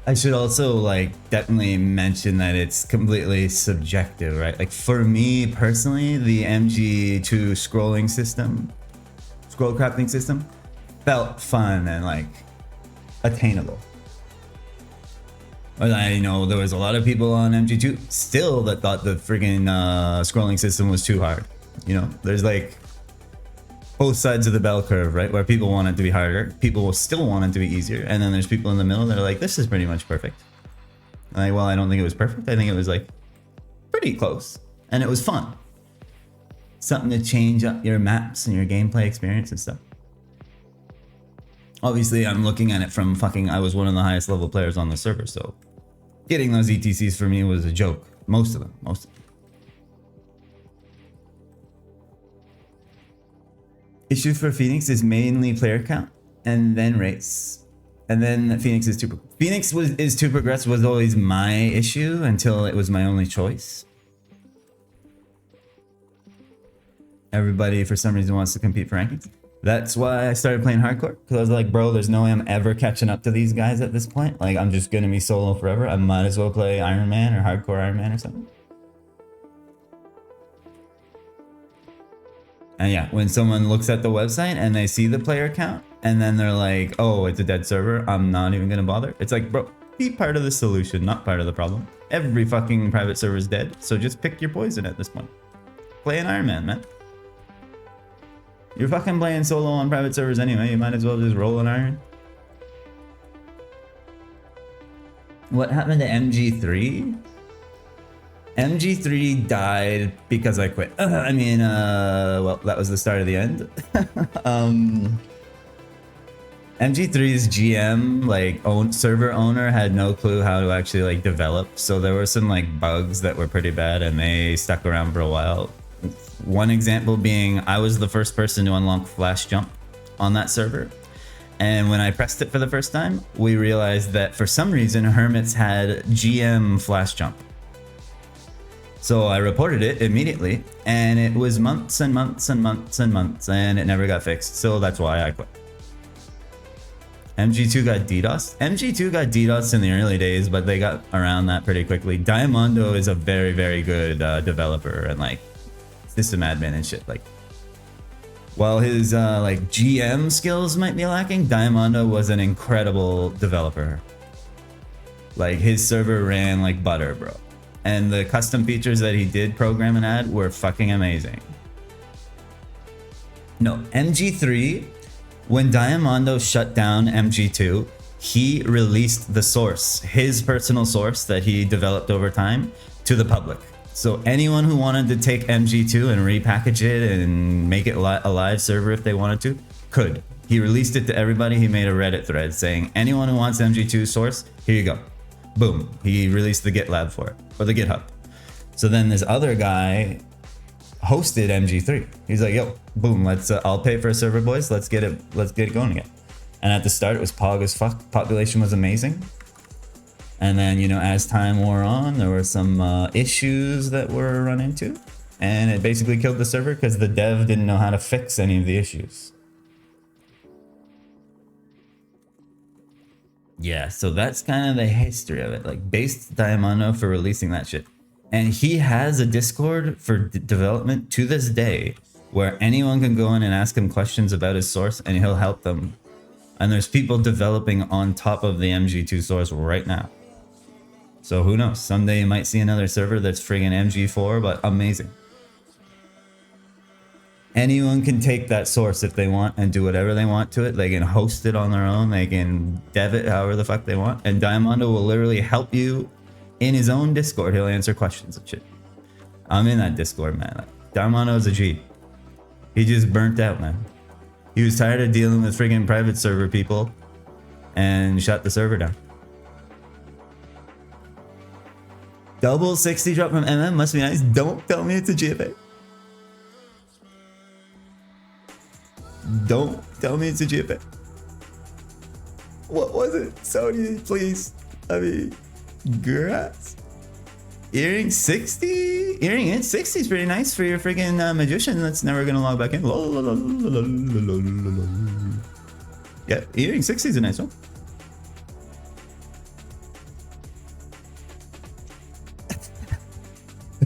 I should also like definitely mention that it's completely subjective, right? Like for me personally, the MG2 scroll crafting system felt fun and like attainable. But I know there was a lot of people on MG2 still that thought the friggin' scrolling system was too hard. You know, there's like both sides of the bell curve, right? Where people want it to be harder, people will still want it to be easier, and then there's people in the middle that are like, this is pretty much perfect. Like, well, I don't think it was perfect. I think it was like pretty close, and it was fun. Something to change up your maps and your gameplay experience and stuff. Obviously, I'm looking at it from fucking, I was one of the highest level players on the server, so getting those ETCs for me was a joke. Most of them. Issue for Phoenix is mainly player count and then race. And then Phoenix is too progressive was always my issue until it was my only choice. Everybody for some reason wants to compete for rankings. That's why I started playing hardcore, because I was like, bro, there's no way I'm ever catching up to these guys at this point. Like, I'm just gonna be solo forever. I might as well play Ironman or hardcore Ironman or something. And yeah, when someone looks at the website and they see the player count and then they're like, oh, it's a dead server, I'm not even gonna bother. It's like, bro, be part of the solution, not part of the problem. Every fucking private server is dead, so just pick your poison at this point. Play an Ironman, man. You're fucking playing solo on private servers anyway, you might as well just roll an iron. What happened to MG3? MG3 died because I quit. Well, that was the start of the end. MG3's GM, like, server owner had no clue how to actually, like, develop. So there were some, like, bugs that were pretty bad and they stuck around for a while. One example being, I was the first person to unlock flash jump on that server. And when I pressed it for the first time, we realized that for some reason, Hermits had GM flash jump. So I reported it immediately, and it was months and months and months and months, and it never got fixed. So that's why I quit. MG2 got DDoS. MG2 got DDoS in the early days, but they got around that pretty quickly. Diamondo is a very, very good developer and like system admin and shit. Like, while his like GM skills might be lacking, Diamondo was an incredible developer. Like, his server ran like butter, bro. And the custom features that he did program and add were fucking amazing. No, MG3, when Diamondo shut down MG2, he released the source, his personal source that he developed over time, to the public. So anyone who wanted to take MG2 and repackage it and make it a live server if they wanted to, could. He released it to everybody. He made a Reddit thread saying, anyone who wants MG2 source, here you go. Boom. He released the GitLab for it, or the GitHub. So then this other guy hosted MG3. He's like, yo, boom, let's I'll pay for a server, boys. Let's get it going again. And at the start it was pog as fuck. Population was amazing. And then, you know, as time wore on, there were some issues that were run into, and it basically killed the server because the dev didn't know how to fix any of the issues. Yeah, so that's kind of the history of it. Like, based Diamondo for releasing that shit. And he has a Discord for development to this day where anyone can go in and ask him questions about his source and he'll help them. And there's people developing on top of the MG2 source right now. So who knows? Someday you might see another server that's friggin' MG4, but amazing. Anyone can take that source if they want and do whatever they want to it. They can host it on their own. They can dev it however the fuck they want. And Diamondo will literally help you in his own Discord. He'll answer questions and shit. I'm in that Discord, man. Diamondo is a G. He just burnt out, man. He was tired of dealing with friggin' private server people and shut the server down. Double 60 drop from MM must be nice. Don't tell me it's a GFA. Don't tell me it's a GFA. What was it? Sony, please. I mean, grass. Earring 60? Earring in 60 is pretty nice for your freaking magician that's never gonna log back in. Yeah, earring 60 is a nice one.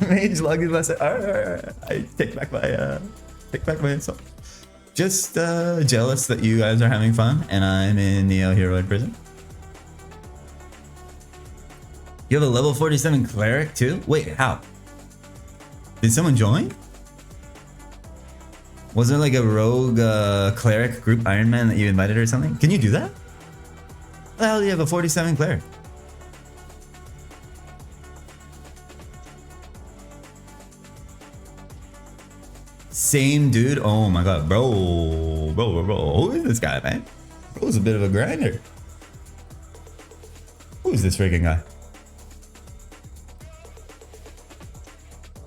Mage logging less. Alright. I take back my insult. Just jealous that you guys are having fun and I'm in Neo Heroid prison. You have a level 47 cleric too? Wait, how? Did someone join? Was there like a rogue cleric group Ironman that you invited or something? Can you do that? How the hell do you have a 47 cleric? Same dude? Oh my god, bro. Who is this guy, man? Bro's a bit of a grinder. Who is this freaking guy?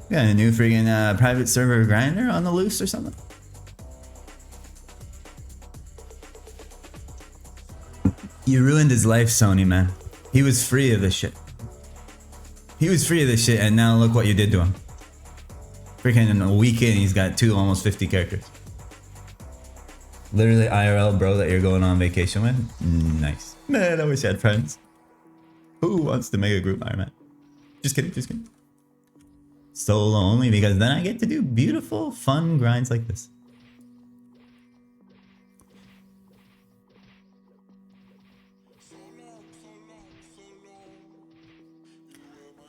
Got a new freaking private server grinder on the loose or something? You ruined his life, Sony, man. He was free of this shit. He was free of this shit, and now look what you did to him. Freaking in a weekend, he's got almost 50 characters. Literally IRL bro that you're going on vacation with? Nice. Man, I wish I had friends. Who wants to make a group Ironman? Just kidding, just kidding. Solo only, because then I get to do beautiful, fun grinds like this.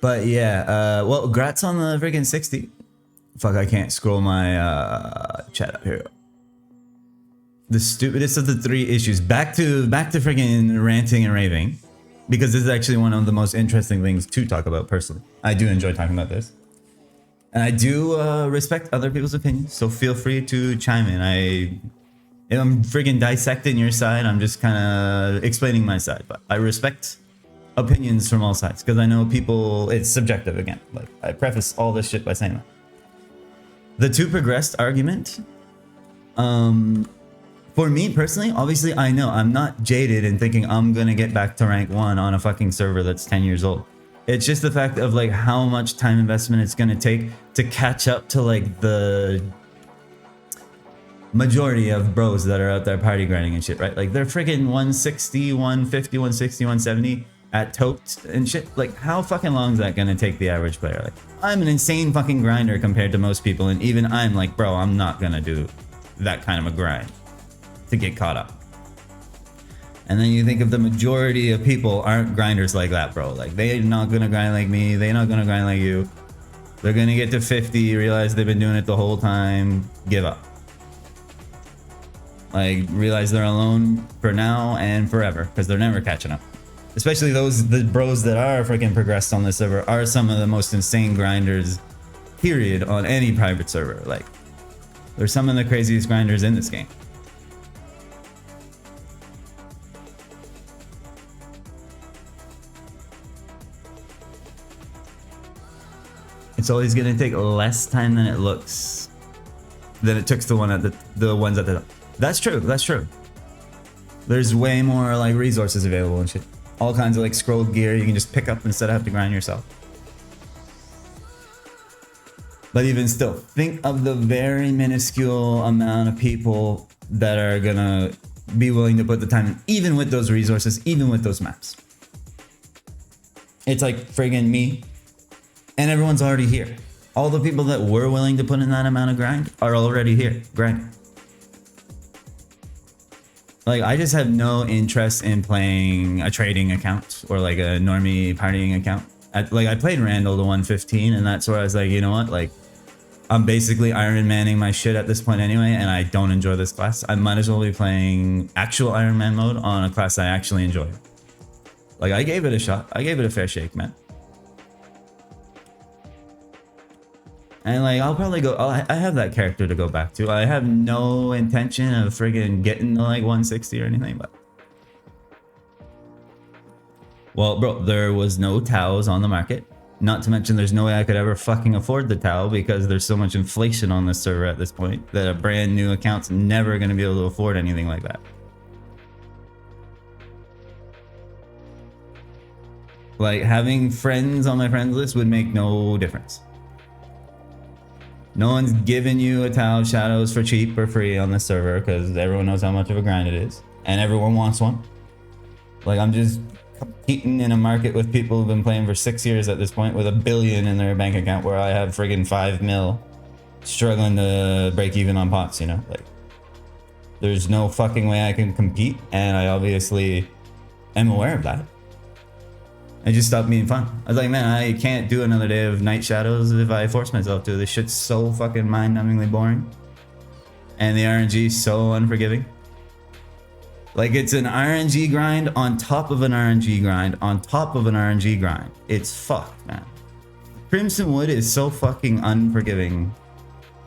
But yeah, well, grats on the freaking 60. Fuck, I can't scroll my chat up here. The stupidest of the three issues. Back to freaking ranting and raving, because this is actually one of the most interesting things to talk about personally. I do enjoy talking about this, and I do respect other people's opinions. So feel free to chime in. I'm freaking dissecting your side. I'm just kind of explaining my side, but I respect opinions from all sides because I know people. It's subjective again. Like I preface all this shit by saying that. The too progressed argument. For me personally, obviously I know I'm not jaded in thinking I'm gonna get back to rank 1 on a fucking server that's 10 years old. It's just the fact of like how much time investment it's gonna take to catch up to like the majority of bros that are out there party grinding and shit, right? Like they're freaking 160, 150, 160, 170 at toked and shit. Like how fucking long is that gonna take the average player? Like I'm an insane fucking grinder compared to most people, and even I'm like, bro, I'm not gonna do that kind of a grind to get caught up. And then you think of the majority of people aren't grinders like that, bro. Like they're not gonna grind like me, they're not gonna grind like you. They're gonna get to 50, realize they've been doing it the whole time, give up. Like realize they're alone for now and forever, because they're never catching up. Especially the bros that are freaking progressed on this server are some of the most insane grinders, period, on any private server. Like they're some of the craziest grinders in this game. It's always gonna take less time than it looks, than it took the ones at the top. That's true. That's true. There's way more like resources available and shit. All kinds of like scroll gear you can just pick up instead of have to grind yourself. But even still, think of the very minuscule amount of people that are gonna be willing to put the time in, even with those resources, even with those maps. It's like friggin' me. And everyone's already here. All the people that were willing to put in that amount of grind are already here, grinding. Like, I just have no interest in playing a trading account or like a normie partying account. I played Randall to 115, and that's where I was like, you know what? Like, I'm basically Ironmanning my shit at this point anyway, and I don't enjoy this class. I might as well be playing actual Ironman mode on a class I actually enjoy. Like, I gave it a shot. I gave it a fair shake, man. And like, I'll probably go, I have that character to go back to. I have no intention of friggin' getting to like 160 or anything, but. Well, bro, there was no towels on the market. Not to mention there's no way I could ever fucking afford the towel because there's so much inflation on this server at this point that a brand new account's never gonna be able to afford anything like that. Like, having friends on my friends list would make no difference. No one's giving you a towel shadows for cheap or free on this server because everyone knows how much of a grind it is. And everyone wants one. Like, I'm just competing in a market with people who've been playing for 6 years at this point with $1 billion in their bank account, where I have friggin' 5 mil struggling to break even on pots, you know? Like, there's no fucking way I can compete, and I obviously am aware of that. It just stopped being fun. I was like, man, I can't do another day of night shadows if I force myself to. This shit's so fucking mind-numbingly boring. And the RNG is so unforgiving. Like, it's an RNG grind on top of an RNG grind on top of an RNG grind. It's fucked, man. Crimson Wood is so fucking unforgiving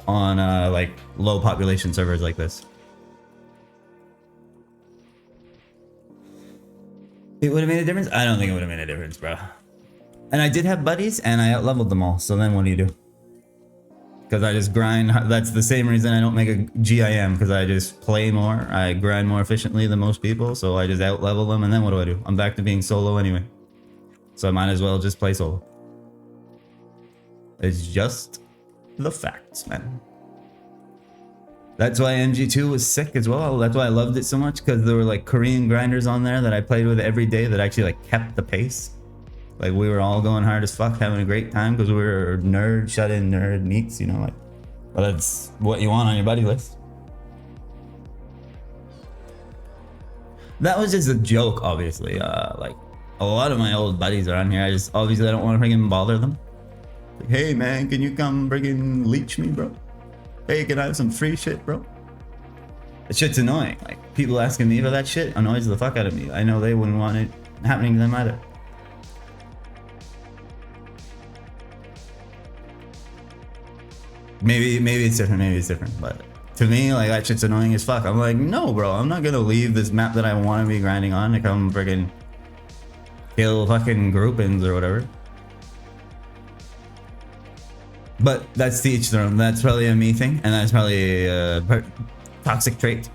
on like low population servers like this. It would have made a difference? I don't think it would have made a difference, bro. And I did have buddies, and I out-leveled them all. So then what do? Because I just grind. That's the same reason I don't make a GIM, because I just play more. I grind more efficiently than most people, so I just out-level them, and then what do? I'm back to being solo anyway. So I might as well just play solo. It's just the facts, man. That's why MG2 was sick as well. That's why I loved it so much, because there were like Korean grinders on there that I played with every day that actually like kept the pace. Like we were all going hard as fuck, having a great time because we were nerd, shut-in nerd meets, you know, like. Well, that's what you want on your buddy list. That was just a joke, obviously. Like a lot of my old buddies are on here. I just obviously I don't want to freaking bother them. Like, hey man, can you come freaking leech me, bro? Hey, can I have some free shit, bro? That shit's annoying. Like people asking me for that shit annoys the fuck out of me. I know they wouldn't want it happening to them either. Maybe it's different, but to me, like that shit's annoying as fuck. I'm like, no, bro, I'm not gonna leave this map that I want to be grinding on to come friggin' kill fucking groupings or whatever. But that's to each their own. That's probably a me thing, and that's probably a toxic trait,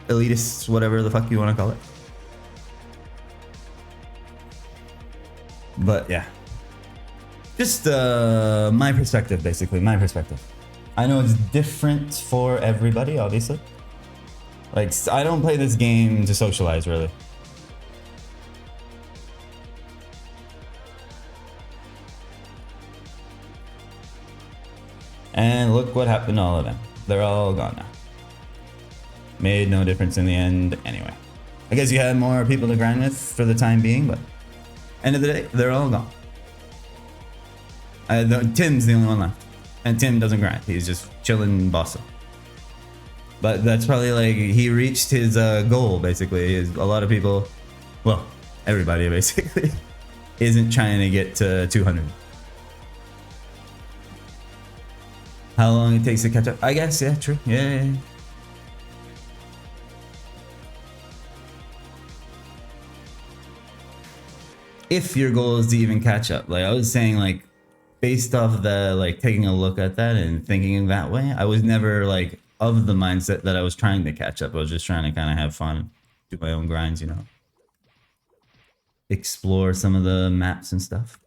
elitist, whatever the fuck you want to call it. But yeah, just my perspective, basically my perspective. I know it's different for everybody, obviously. Like, I don't play this game to socialize, really. And look what happened to all of them. They're all gone now. Made no difference in the end anyway. I guess you had more people to grind with for the time being, but end of the day, they're all gone. Tim's the only one left. And Tim doesn't grind. He's just chilling bossa. But that's probably like, he reached his goal, basically. A lot of people, well, everybody basically, isn't trying to get to 200. How long it takes to catch up? I guess, yeah, true. Yeah. If your goal is to even catch up. Like, I was saying, like, based off the, like, taking a look at that and thinking that way, I was never, like, of the mindset that I was trying to catch up. I was just trying to kind of have fun, do my own grinds, you know. Explore some of the maps and stuff.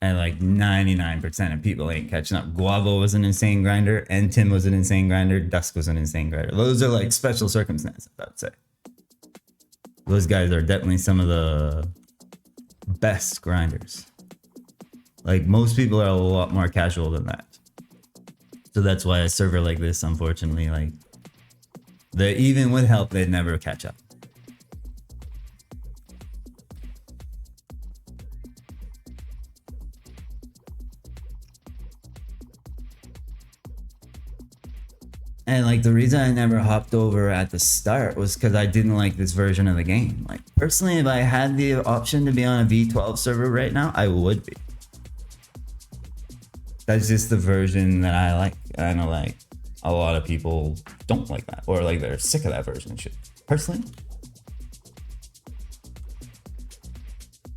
And like 99% of people ain't catching up. Guavo was an insane grinder, and Tim was an insane grinder, Dusk was an insane grinder. Those are like special circumstances, I would say. Those guys are definitely some of the best grinders. Like, most people are a lot more casual than that. So that's why a server like this, unfortunately, like, even with help, they'd never catch up. And like, the reason I never hopped over at the start was because I didn't like this version of the game. Like, personally, if I had the option to be on a V12 server right now, I would be. That's just the version that I like. I know, like, a lot of people don't like that, or like they're sick of that version and shit. Personally,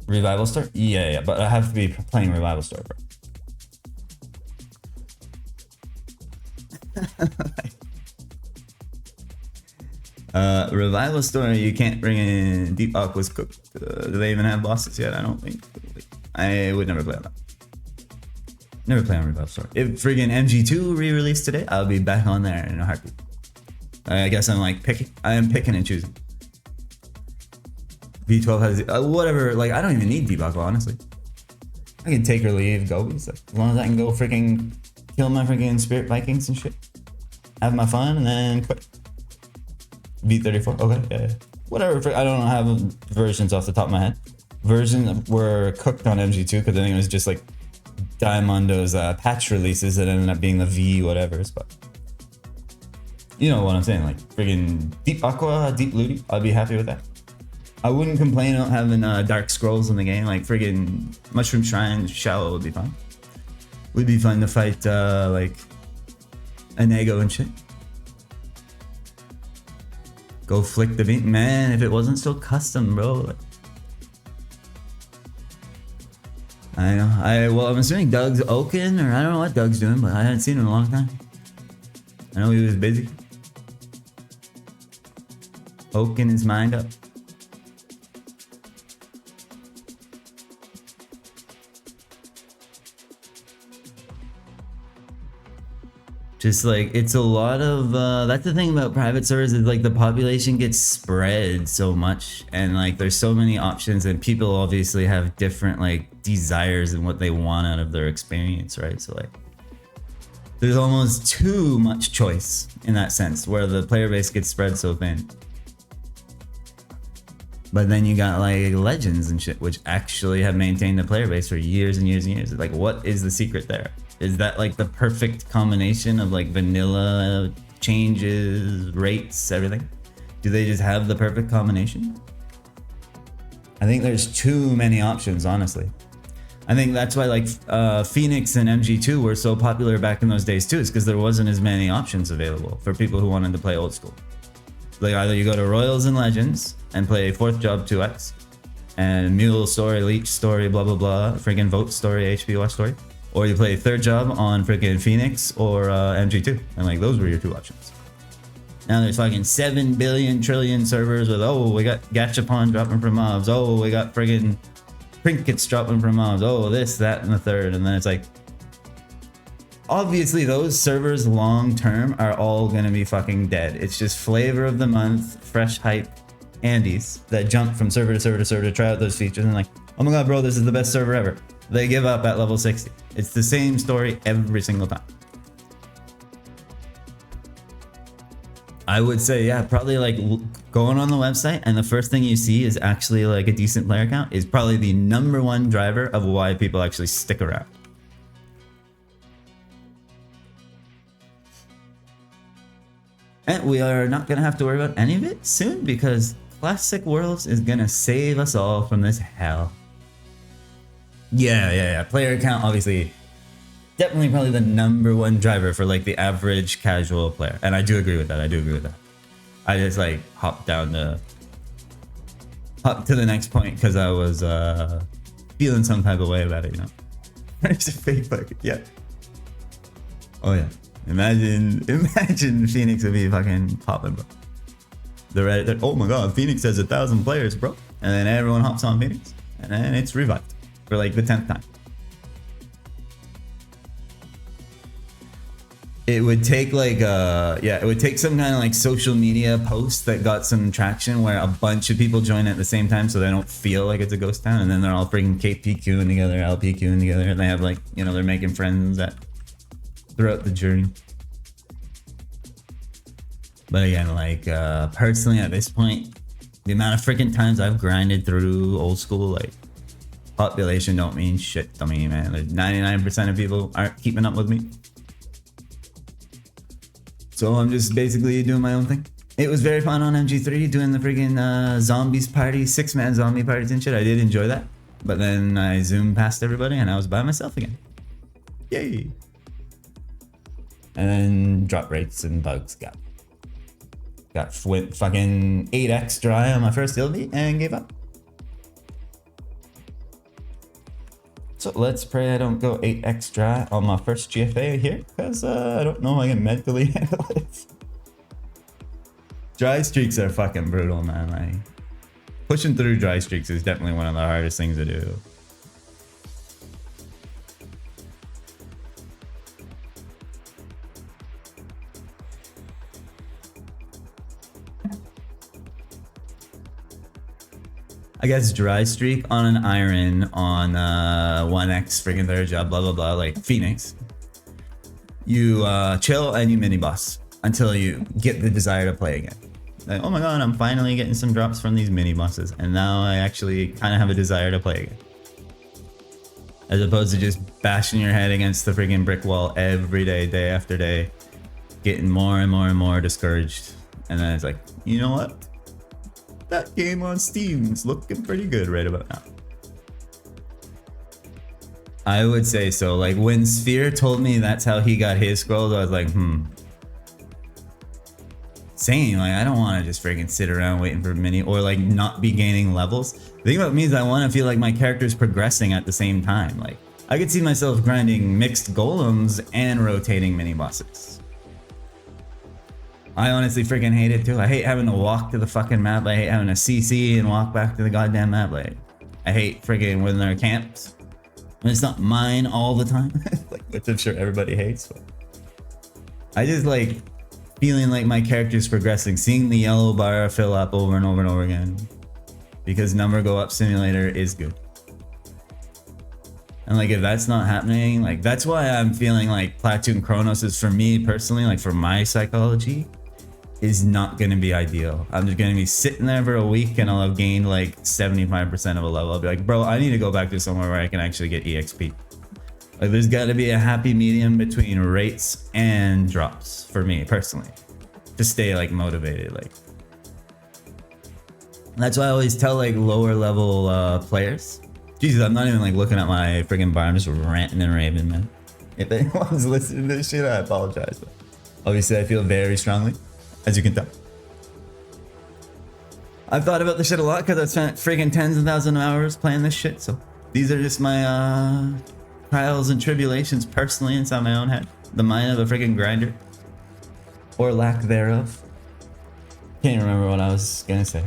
Revival Store? Yeah, but I have to be playing Revival Store, bro. Revival Store, you can't bring in Deep Aqua's cooked. Do they even have bosses yet? I don't think. I would never play on that. Never play on Revival Store. If friggin' MG2 re-released today, I'll be back on there in a heartbeat. I guess I'm like picking. I am picking and choosing. V12 has whatever. Like, I don't even need Deep Aqua, honestly. I can take or leave Gobies. Like, as long as I can go freaking kill my freaking Spirit Vikings and shit. Have my fun and then quit. V34, okay, yeah. Whatever, I don't have versions off the top of my head. Versions were cooked on MG2 because I think it was just like Diamondo's patch releases that ended up being the V whatevers, but you know what I'm saying, like friggin' Deep Aqua, Deep Looty, I'd be happy with that. I wouldn't complain about having Dark Scrolls in the game, like friggin' Mushroom Shrine, Shallow would be fun. Would be fun to fight like Anego and shit. Go flick the beat, man. If it wasn't so custom, bro. I know. Well, I'm assuming Doug's Oaken, or I don't know what Doug's doing, but I hadn't seen him in a long time. I know he was busy. Oaken his mind up. Just like it's a lot of that's the thing about private servers is like the population gets spread so much, and like there's so many options, and people obviously have different like desires and what they want out of their experience, right? So like there's almost too much choice in that sense, where the player base gets spread so thin. But then you got like legends and shit, which actually have maintained the player base for years and years and years. Like, what is the secret there? Is that like the perfect combination of like vanilla changes, rates, everything? Do they just have the perfect combination? I think there's too many options, honestly. I think that's why like Phoenix and MG2 were so popular back in those days too, is because there wasn't as many options available for people who wanted to play old school. Like either you go to Royals and Legends and play 4th Job 2X and Mule Story, Leech Story, blah blah blah, freaking Vote Story, HP Watch Story, or you play 3rd Job on freaking Phoenix or MG2, and like those were your two options. Now there's fucking 7 billion trillion servers with, oh, we got Gachapon dropping from mobs, oh, we got friggin' trinkets dropping from mobs, oh, this, that, and the third, and then it's like, obviously those servers long term are all gonna be fucking dead. It's just flavor of the month, fresh hype Andes that jump from server to server to server to try out those features and like, oh my god bro, this is the best server ever. They give up at level 60. It's the same story every single time. I would say, yeah, probably like going on the website and the first thing you see is actually like a decent player count is probably the #1 driver of why people actually stick around. And we are not going to have to worry about any of it soon because Classic Worlds is going to save us all from this hell. Yeah. Player count, obviously, definitely probably the #1 driver for like the average casual player. And I do agree with that. I just like hop to the next point because I was feeling some type of way about it, you know. It's a fake bucket, yeah. Oh yeah. Imagine Phoenix would be fucking popping, bro. They're oh my god, Phoenix has 1,000 players, bro. And then everyone hops on Phoenix. And then it's revived for like the 10th time. It would take like it would take some kind of like social media post that got some traction where a bunch of people join at the same time so they don't feel like it's a ghost town, and then they're all freaking KPQing together, LPQing together, and they have like, you know, they're making friends throughout the journey. But again, like personally at this point, the amount of freaking times I've grinded through old school, like population don't mean shit to me, man. There's 99% of people aren't keeping up with me. So I'm just basically doing my own thing. It was very fun on MG3 doing the freaking zombies party, 6-man zombie parties and shit. I did enjoy that. But then I zoomed past everybody and I was by myself again. Yay. And then drop rates and bugs went fucking 8x dry on my first LB and gave up. So let's pray I don't go 8x dry on my first GFA here, because I don't know if I can mentally handle it. Dry streaks are fucking brutal, man. Like, pushing through dry streaks is definitely one of the hardest things to do. I guess dry streak on an iron on 1x freaking 3rd job, blah blah blah, like Phoenix. You chill and you mini boss until you get the desire to play again. Like, oh my god, I'm finally getting some drops from these mini bosses, and now I actually kind of have a desire to play again. As opposed to just bashing your head against the freaking brick wall every day, day after day, getting more and more and more discouraged, and then it's like, you know what? That game on Steam is looking pretty good right about now. I would say so. Like when Sphere told me that's how he got his scrolls, I was like, Same, like I don't want to just freaking sit around waiting for mini or like not be gaining levels. The thing about me is I want to feel like my character's progressing at the same time. Like I could see myself grinding mixed golems and rotating mini bosses. I honestly freaking hate it too. I hate having to walk to the fucking map. I hate having to CC and walk back to the goddamn map. Like, I hate freaking when there are camps. When it's not mine all the time. Like, which I'm sure everybody hates. But I just like feeling like my character's progressing, seeing the yellow bar fill up over and over and over again. Because number go up simulator is good. And like if that's not happening, like that's why I'm feeling like Platoon Chronos is, for me personally, like for my psychology, is not gonna be ideal. I'm just gonna be sitting there for a week and I'll have gained like 75% of a level. I'll be like, bro, I need to go back to somewhere where I can actually get EXP. Like there's gotta be a happy medium between rates and drops for me personally, to stay like motivated. Like that's why I always tell like lower level players. Jesus, I'm not even like looking at my freaking bar. I'm just ranting and raving, man. If anyone's listening to this shit, I apologize. But obviously, I feel very strongly, as you can tell. I've thought about this shit a lot because I've spent freaking tens of thousands of hours playing this shit. So these are just my trials and tribulations personally inside my own head. The mind of a freaking grinder, or lack thereof. Can't remember what I was gonna say.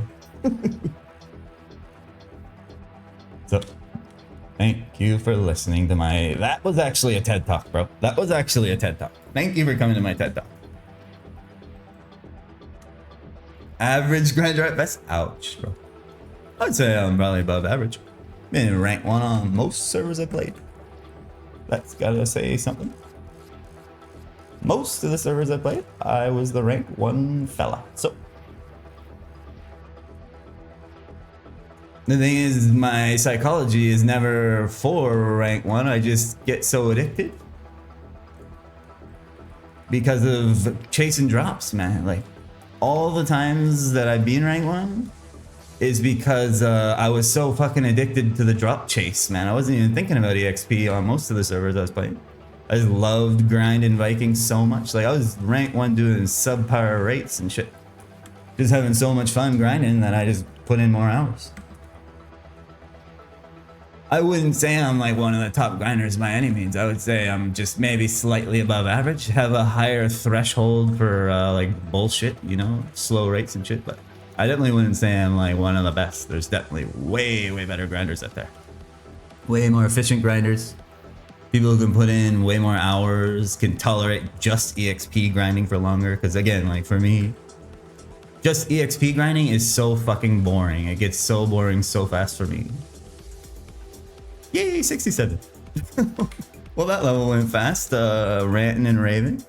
So, thank you for listening to my... That was actually a TED Talk, bro. That was actually a TED Talk. Thank you for coming to my TED Talk. Average grinder at best? Ouch, bro. I'd say I'm probably above average. Been in rank 1 on most servers I played. That's gotta say something. Most of the servers I played, I was the rank 1 fella. So, the thing is, my psychology is never for rank 1. I just get so addicted because of chasing drops, man. Like all the times that I've been rank 1 is because I was so fucking addicted to the drop chase, man. I wasn't even thinking about EXP on most of the servers I was playing. I just loved grinding Vikings so much. Like I was rank 1 doing subpar rates and shit. Just having so much fun grinding that I just put in more hours. I wouldn't say I'm like one of the top grinders by any means. I would say I'm just maybe slightly above average. Have a higher threshold for like bullshit, you know, slow rates and shit. But I definitely wouldn't say I'm like one of the best. There's definitely way, way better grinders out there. Way more efficient grinders. People who can put in way more hours, can tolerate just EXP grinding for longer. Because again, like for me, just EXP grinding is so fucking boring. It gets so boring so fast for me. Yay, 67. Well, that level went fast. Ranting and raving.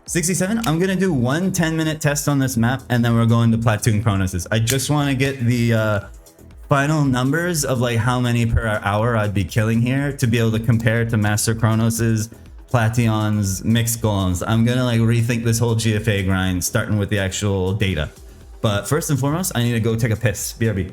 67. I'm gonna do one 10-minute test on this map, and then we're going to Platoon Chronos. I just want to get the final numbers of like how many per hour I'd be killing here to be able to compare to Master Chronos's, Plation's, mixed golems. I'm gonna like rethink this whole GFA grind, starting with the actual data. But first and foremost, I need to go take a piss. BRB.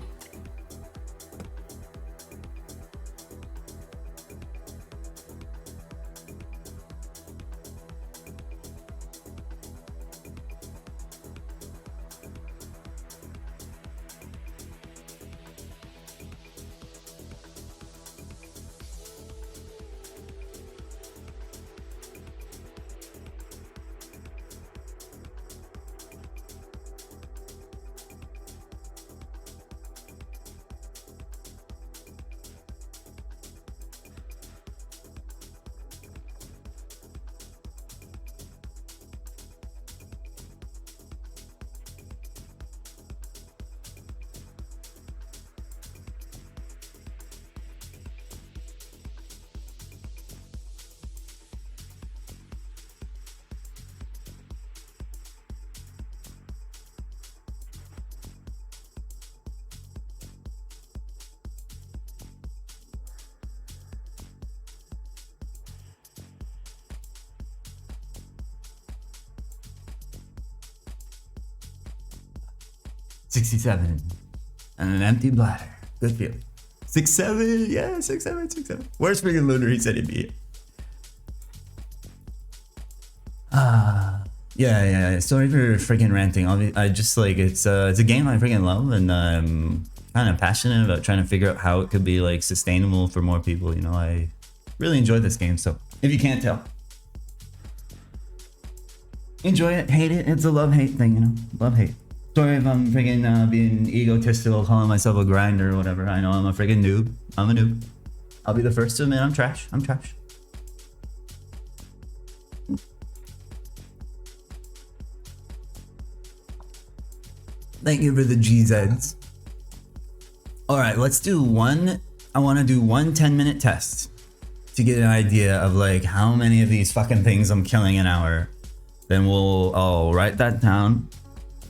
$67 and an empty bladder. Good feeling. 6-7, yeah, 6-7, 6-7. Where's freaking Lunar? He said he'd be here. Yeah. Sorry for freaking ranting. I just like it's a game I freaking love, and I'm kind of passionate about trying to figure out how it could be like sustainable for more people. You know, I really enjoy this game. So if you can't tell, enjoy it, hate it. It's a love-hate thing, you know, love-hate. Sorry if I'm freaking being egotistical, calling myself a grinder or whatever. I know I'm a freaking noob. I'm a noob. I'll be the first to admit I'm trash. I'm trash. Thank you for the GZs. All right, let's do one. I want to do one 10-minute test to get an idea of like how many of these fucking things I'm killing an hour. Then I'll write that down.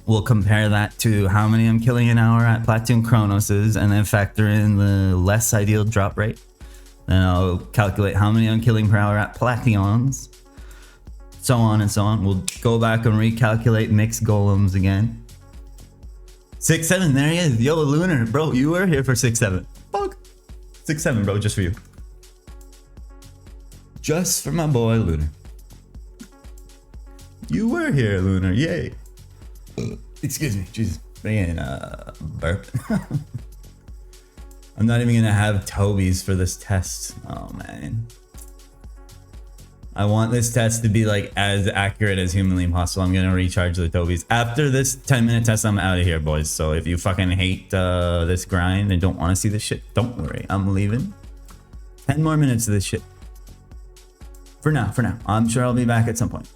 We'll compare that to how many I'm killing an hour at Platoon Chronoses, and then factor in the less ideal drop rate. Then I'll calculate how many I'm killing per hour at Plations. So on and so on. We'll go back and recalculate mixed golems again. 6-7, there he is. Yo, Lunar, bro, you were here for 6-7. Fuck. 6-7, bro, just for you. Just for my boy, Lunar. You were here, Lunar, yay. Excuse me, Jesus. Bring in burp. I'm not even gonna have Toby's for this test. Oh man. I want this test to be like as accurate as humanly possible. I'm gonna recharge the Toby's. After this 10-minute test, I'm out of here, boys. So if you fucking hate this grind and don't want to see this shit, don't worry. I'm leaving. 10 more minutes of this shit. For now. I'm sure I'll be back at some point.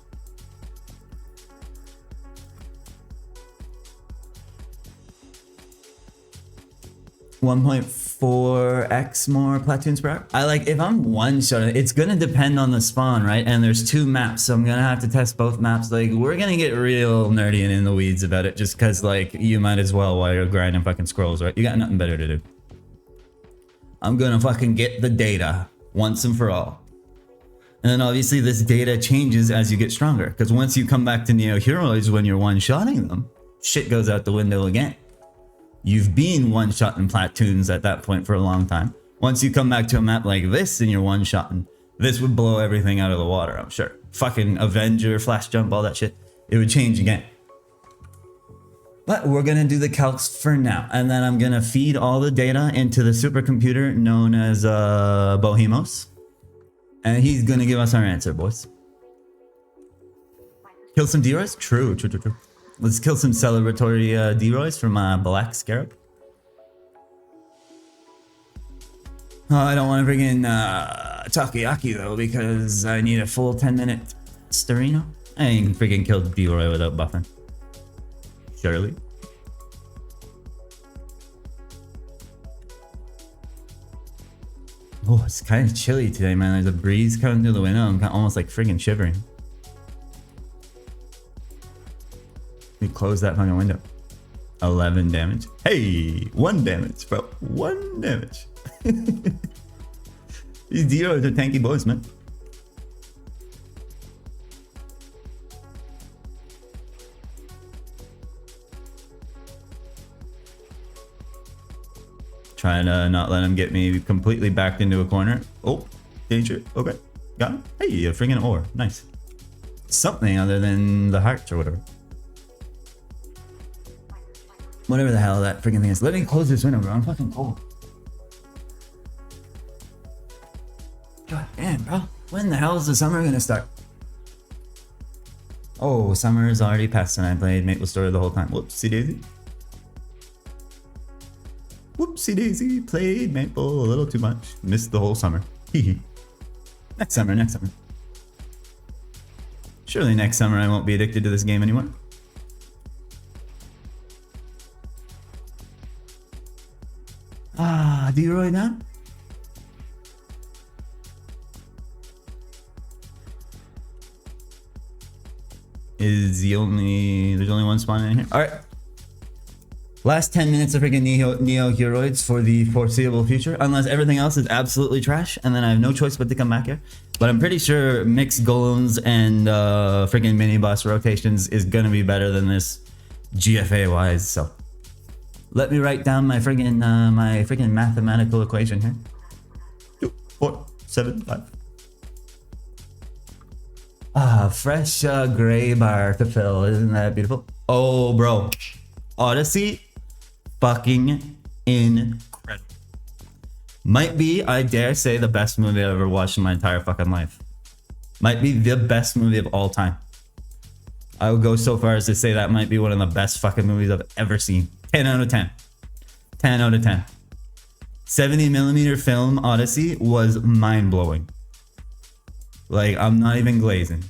1.4x more platoons per hour. I like, if I'm one shot, it's gonna depend on the spawn, right? And there's 2 maps, so I'm gonna have to test both maps. Like, we're gonna get real nerdy and in the weeds about it, just cause like you might as well while you're grinding fucking scrolls, right? You got nothing better to do. I'm gonna fucking get the data once and for all. And then obviously this data changes as you get stronger, because once you come back to Neo Heroes when you're one-shotting them, shit goes out the window again. You've been one-shotting platoons at that point for a long time. Once you come back to a map like this and you're one-shotting, this would blow everything out of the water, I'm sure. Fucking Avenger, flash jump, all that shit. It would change again. But we're gonna do the calcs for now. And then I'm gonna feed all the data into the supercomputer known as Bohemos. And he's gonna give us our answer, boys. Kill some D-Roys? True. Let's kill some celebratory D-Roys from Black Scarab. Oh, I don't want to bring in Takoyaki though, because I need a full 10-minute Starino. I ain't freaking killed D-Roy without buffing. Surely. Oh, it's kind of chilly today, man. There's a breeze coming through the window. I'm almost like freaking shivering. We close that fucking window. 11 damage. Hey, 1 damage, bro. 1 damage. These D-Roys are tanky boys, man. Trying to not let him get me completely backed into a corner. Oh, danger. Okay, got him. Hey, a freaking ore. Nice. Something other than the hearts or whatever. Whatever the hell that freaking thing is. Let me close this window, bro. I'm fucking cold. God damn, bro. When the hell is the summer gonna start? Oh, summer is already past and I played Maple Story the whole time. Whoopsie daisy. Whoopsie daisy. Played Maple a little too much. Missed the whole summer. Hee. Next summer. Surely next summer I won't be addicted to this game anymore. Ah, D-Roy down? There's only one spawn in here. Alright. Last 10 minutes of freaking Neo Heroids for the foreseeable future. Unless everything else is absolutely trash, and then I have no choice but to come back here. But I'm pretty sure mixed golems and freaking mini boss rotations is gonna be better than this GFA wise, so. Let me write down my friggin' mathematical equation here. 2, 4, 7, 5. Ah, fresh gray bar to fill. Isn't that beautiful? Oh, bro. Odyssey, fucking incredible. Might be, I dare say, the best movie I've ever watched in my entire fucking life. Might be the best movie of all time. I would go so far as to say that might be one of the best fucking movies I've ever seen. 10 out of 10. 10 out of 10. 70mm film Odyssey was mind-blowing. Like, I'm not even glazing.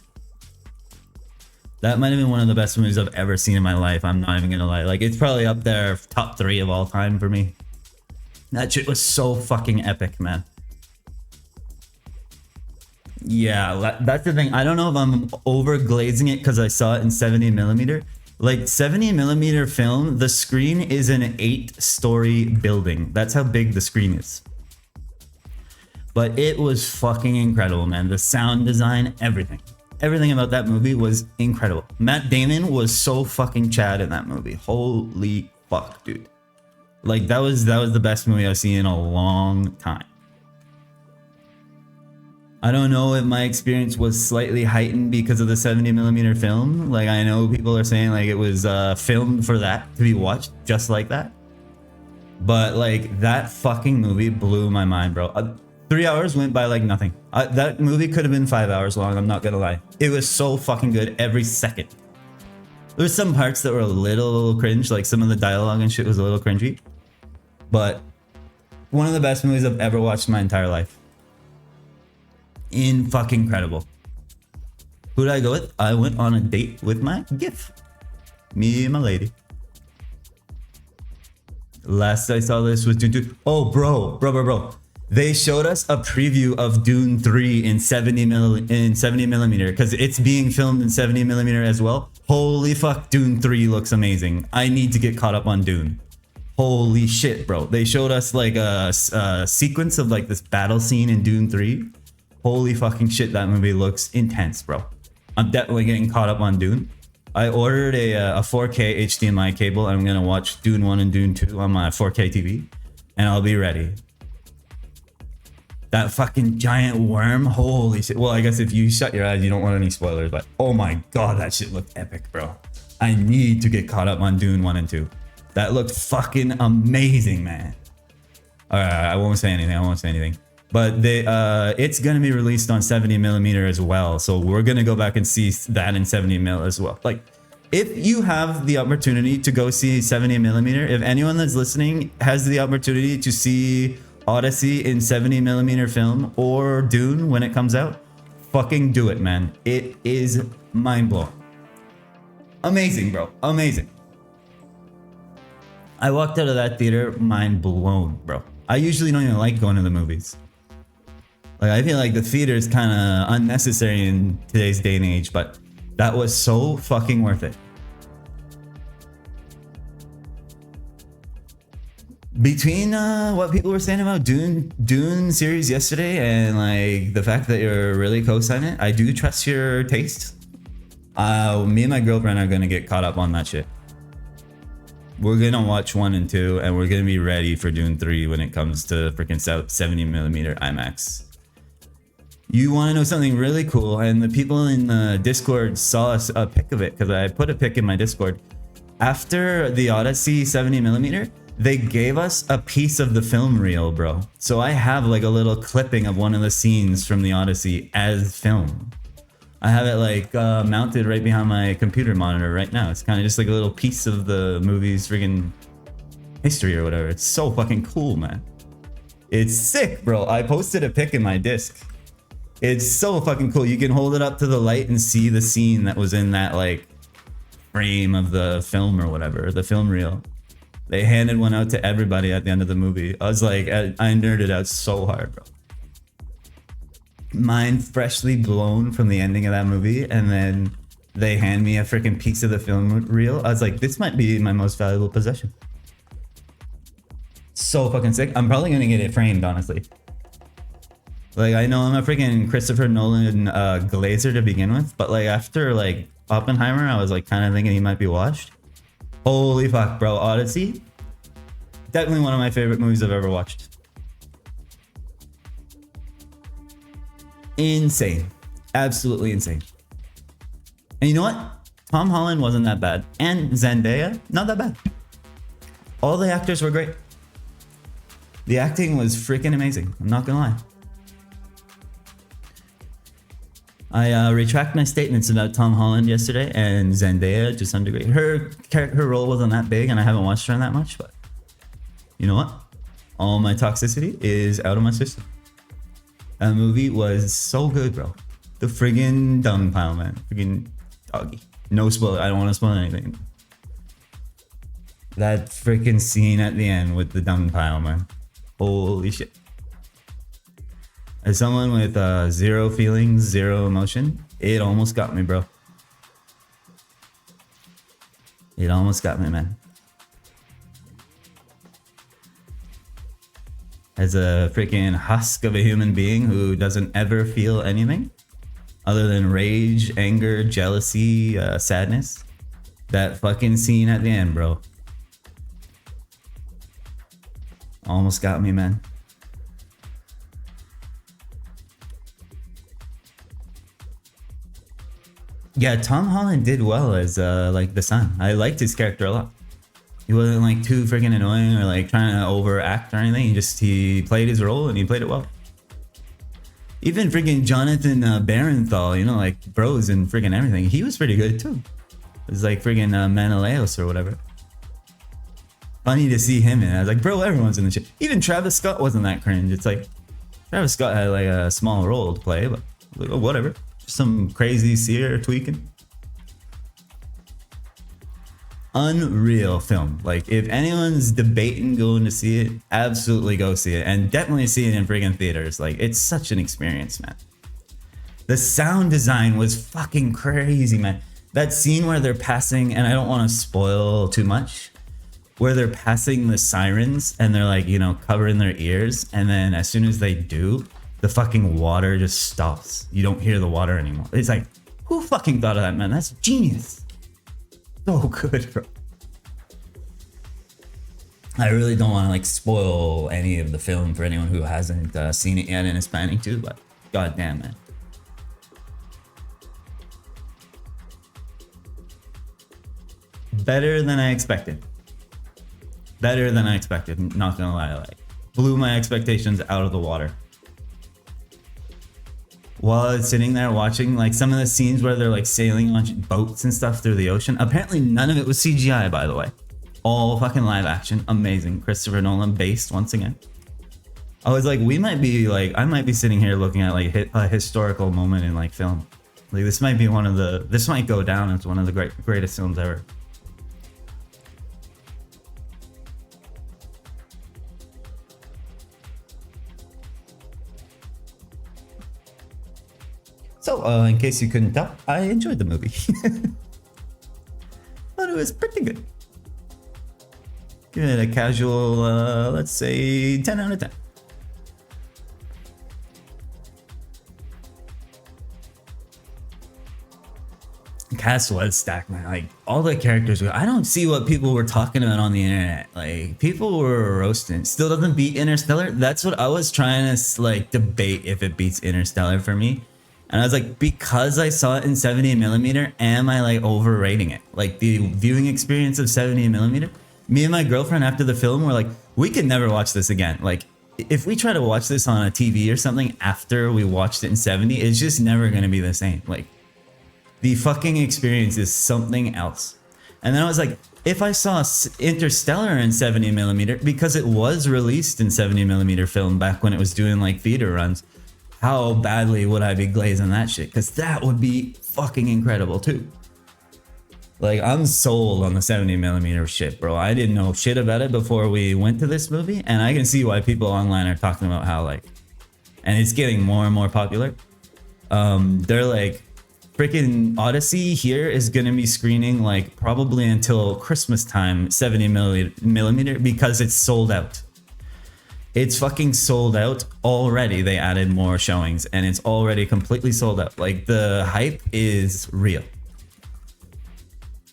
That might have been one of the best movies I've ever seen in my life. I'm not even gonna lie. Like, it's probably up there, top 3 of all time for me. That shit was so fucking epic, man. Yeah, that's the thing. I don't know if I'm over glazing it because I saw it in 70mm. Like, 70mm film, the screen is an 8-story building. That's how big the screen is. But it was fucking incredible, man. The sound design, everything. Everything about that movie was incredible. Matt Damon was so fucking Chad in that movie. Holy fuck, dude. Like, that was the best movie I've seen in a long time. I don't know if my experience was slightly heightened because of the 70mm film. Like, I know people are saying like it was filmed for that, to be watched just like that. But like, that fucking movie blew my mind, bro. 3 hours went by like nothing. That movie could have been 5 hours long, I'm not gonna lie. It was so fucking good every second. There's some parts that were a little cringe, like some of the dialogue and shit was a little cringy. But one of the best movies I've ever watched in my entire life. In fucking incredible. Who did I go with? I went on a date with my GIF. Me and my lady. Last I saw this was Dune 2. Oh, bro. They showed us a preview of Dune 3 in 70mm because it's being filmed in 70mm as well. Holy fuck, Dune 3 looks amazing. I need to get caught up on Dune. Holy shit, bro. They showed us like a sequence of like this battle scene in Dune 3. Holy fucking shit, that movie looks intense, bro. I'm definitely getting caught up on Dune. I ordered a 4K HDMI cable. I'm gonna watch Dune 1 and Dune 2 on my 4K TV, and I'll be ready. That fucking giant worm, holy shit. Well, I guess if you shut your eyes, you don't want any spoilers, but oh my god, that shit looked epic, bro. I need to get caught up on Dune 1 and 2. That looked fucking amazing, man. Alright, I won't say anything. But it's gonna be released on 70mm as well, so we're gonna go back and see that in 70mm as well. Like, if you have the opportunity to go see 70mm, if anyone that's listening has the opportunity to see Odyssey in 70mm film or Dune when it comes out, fucking do it, man. It is mind-blowing. Amazing, bro. Amazing. I walked out of that theater mind blown, bro. I usually don't even like going to the movies. Like, I feel like the theater is kind of unnecessary in today's day and age, but that was so fucking worth it. Between what people were saying about Dune series yesterday and like the fact that you're really co-signing it, I do trust your taste. Me and my girlfriend are gonna get caught up on that shit. We're gonna watch 1 and 2, and we're gonna be ready for Dune 3 when it comes to freaking 70mm IMAX. You want to know something really cool? And the people in the Discord saw a pic of it because I put a pic in my Discord. After the Odyssey 70mm, they gave us a piece of the film reel, bro. So I have like a little clipping of one of the scenes from the Odyssey as film. I have it like mounted right behind my computer monitor right now. It's kind of just like a little piece of the movie's friggin' history or whatever. It's so fucking cool, man. It's sick, bro. I posted a pic in my disc. It's so fucking cool. You can hold it up to the light and see the scene that was in that like frame of the film or whatever, the film reel. They handed one out to everybody at the end of the movie. I was like, I nerded out so hard, bro. Mind freshly blown from the ending of that movie, and then they hand me a freaking piece of the film reel. I was like, this might be my most valuable possession. So fucking sick. I'm probably gonna get it framed, honestly. Like, I know I'm a freaking Christopher Nolan glazer to begin with, but like after like Oppenheimer, I was like kind of thinking he might be washed. Holy fuck, bro. Odyssey, definitely one of my favorite movies I've ever watched. Insane. Absolutely insane. And you know what? Tom Holland wasn't that bad. And Zendaya, not that bad. All the actors were great. The acting was freaking amazing. I'm not gonna lie. I retract my statements about Tom Holland yesterday, and Zendaya to some degree. Her role wasn't that big, and I haven't watched her that much, but you know what? All my toxicity is out of my system. That movie was so good, bro. The friggin' dung pile, man. Friggin' doggy. No spoiler. I don't want to spoil anything. That freaking scene at the end with the dung pile, man. Holy shit. As someone with zero feelings, zero emotion, it almost got me, bro. It almost got me, man. As a freaking husk of a human being who doesn't ever feel anything other than rage, anger, jealousy, sadness. That fucking scene at the end, bro. Almost got me, man. Yeah, Tom Holland did well as like the son. I liked his character a lot. He wasn't like too freaking annoying or like trying to overact or anything. He played his role and he played it well. Even freaking Jonathan Barenthal, you know, like bros and freaking everything. He was pretty good too. It was like freaking Menelaus or whatever. Funny to see him in. I was like, bro, everyone's in the shit. Even Travis Scott wasn't that cringe. It's like Travis Scott had like a small role to play, but whatever. Just some crazy seer tweaking. Unreal film. Like, if anyone's debating going to see it, absolutely go see it, and definitely see it in friggin' theaters. Like, it's such an experience, man. The sound design was fucking crazy, man. That scene where they're passing, and I don't want to spoil too much, where they're passing the sirens and they're like, you know, covering their ears, and then as soon as they do, the fucking water just stops. You don't hear the water anymore. It's like, who fucking thought of that, man? That's genius. So good, bro. I really don't want to like spoil any of the film for anyone who hasn't seen it yet and is planning to, but goddamn, man. Better than I expected. Better than I expected, not gonna lie. Like, blew my expectations out of the water. While I was sitting there watching like some of the scenes where they're like sailing on boats and stuff through the ocean, apparently none of it was CGI, by the way. All fucking live action. Amazing. Christopher Nolan based once again. I was like, I might be sitting here looking at like a historical moment in like film. Like, this might be this might go down as one of the greatest films ever. So, in case you couldn't tell, I enjoyed the movie. But it was pretty good. Give it a casual, let's say 10 out of 10. The cast was stacked, man. Like, all the characters I don't see what people were talking about on the internet. Like, people were roasting. Still doesn't beat Interstellar. That's what I was trying to like debate, if it beats Interstellar for me. And I was like, because I saw it in 70mm, am I like overrating it? Like, the viewing experience of 70mm. Me and my girlfriend after the film were like, we could never watch this again. Like, if we try to watch this on a TV or something after we watched it in 70, it's just never going to be the same. Like, the fucking experience is something else. And then I was like, if I saw Interstellar in 70mm, because it was released in 70mm film back when it was doing like theater runs, how badly would I be glazing that shit? Because that would be fucking incredible too. Like, I'm sold on the 70mm shit, bro. I didn't know shit about it before we went to this movie, and I can see why people online are talking about how like, and it's getting more and more popular. They're like, freaking Odyssey here is gonna be screening like probably until Christmas time, 70mm, because it's sold out. It's fucking sold out already. They added more showings and it's already completely sold out. Like, the hype is real.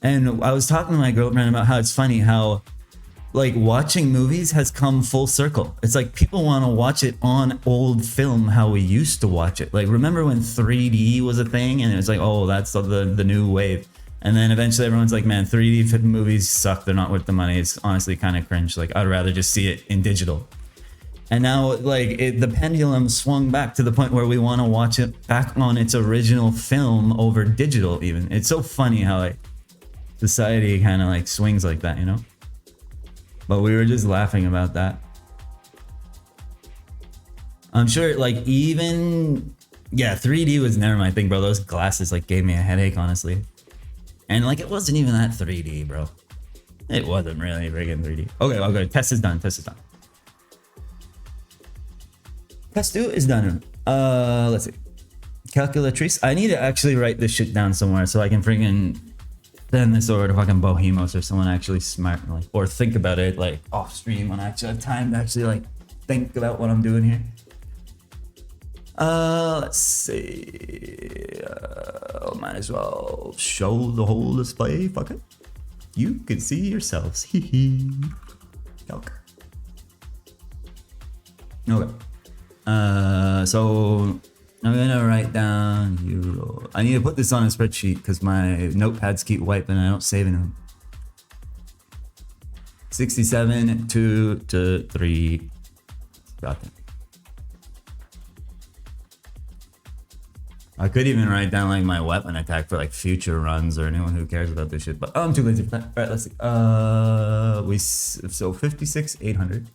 And I was talking to my girlfriend about how it's funny how like watching movies has come full circle. It's like people want to watch it on old film how we used to watch it. Like, remember when 3D was a thing and it was like, oh, that's the new wave. And then eventually everyone's like, man, 3D movies suck. They're not worth the money. It's honestly kind of cringe. Like, I'd rather just see it in digital. And now, like, the pendulum swung back to the point where we want to watch it back on its original film over digital even. It's so funny how, like, society kind of, like, swings like that, you know? But we were just laughing about that. I'm sure, like, even... Yeah, 3D was never my thing, bro. Those glasses, like, gave me a headache, honestly. And like, it wasn't even that 3D, bro. It wasn't really friggin' 3D. Okay. Test is done. Test 2 is done. Let's see. Calculatrice. I need to actually write this shit down somewhere so I can friggin' send this over to fucking Bohemos or someone actually smart, like, or think about it like off stream when I actually have time to actually like think about what I'm doing here. Let's see. Might as well show the whole display. Fuck it. You can see yourselves. Hee. Calc. Okay. So I'm gonna write down euro. I need to put this on a spreadsheet because my notepads keep wiping and I don't save them. 67, 2 to 3. Got them. I could even write down like my weapon attack for like future runs or anyone who cares about this shit, but I'm too lazy for that. All right, let's see. So 56, 800.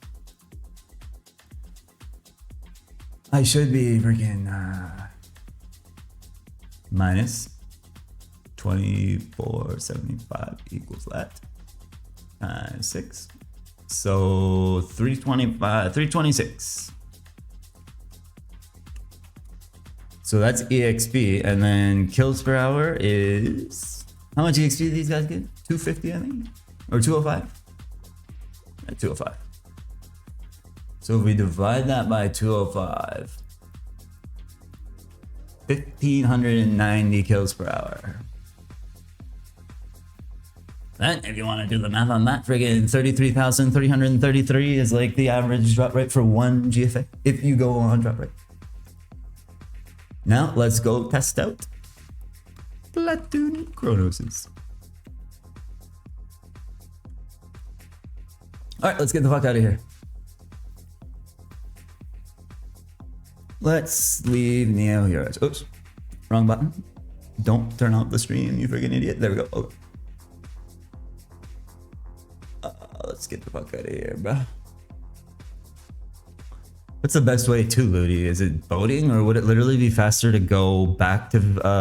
I should be freaking minus 2475 equals that times 6. So 325, 326. So that's EXP, and then kills per hour is how much EXP do these guys get? 250, I think, or 205. Yeah, 205. So if we divide that by 205, 1590 kills per hour. Then, if you want to do the math on that, friggin' 33,333 is like the average drop rate for one GFA if you go on drop rate. Now let's go test out Platoon Chronoses. All right, let's get the fuck out of here. Let's leave Neo Heroes. Oops, wrong button. Don't turn off the stream, you freaking idiot. There we go. Okay. Let's get the fuck out of here, bro. What's the best way to Ludi? Is it boating, or would it literally be faster to go back to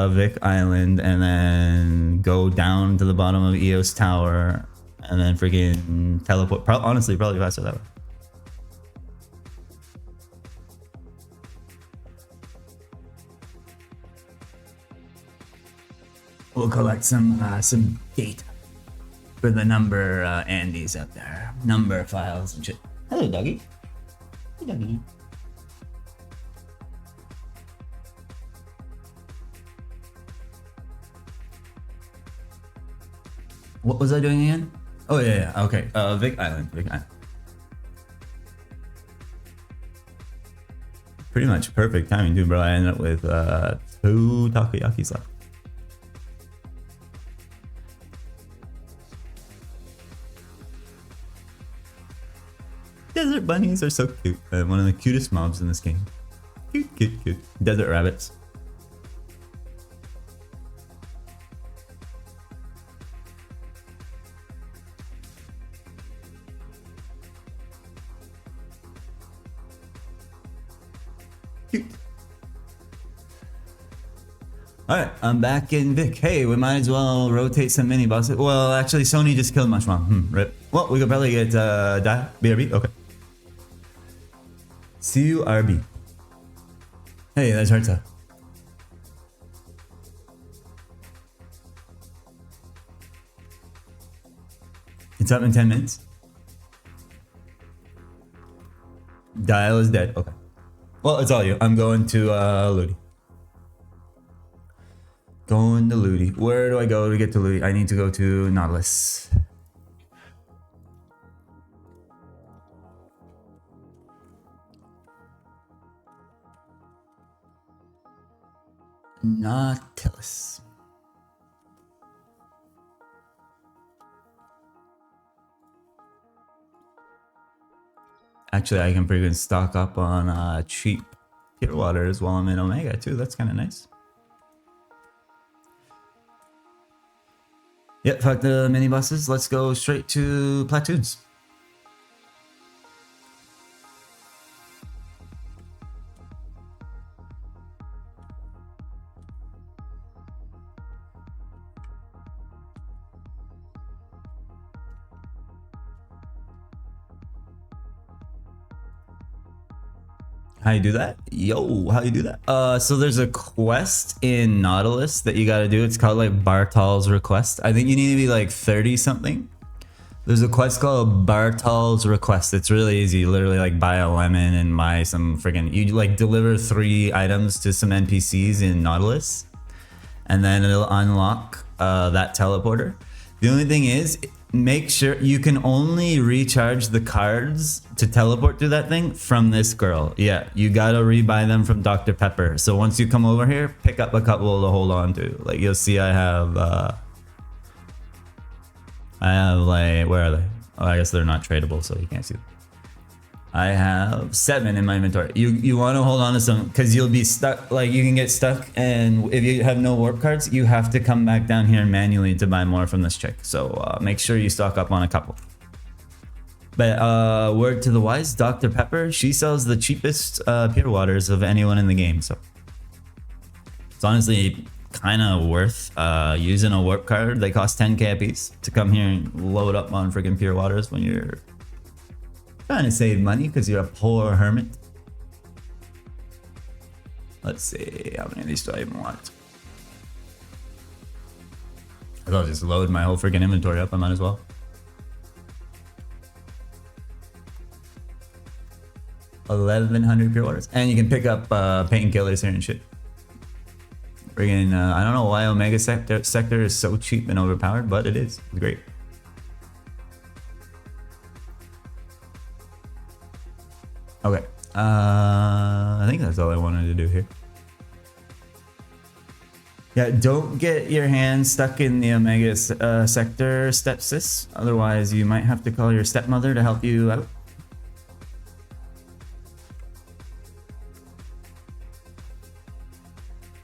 Vic Island and then go down to the bottom of Eos Tower and then freaking teleport? Honestly, probably faster that way. We'll collect some data for the number Andes out there, number files and shit. Hello, doggy. Hey, doggy. What was I doing again? Oh yeah. Okay. Vic Island. Pretty much perfect timing, dude, bro. I ended up with 2 takoyakis left. Desert bunnies are so cute. One of the cutest mobs in this game. Cute. Desert rabbits. Cute. Alright, I'm back in Vic. Hey, we might as well rotate some mini bosses. Well, actually, Sony just killed Mushmom. Rip. Well, we could probably get BRB. Okay. CURB. Hey, that's Herta. It's up in 10 minutes. Dial is dead. Okay. Well, it's all you. I'm going to Ludi. Going to Ludi. Where do I go to get to Ludi? I need to go to Nautilus. Nautilus. Actually, I can pretty good stock up on cheap pure waters while I'm in Omega too. That's kind of nice. Yep, fuck the mini buses. Let's go straight to platoons. How you do that? Yo, how you do that? So there's a quest in Nautilus that you gotta do. It's called like Bartol's Request. I think you need to be like 30 something. There's a quest called Bartol's Request. It's really easy. You literally like buy a lemon and buy some friggin', you like deliver 3 items to some NPCs in Nautilus, and then it'll unlock that teleporter. The only thing is, make sure you can only recharge the cards to teleport to that thing from this girl. Yeah, you gotta rebuy them from Dr. Pepper. So once you come over here, pick up a couple to hold on to. Like you'll see I have like, where are they? Oh, I guess they're not tradable, so you can't see them. I have 7 in my inventory. You want to hold on to some because you'll be stuck. Like you can get stuck, and if you have no warp cards, you have to come back down here manually to buy more from this chick. So make sure you stock up on a couple. But word to the wise, Dr. Pepper, she sells the cheapest pure waters of anyone in the game. So it's honestly kind of worth using a warp card. They cost 10k a piece to come here and load up on freaking pure waters when you're trying to save money because you're a poor hermit. Let's see, how many of these do I even want? I'll just load my whole freaking inventory up. I might as well. $1,100 pure waters, and you can pick up painkillers here and shit. Friggin', I don't know why Omega sector is so cheap and overpowered, but it is. It's great. Okay. I think that's all I wanted to do here. Yeah, don't get your hands stuck in the Omega sector, stepsis. Otherwise, you might have to call your stepmother to help you out.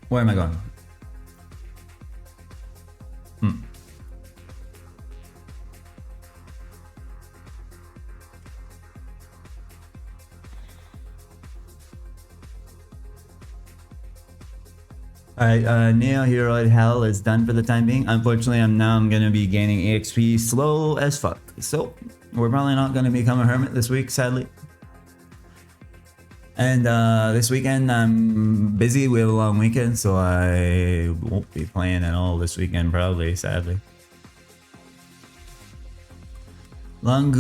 Where am I going? Alright, Neo Heroid Hell is done for the time being. Unfortunately, I'm gonna be gaining EXP slow as fuck. So, we're probably not gonna become a hermit this week, sadly. And this weekend I'm busy. We have a long weekend, so I won't be playing at all this weekend, probably, sadly. Long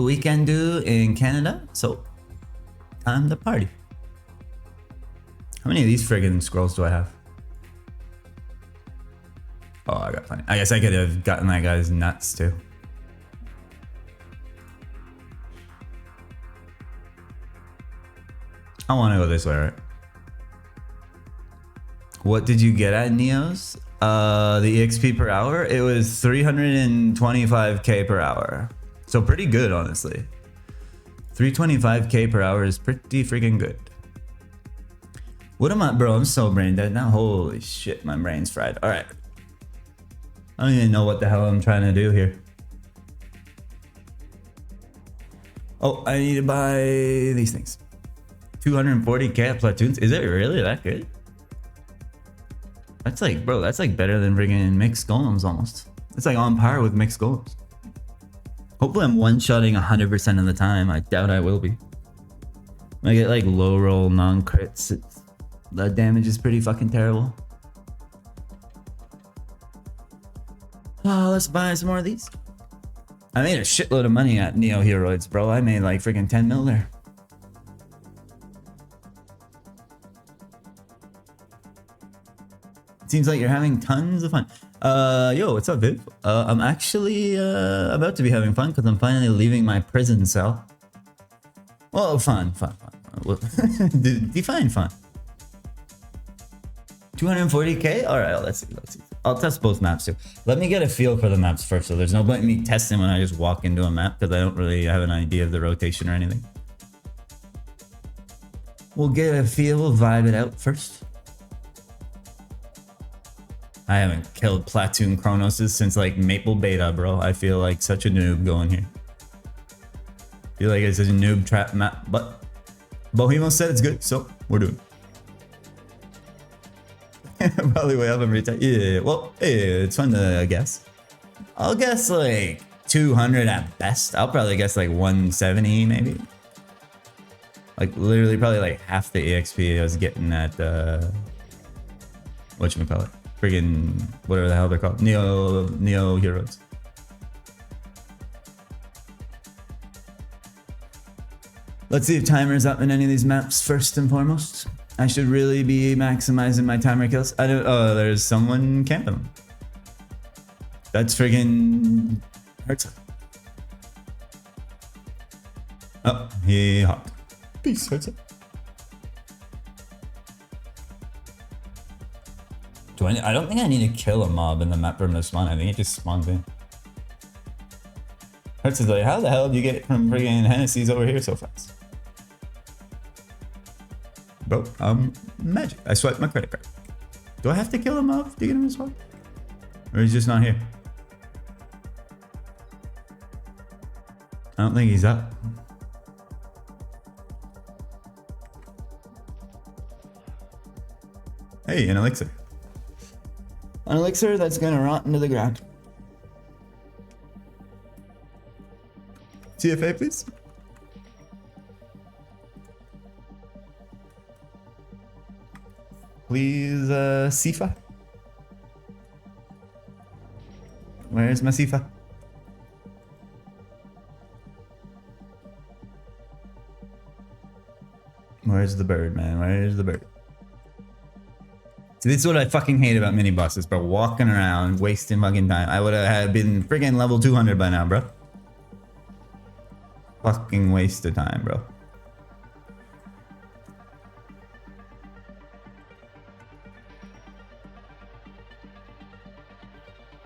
weekend do in Canada, so time to party. How many of these friggin' scrolls do I have? Oh, I got plenty. I guess I could have gotten that guy's nuts too. I want to go this way, right? What did you get at Neo's? The EXP per hour? It was 325k per hour. So pretty good, honestly. 325k per hour is pretty freaking good. What am I, bro? I'm so brain dead now. Holy shit, my brain's fried. All right. I don't even know what the hell I'm trying to do here. Oh, I need to buy these things. 240k at platoons. Is it really that good? That's like, bro, that's like better than friggin' mixed golems almost. It's like on par with mixed golems. Hopefully I'm one-shotting 100% of the time. I doubt I will be. I get like low roll non-crits. The damage is pretty fucking terrible. Oh, let's buy some more of these. I made a shitload of money at Neo Heroids, bro. I made like freaking 10 mil there. Seems like you're having tons of fun. Yo, what's up, Viv? I'm actually about to be having fun because I'm finally leaving my prison cell. Well, fun. Define fun. 240k? All right, let's see. I'll test both maps too. Let me get a feel for the maps first. So there's no point in me testing when I just walk into a map because I don't really have an idea of the rotation or anything. We'll get a feel, we'll vibe it out first. I haven't killed Platoon Chronoses since like Maple Beta, bro. I feel like such a noob going here. Feel like it's a noob trap map, but Bohemo said it's good, so we're doing it. Probably way up every time. Yeah, well, hey, it's fun to guess. I'll guess like 200 at best. I'll probably guess like 170 maybe. Like literally probably like half the EXP I was getting at whatchamacallit? Friggin' whatever the hell they're called. Neo Heroes. Let's see if timer's up in any of these maps first and foremost. I should really be maximizing my timer kills. I don't. Oh, there's someone camping. That's friggin' hurts. Oh, he hopped. Peace, hurts. I don't think I need to kill a mob in the map from the spawn. I think it just spawns in. Hurts is like, how the hell do you get from friggin' Hennessy's over here so fast? Bro, magic. I swiped my credit card. Do I have to kill a mob to get him to spawn? Or he's just not here? I don't think he's up. Hey, an elixir. An elixir that's gonna rot into the ground. GFA, please. Please, Sifa. Where's my Sifa? Where's the bird, man? Where's the bird? See, this is what I fucking hate about mini bosses, bro. Walking around, wasting fucking time. I would have been friggin' level 200 by now, bro. Fucking waste of time, bro.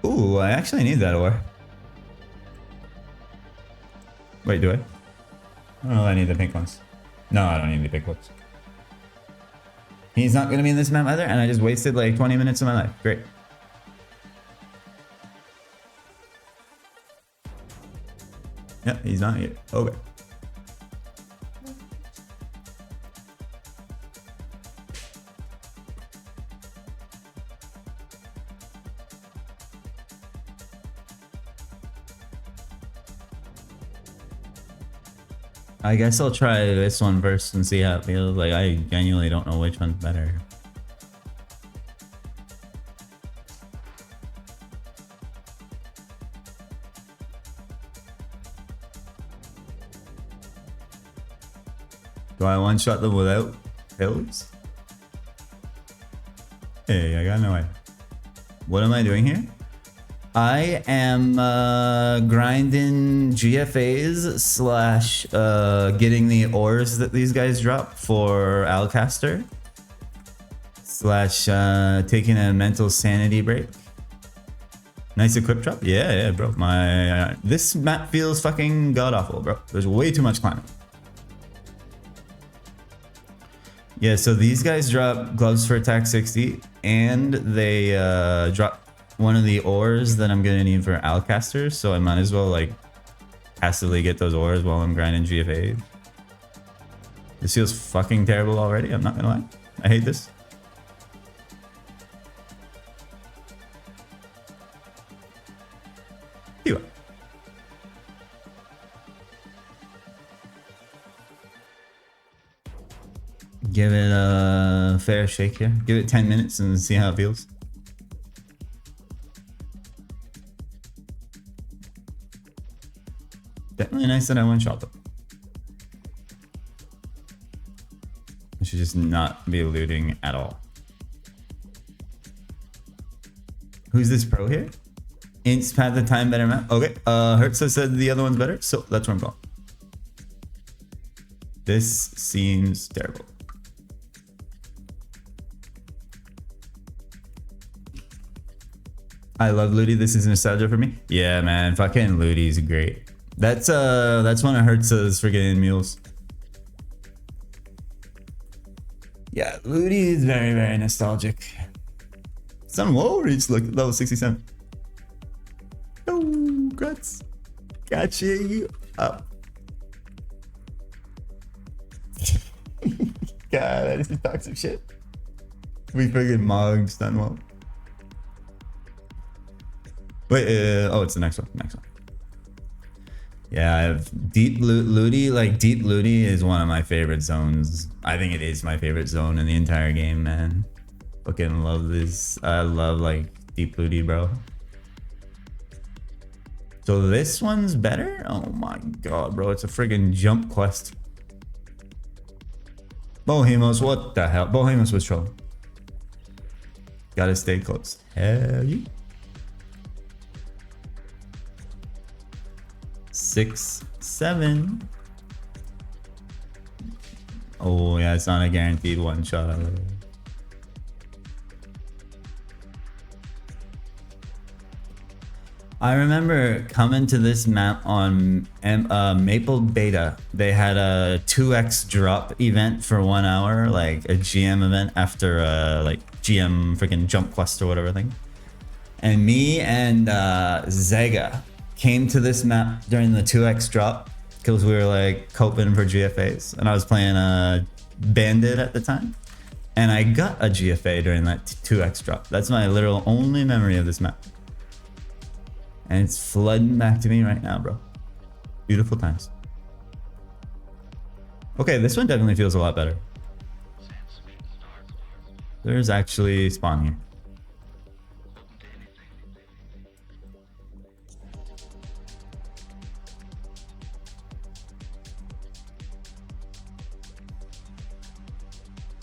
Ooh, I actually need that ore. Wait, do I? Oh, I need the pink ones. No, I don't need the pink ones. He's not going to be in this map either, and I just wasted like 20 minutes of my life. Great. Yeah, he's not here. Okay. I guess I'll try this one first and see how it feels. Like, I genuinely don't know which one's better. Do I one-shot them without pills? Hey, I got no idea. What am I doing here? I am grinding GFAs slash getting the ores that these guys drop for Alcaster slash taking a mental sanity break. Nice equip drop. Yeah, bro. My this map feels fucking god awful, bro. There's way too much climbing. Yeah, so these guys drop gloves for attack 60, and they drop one of the ores that I'm gonna need for Alcaster, so I might as well like passively get those ores while I'm grinding GFA. This feels fucking terrible already, I'm not gonna lie. I hate this. You. Give it a fair shake here. Give it 10 minutes and see how it feels. Definitely nice that I one-shot them. I should just not be looting at all. Who's this pro here? Ints pad the time better map. Okay, Hertz said the other one's better, so that's where I'm going. This seems terrible. I love Looty. This is nostalgia for me. Yeah, man, fucking Looty's great. That's one of Hertz's friggin' mules. Yeah, Looty is very, very nostalgic. Son, whoa, reached level 67. Oh, congrats. Catching up. God, that is some toxic shit. We friggin' mogged Stunwell. Wait, oh, it's the next one. Next one. Yeah, Deep Looty is one of my favorite zones. I think it is my favorite zone in the entire game, man. Fucking love this. I love like Deep Looty, bro. So this one's better? Oh my god, bro. It's a friggin' jump quest. Bohemos, what the hell? Bohemos was trolling. Gotta stay close. Hell yeah. 6, 7. Oh yeah, it's not a guaranteed one shot. I remember coming to this map on Maple Beta. They had a 2x drop event for 1 hour, like a GM event after like GM freaking jump quest or whatever thing. And me and Zega came to this map during the 2x drop because we were like coping for GFAs, and I was playing Bandit at the time, and I got a GFA during that 2x drop. That's my literal only memory of this map, and it's flooding back to me right now, bro. Beautiful times. Okay, this one definitely feels a lot better. There's actually spawn here.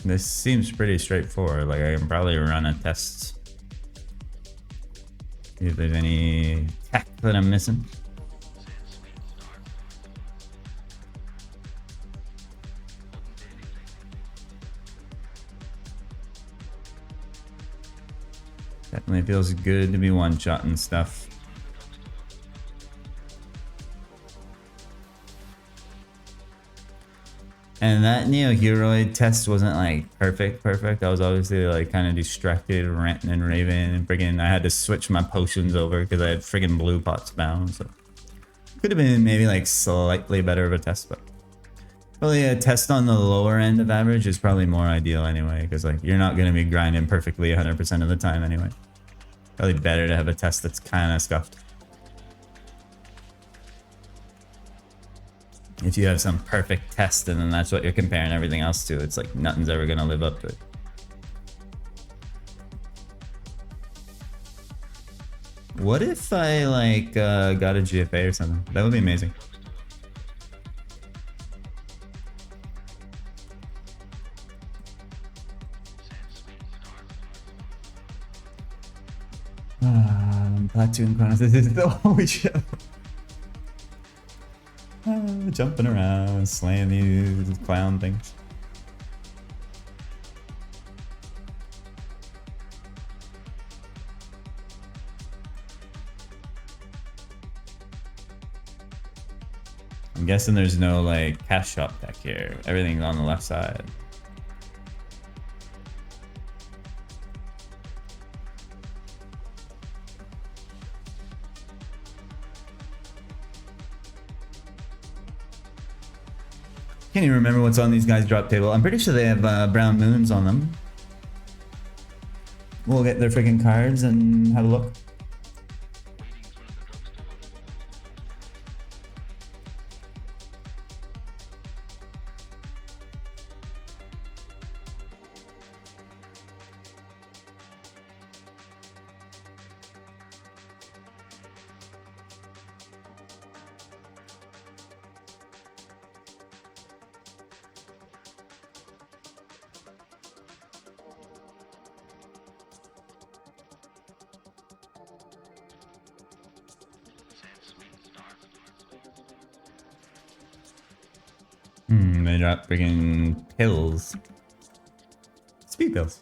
This seems pretty straightforward. Like I can probably run a test. See if there's any tech that I'm missing. Definitely feels good to be one-shotting stuff. And that Neo-Heroid test wasn't like perfect. I was obviously like kind of distracted, ranting and raving, and friggin' I had to switch my potions over because I had friggin' blue pots bound. So could have been maybe like slightly better of a test, but probably a test on the lower end of average is probably more ideal anyway, because like you're not gonna be grinding perfectly 100% of the time anyway. Probably better to have a test that's kind of scuffed. If you have some perfect test and then that's what you're comparing everything else to, it's like nothing's ever gonna live up to it. What if I like got a GFA or something? That would be amazing. Platoon Chronos, this is the whole show. Jumping around, slaying these clown things. I'm guessing there's no like cash shop back here. Everything's on the left side. Can't even remember what's on these guys' drop table. I'm pretty sure they have brown moons on them. We'll get their freaking cards and have a look. They drop freaking pills. Speed pills.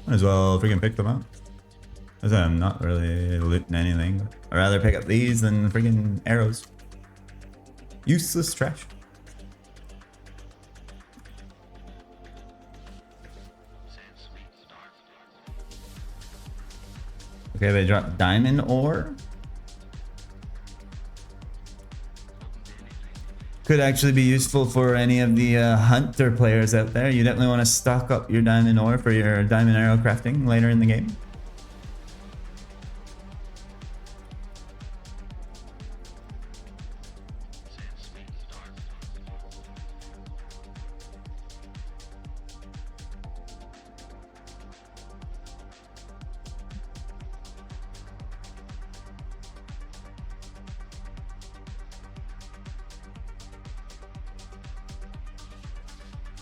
Might as well freaking pick them up. As I'm not really looting anything. I'd rather pick up these than freaking arrows. Useless trash. Okay, they drop diamond ore. Could actually be useful for any of the hunter players out there. You definitely want to stock up your diamond ore for your diamond arrow crafting later in the game.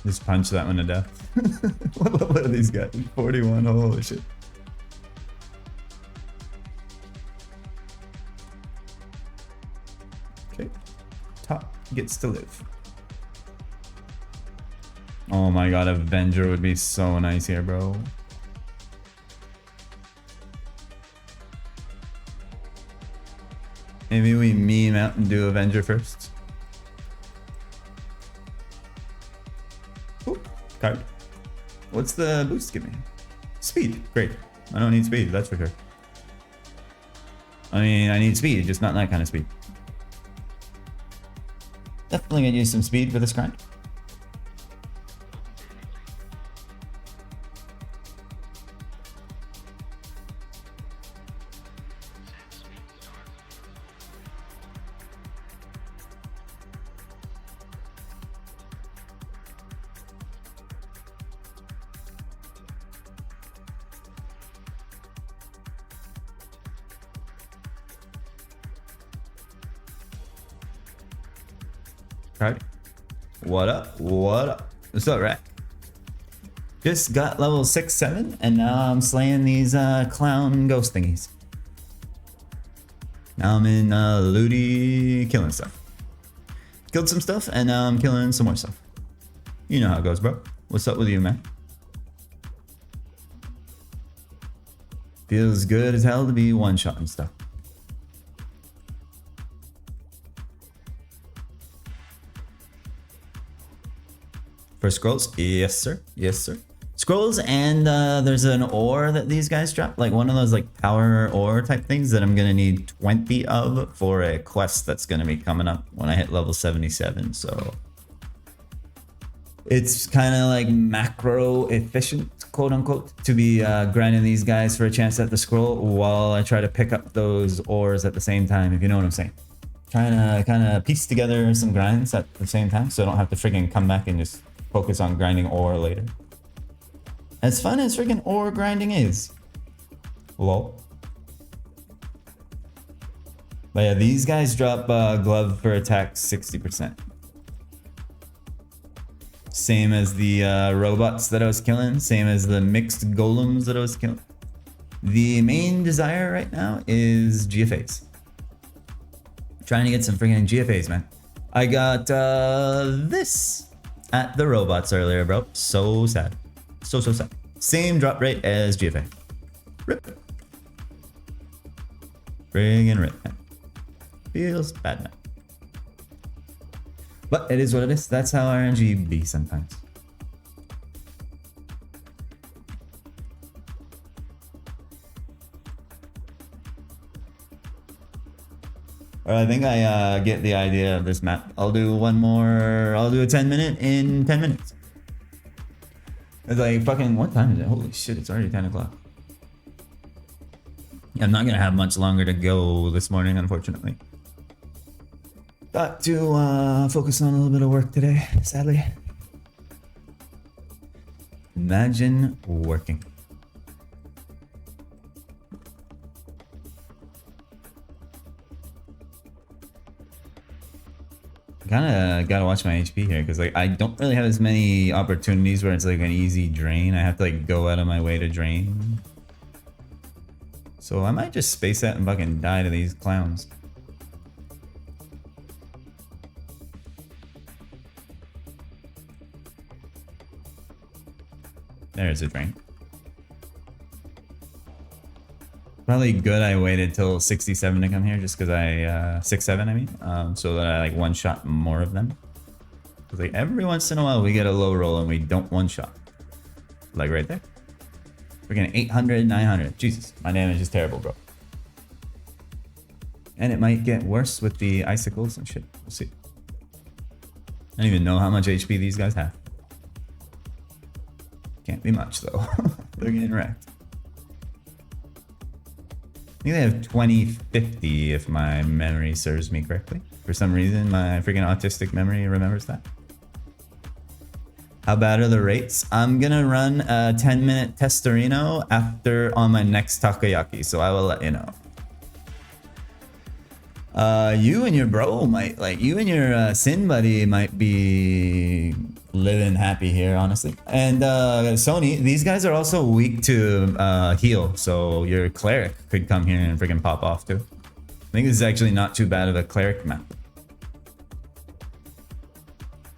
Just punch that one to death. What level are these guys? 41, holy shit. Okay. Top gets to live. Oh my god, Avenger would be so nice here, bro. Maybe we meme out and do Avenger first. Ooh, card. What's the boost give me? Speed. Great. I don't need speed, that's for sure. I mean, I need speed, just not that kind of speed. Definitely gonna use some speed for this grind. Card. What up? What up? What's up, Rat? Just got level 6, 7, and now I'm slaying these clown ghost thingies. Now I'm in Looty killing stuff. Killed some stuff, and now I'm killing some more stuff. You know how it goes, bro. What's up with you, man? Feels good as hell to be one-shotting stuff. For scrolls? Yes, sir. Yes, sir. Scrolls, and there's an ore that these guys drop. Like one of those like power ore type things that I'm going to need 20 of for a quest that's going to be coming up when I hit level 77. So it's kind of like macro efficient, quote unquote, to be grinding these guys for a chance at the scroll while I try to pick up those ores at the same time, if you know what I'm saying. Trying to kind of piece together some grinds at the same time so I don't have to friggin' come back and just focus on grinding ore later. As fun as friggin' ore grinding is. Lol. But yeah, these guys drop glove for attack 60%. Same as the robots that I was killing. Same as the mixed golems that I was killing. The main desire right now is GFAs. Trying to get some friggin' GFAs, man. I got this at the robots earlier, bro. So sad. So sad. Same drop rate as GFA. Rip. Friggin' rip, man. Feels bad, man. But it is what it is. That's how RNG be sometimes. I think I get the idea of this map. I'll do one more. I'll do a 10-minute in 10 minutes. It's like fucking, what time is it? Holy shit, it's already 10 o'clock. I'm not gonna have much longer to go this morning, unfortunately. Got to focus on a little bit of work today, sadly. Imagine working. Kind of gotta watch my HP here because like I don't really have as many opportunities where it's like an easy drain. I have to like go out of my way to drain. So I might just space out and fucking die to these clowns. There's a drain. Probably good I waited till 67 to come here just because I 67 I mean, so that I like one shot more of them. Because like every once in a while we get a low roll and we don't one shot. Like right there. We're getting 800, 900. Jesus, my damage is terrible, bro. And it might get worse with the icicles and shit. We'll see. I don't even know how much HP these guys have. Can't be much though. They're getting wrecked. I think they have 2050 if my memory serves me correctly. For some reason, my freaking autistic memory remembers that. How bad are the rates? I'm gonna run a 10-minute testorino after on my next takoyaki, so I will let you know. You and your bro might, like, you and your sin buddy might be living happy here, honestly. And Sony, these guys are also weak to heal, so your cleric could come here and freaking pop off too. I think this is actually not too bad of a cleric map.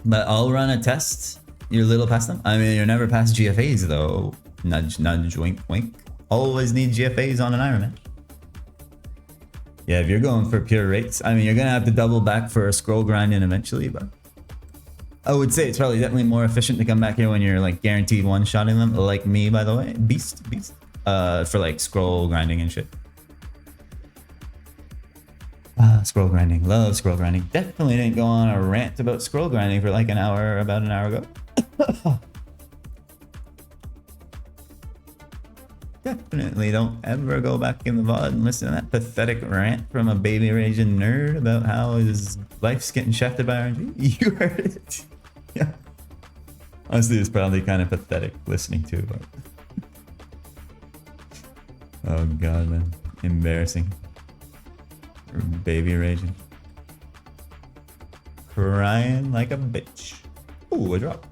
But I'll run a test. You're a little past them. I mean, you're never past GFAs though. Nudge, nudge, wink, wink. Always need GFAs on an Ironman. Yeah, if you're going for pure rates, I mean, you're gonna have to double back for a scroll grinding eventually, but I would say it's probably definitely more efficient to come back here when you're like guaranteed one-shotting them, like me, by the way. Beast. For like scroll grinding and shit. Scroll grinding. Love scroll grinding. Definitely didn't go on a rant about scroll grinding for like about an hour ago. Definitely don't ever go back in the VOD and listen to that pathetic rant from a baby raging nerd about how his life's getting shafted by RNG. You heard it. Yeah. Honestly, it's probably kind of pathetic listening to, but oh god, man. Embarrassing. Baby raging. Crying like a bitch. Ooh, a drop.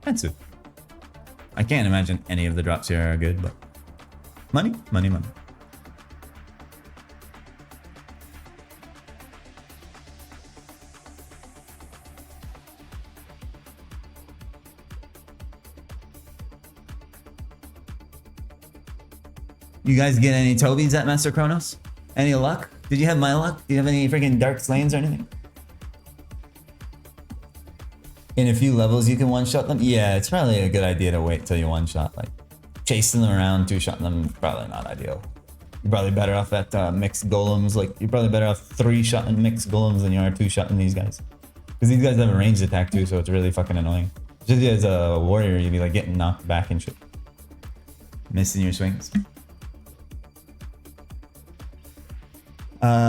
Hansu. I can't imagine any of the drops here are good, but money, money, money. You guys get any Tobies at Master Chronos? Any luck? Did you have my luck? Do you have any freaking dark slains or anything? In a few levels you can one-shot them? Yeah, it's probably a good idea to wait till you one-shot. Like, chasing them around, two-shotting them, probably not ideal. You're probably better off at mixed golems. Like, you're probably better off three-shotting mixed golems than you are two-shotting these guys. Because these guys have a ranged attack too, so it's really fucking annoying. Just as a warrior, you'd be like getting knocked back and shit. Missing your swings.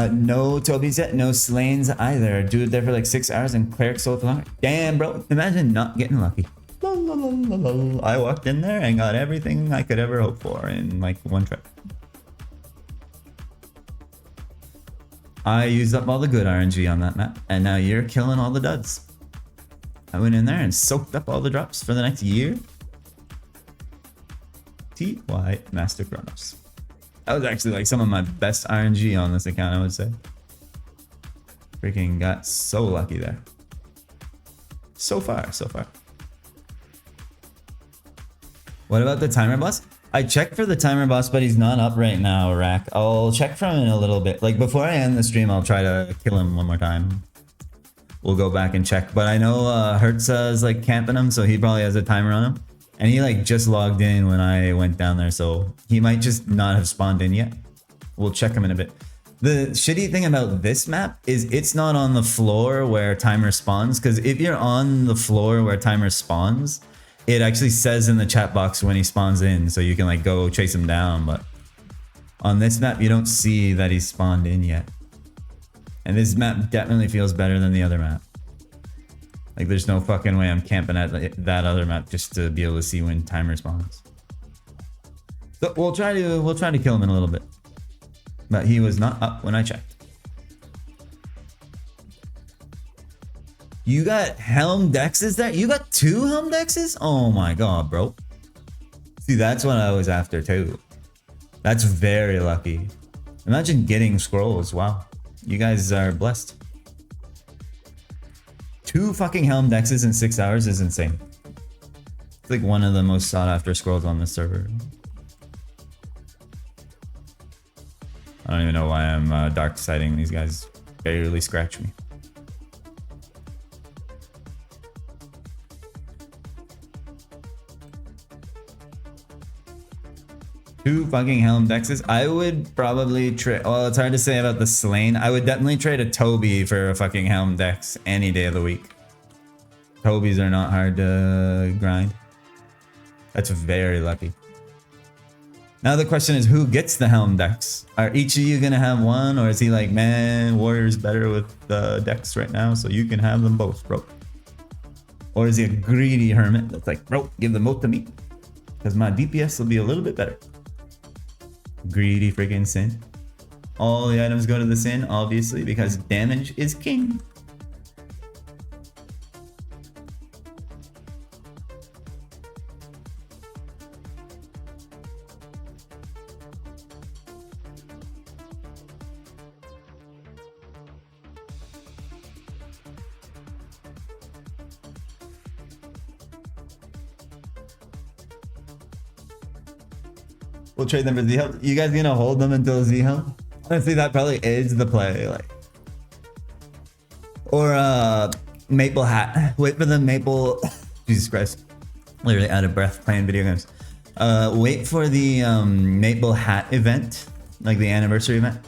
No Tobies yet, no Slains either. Dude there for like 6 hours and cleric soul for longer. Damn, bro. Imagine not getting lucky. I walked in there and got everything I could ever hope for in like one trip. I used up all the good RNG on that map, and now you're killing all the duds. I went in there and soaked up all the drops for the next year. TY Master Chronos. That was actually like some of my best RNG on this account, I would say. Freaking got so lucky there. So far, so far. What about the timer boss? I checked for the timer boss, but he's not up right now, Rack. I'll check for him in a little bit. Like before I end the stream, I'll try to kill him one more time. We'll go back and check. But I know Hertza is like camping him, so he probably has a timer on him. And he like just logged in when I went down there, so he might just not have spawned in yet. We'll check him in a bit. The shitty thing about this map is it's not on the floor where timer spawns, because if you're on the floor where timer spawns, it actually says in the chat box when he spawns in, so you can like go chase him down. But on this map, you don't see that he's spawned in yet. And this map definitely feels better than the other map. Like there's no fucking way I'm camping at that other map just to be able to see when timer spawns. So we'll try to kill him in a little bit. But he was not up when I checked. You got Helm Dexes there? You got 2 Helm Dexes? Oh my god, bro. See, that's what I was after too. That's very lucky. Imagine getting scrolls. Wow. You guys are blessed. 2 fucking Helm Dexes in 6 hours is insane. It's like one of the most sought after scrolls on this server. I don't even know why I'm dark sighting. These guys barely scratch me. Two fucking Helm Dexes. I would probably trade. Well, it's hard to say about the Slain. I would definitely trade a Toby for a fucking Helm Dex any day of the week. Tobies are not hard to grind. That's very lucky. Now the question is, who gets the Helm Dex? Are each of you gonna have one, or is he like, man, Warrior's better with the Dex right now, so you can have them both, bro? Or is he a greedy hermit that's like, bro, give them both to me, because my DPS will be a little bit better? Greedy friggin' Sin. All the items go to the Sin, obviously, because damage is king. We'll trade them for Z Helm. You guys gonna hold them until Z Helm? Honestly, that probably is the play. Like, or Maple Hat. Wait for the Maple. Jesus Christ, literally out of breath playing video games. Wait for the Maple Hat event, like the anniversary event.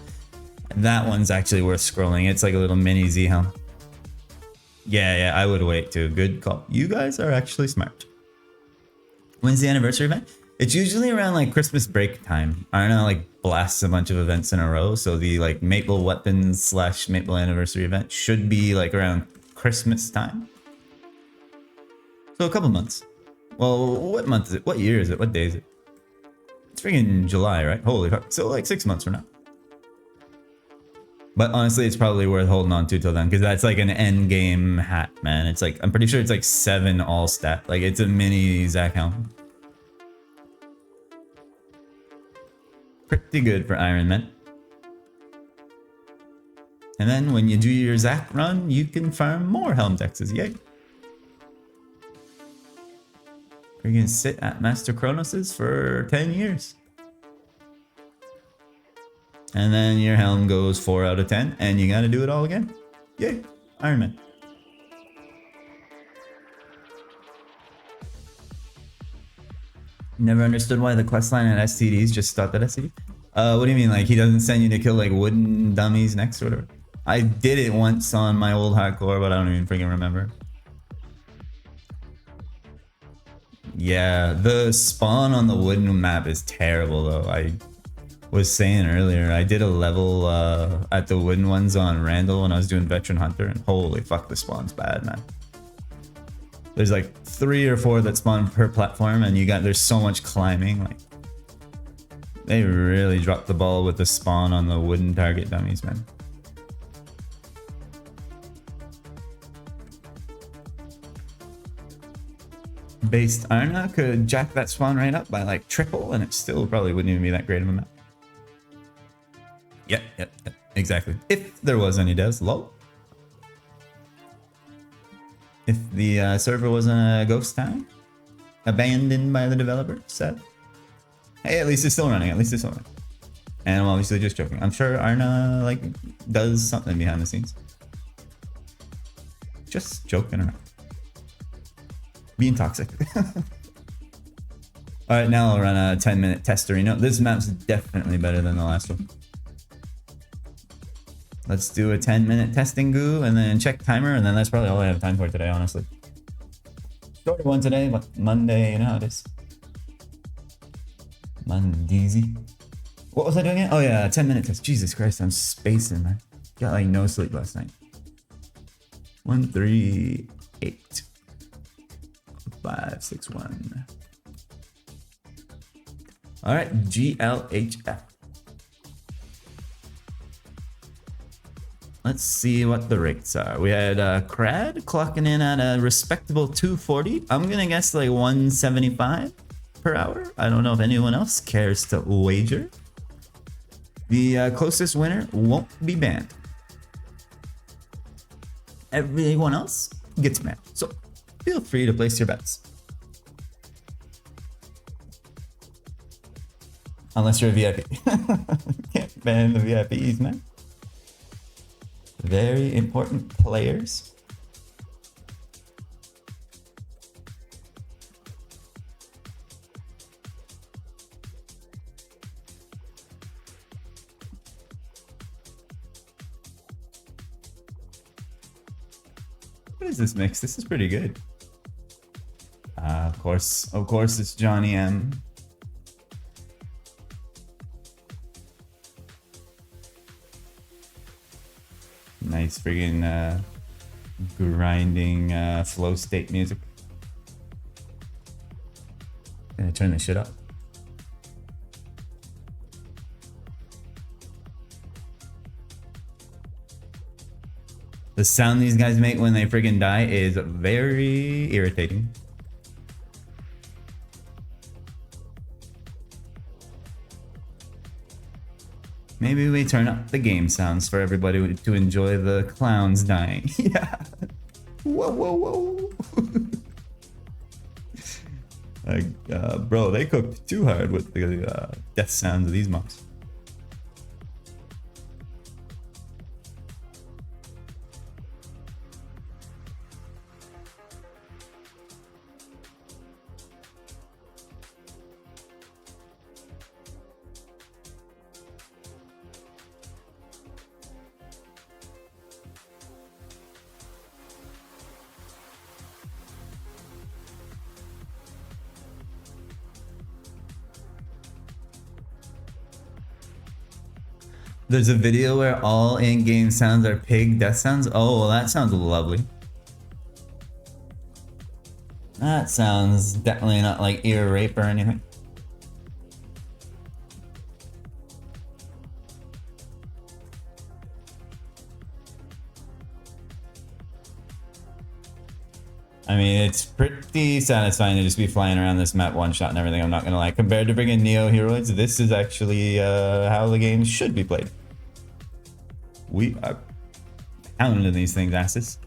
That one's actually worth scrolling. It's like a little mini Z Helm. Yeah, I would wait too. Good call. You guys are actually smart. When's the anniversary event? It's usually around like Christmas break time. I don't know, like blasts a bunch of events in a row. So the like Maple Weapons / Maple Anniversary event should be like around Christmas time. So a couple months. Well, what month is it? What year is it? What day is it? It's freaking July, right? Holy fuck. So like 6 months from now. But honestly, it's probably worth holding on to till then, because that's like an end game hat, man. It's like, I'm pretty sure it's like 7 all stat. Like it's a mini Zach Helm. Pretty good for Ironman. And then when you do your Zach run, you can farm more Helm Texes. Yay. You're gonna sit at Master Kronos's for 10 years. And then your helm goes 4 out of 10, and you gotta do it all again. Yay, Ironman. Never understood why the questline at STDs just stopped at STD. What do you mean? Like he doesn't send you to kill like wooden dummies next or whatever? I did it once on my old hardcore, but I don't even freaking remember. Yeah, the spawn on the wooden map is terrible though. I was saying earlier, I did a level at the wooden ones on Randall when I was doing Veteran Hunter, and holy fuck, the spawn's bad, man. There's like 3 or 4 that spawn per platform, and there's so much climbing. Like they really dropped the ball with the spawn on the wooden target dummies, man. Based Arna could jack that spawn right up by like triple, and it still probably wouldn't even be that great of a map. Yep, exactly. If there was any devs, lol. If the server wasn't a ghost town, abandoned by the developer, sad. Hey, at least it's still running. And I'm obviously just joking. I'm sure Arna like does something behind the scenes. Just joking around. Being toxic. Alright, now I'll run a 10-minute tester. You know, this map's definitely better than the last one. Let's do a 10-minute testing goo and then check timer, and then that's probably all I have time for today, honestly. Shorter one today, but Monday, you know how it is. Mondeezy. What was I doing again? Oh yeah, 10-minute test. Jesus Christ, I'm spacing, man. Got like no sleep last night. 1, 3, 8. 5, 6, 1. All right, GLHF. Let's see what the rates are. We had Crad clocking in at a respectable 240. I'm gonna guess like 175 per hour. I don't know if anyone else cares to wager. The closest winner won't be banned. Everyone else gets banned. So feel free to place your bets. Unless you're a VIP. Can't ban the VIPs, man. Very important players. What is this mix? This is pretty good. Of course, it's Johnny M. Nice friggin' grinding flow state music. Gonna turn this shit up. The sound these guys make when they friggin' die is very irritating. Maybe we turn up the game sounds for everybody to enjoy the clowns dying. Yeah. Whoa. Like, bro, they cooked too hard with the death sounds of these mobs. There's a video where all in-game sounds are pig death sounds. Oh, well, that sounds lovely. That sounds definitely not like ear rape or anything. I mean, it's pretty satisfying to just be flying around this map one shot and everything, I'm not gonna lie. Compared to friggin' Neo Heroids, this is actually how the game should be played. We are pounding these things' asses.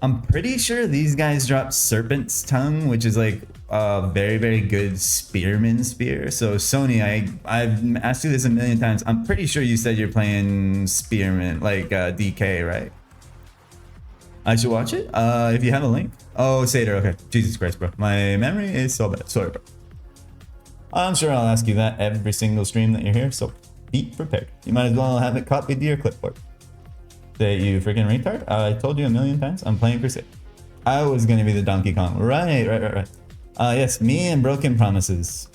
I'm pretty sure these guys drop Serpent's Tongue, which is like a very, very good spearman spear. So Sony, I've asked you this a million times. I'm pretty sure you said you're playing spearman, like DK, right? I should watch it? If you have a link. Oh, Seder, okay. Jesus Christ, bro. My memory is so bad. Sorry, bro. I'm sure I'll ask you that every single stream that you're here, so be prepared. You might as well have it copied to your clipboard. Say, you freaking retard. I told you a million times, I'm playing Crusade. I was gonna be the Donkey Kong. Right. Yes, me and Broken Promises.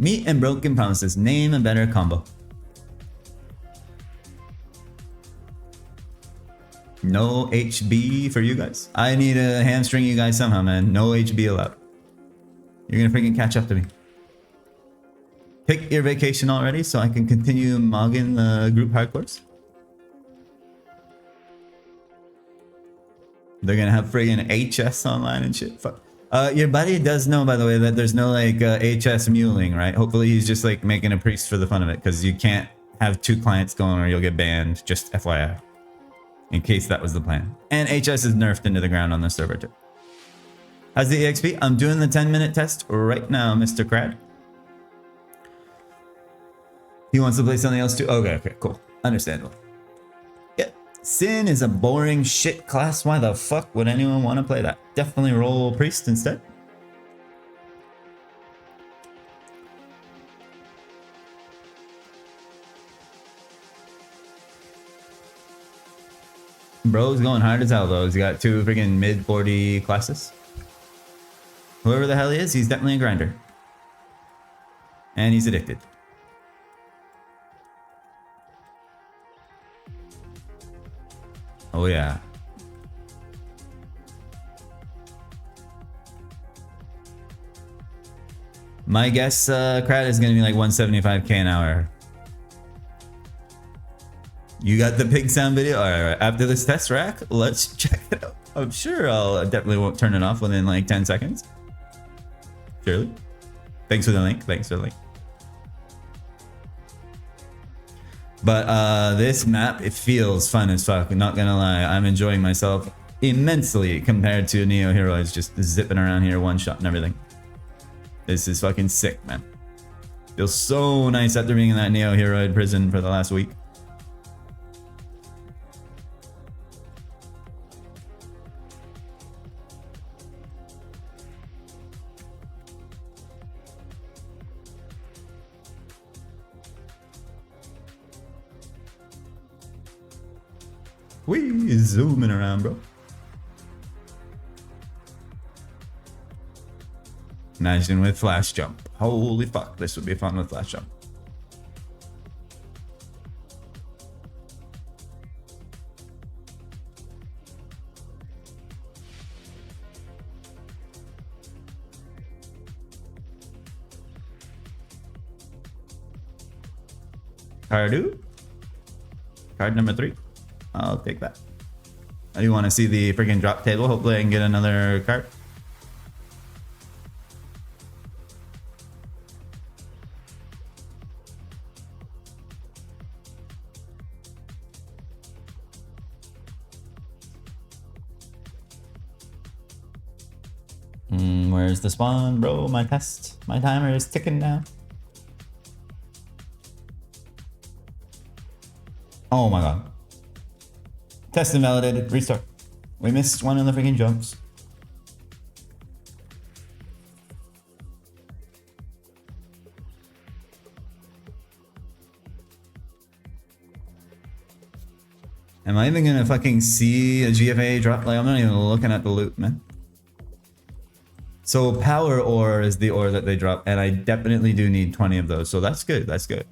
Me and Broken Promises. Name a better combo. No HB for you guys. I need to hamstring you guys somehow, man. No HB allowed. You're gonna freaking catch up to me. Pick your vacation already so I can continue mogging the group hardcores. They're gonna have friggin' HS online and shit. Fuck. Your buddy does know, by the way, that there's no like HS muling, right? Hopefully he's just like making a priest for the fun of it, because you can't have two clients going or you'll get banned. Just FYI, in case that was the plan. And HS is nerfed into the ground on the server too. How's the EXP? I'm doing the 10-minute test right now, Mr. Crad. He wants to play something else too. Okay, cool. Understandable. Yeah. Sin is a boring shit class. Why the fuck would anyone want to play that? Definitely roll priest instead. Bro's going hard as hell though. He's got two freaking mid 40 classes. Whoever the hell he is, he's definitely a grinder. And he's addicted. Oh yeah. My guess, Crowd is gonna be like 175k an hour. You got the pig sound video? Alright, after this test rack, let's check it out. I'm sure I'll definitely won't turn it off within like 10 seconds. Surely. Thanks for the link. But this map, it feels fun as fuck. I'm not gonna lie, I'm enjoying myself immensely compared to Neo Heroes just zipping around here one shot and everything. This is fucking sick, man. Feels so nice after being in that Neo Heroid prison for the last week. Wee, zooming around, bro. Imagine with flash jump. Holy fuck, this would be fun with flash jump. Cardu? Card number 3. I'll take that. I do want to see the freaking drop table. Hopefully I can get another card. Where's the spawn, bro? My test. My timer is ticking now. Oh my god. Test invalidated. Restart. We missed one of the freaking jumps. Am I even gonna fucking see a GFA drop? Like, I'm not even looking at the loot, man. So power ore is the ore that they drop, and I definitely do need 20 of those. So that's good. That's good.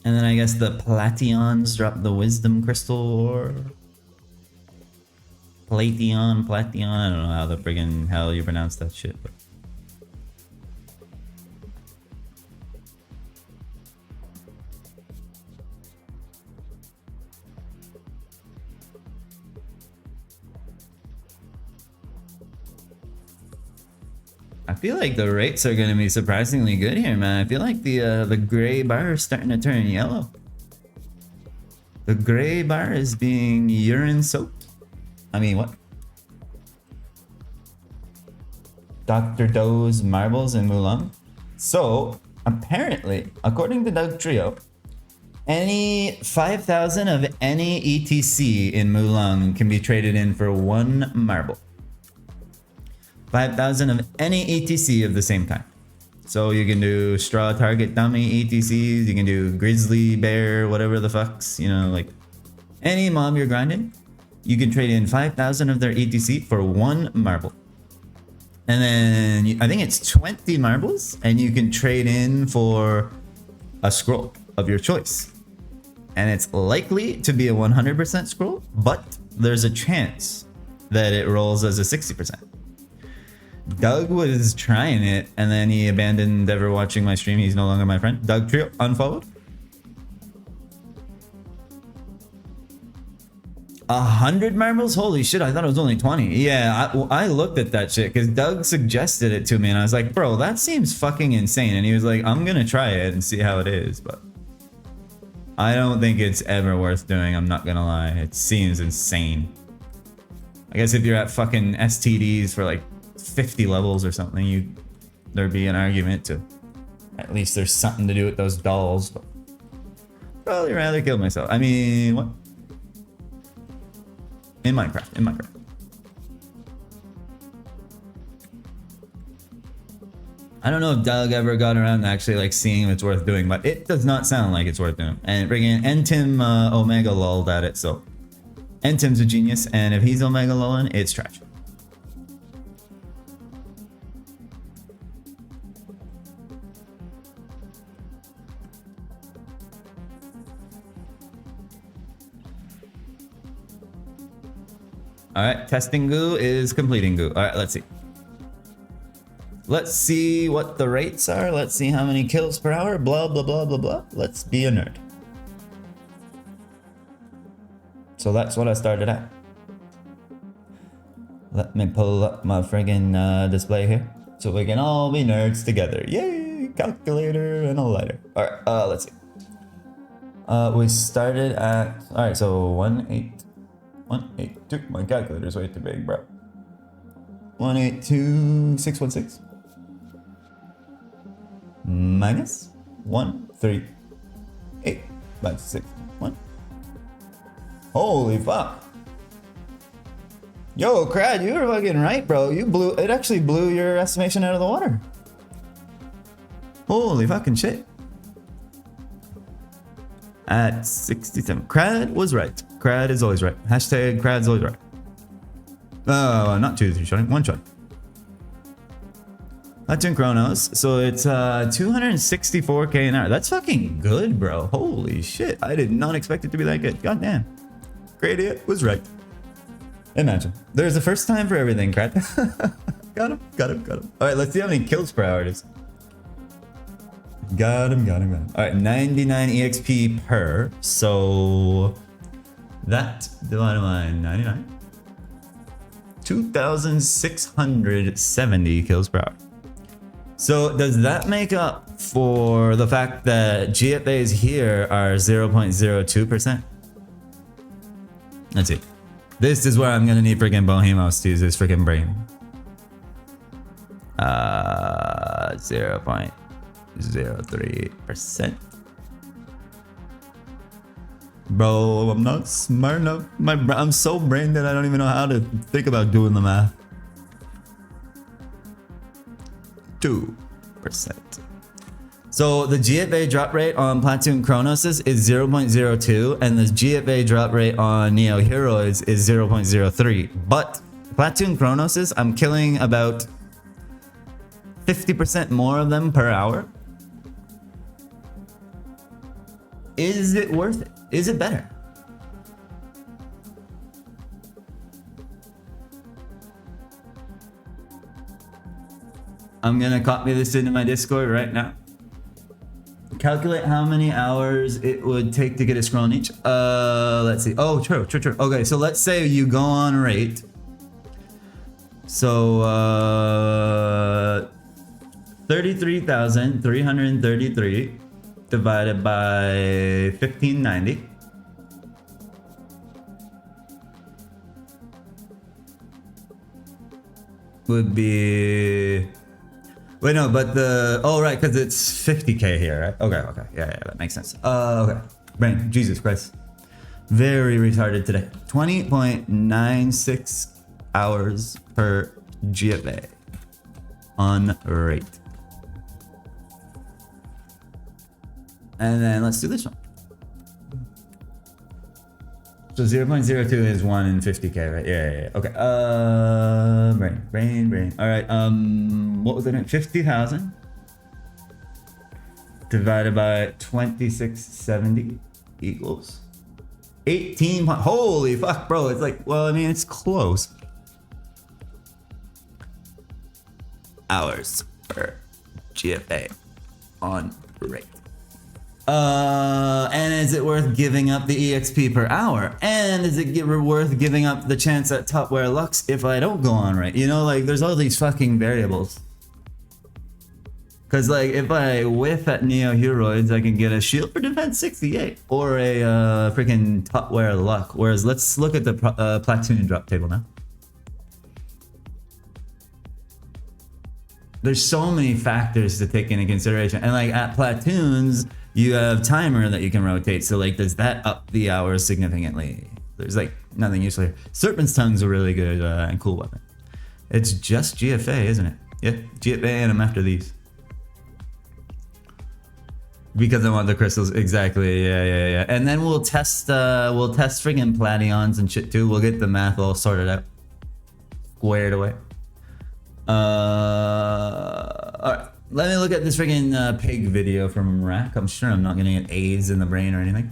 And then I guess the Plations drop the wisdom crystal ore. Plation. I don't know how the friggin' hell you pronounce that shit, but. I feel like the rates are gonna be surprisingly good here, man. I feel like the gray bar is starting to turn yellow. The gray bar is being urine soaked. I mean, what? Dr. Doe's marbles in Mulan. So apparently, according to Doug Trio, any 5,000 of any ETC in Mulan can be traded in for 1 marble. 5,000 of any ETC of the same kind. So you can do straw target dummy ETCs, you can do grizzly bear, whatever the fucks, you know, like any mob you're grinding, you can trade in 5,000 of their ETC for 1 marble. And then I think it's 20 marbles, and you can trade in for a scroll of your choice. And it's likely to be a 100% scroll, but there's a chance that it rolls as a 60%. Doug was trying it, and then he abandoned ever watching my stream. He's no longer my friend. Doug Trio unfollowed. 100 marbles? Holy shit, I thought it was only 20. Yeah, I looked at that shit because Doug suggested it to me, and I was like, bro, that seems fucking insane. And he was like, I'm gonna try it and see how it is, but I don't think it's ever worth doing. I'm not gonna lie. It seems insane. I guess if you're at fucking STDs for like 50 levels or something, there'd be an argument to at least there's something to do with those dolls, but probably rather kill myself. I mean, what? In Minecraft. I don't know if Doug ever got around to actually like seeing if it's worth doing, but it does not sound like it's worth doing. And bringing Entim Omega lulled at it, so Entim's a genius, and if he's Omega lulling, it's trash. All right, testing goo is completing goo. All right, let's see. Let's see what the rates are. Let's see how many kills per hour. Blah, blah, blah, blah, blah. Let's be a nerd. So that's what I started at. Let me pull up my friggin' display here so we can all be nerds together. Yay, calculator and a lighter. All right, let's see. We started at, all right, so 182. My calculator's way too big, bro. 182,616 minus 138,561. Holy fuck. Yo, Crad, you were fucking right, bro. It actually blew your estimation out of the water. Holy fucking shit. At 67. Crad was right. Crad is always right. Hashtag Crad's always right. Not 2 3 shotting, 1 shot. That's in Chronos. So it's 264k an hour. That's fucking good, bro. Holy shit. I did not expect it to be that good. God damn. Great idiot was right. Imagine. There's a first time for everything, Crad. Got him. Alright, let's see how many kills per hour it is. Got him. Alright, 99 EXP per. So that divided by 99. 2,670 kills per hour. So does that make up for the fact that GFAs here are 0.02%? Let's see. This is where I'm gonna need freaking Bohemos to use his freaking brain. 0.03%. Bro, I'm not smart enough. I'm so brain dead I don't even know how to think about doing the math. 2%. So the GFA drop rate on Platoon Chronosis is 0.02 and the GFA drop rate on Neo Heroes is 0.03. But Platoon Chronosis, I'm killing about 50% more of them per hour. Is it worth it? Is it better? I'm gonna copy this into my Discord right now. Calculate how many hours it would take to get a scroll in each. Let's see. Oh, true. Okay, so let's say you go on rate. So 33,333 divided by 1590 would be. Wait, no, but the, oh, right, because it's 50K here, right? Okay, yeah, that makes sense. Okay, brain, Jesus Christ. Very retarded today. 20.96 hours per GFA on rate. And then let's do this one. So 0.02 is 1 in 50K, right? Yeah. Okay. Brain. All right. What was it? 50,000 divided by 2670 equals 18. Holy fuck, bro! It's like, well, I mean, it's close. Hours per GFA on rate. And is it worth giving up the EXP per hour? And is it worth giving up the chance at top wear Lux if I don't go on right? You know, like, there's all these fucking variables. Because, like, if I whiff at Neo Heroids, I can get a shield for defense 68 or a freaking top wear luck. Whereas, let's look at the platoon drop table now. There's so many factors to take into consideration. And, like, at platoons, you have timer that you can rotate, so like, does that up the hours significantly? There's like nothing useful here. Serpent's Tongue's a really good and cool weapon. It's just GFA, isn't it? Yeah, GFA, and I'm after these. Because I want the crystals, exactly, yeah. And then we'll test friggin' Plations and shit too. We'll get the math all sorted out. Squared away. Alright. Let me look at this friggin' pig video from Rack. I'm sure I'm not gonna get AIDS in the brain or anything.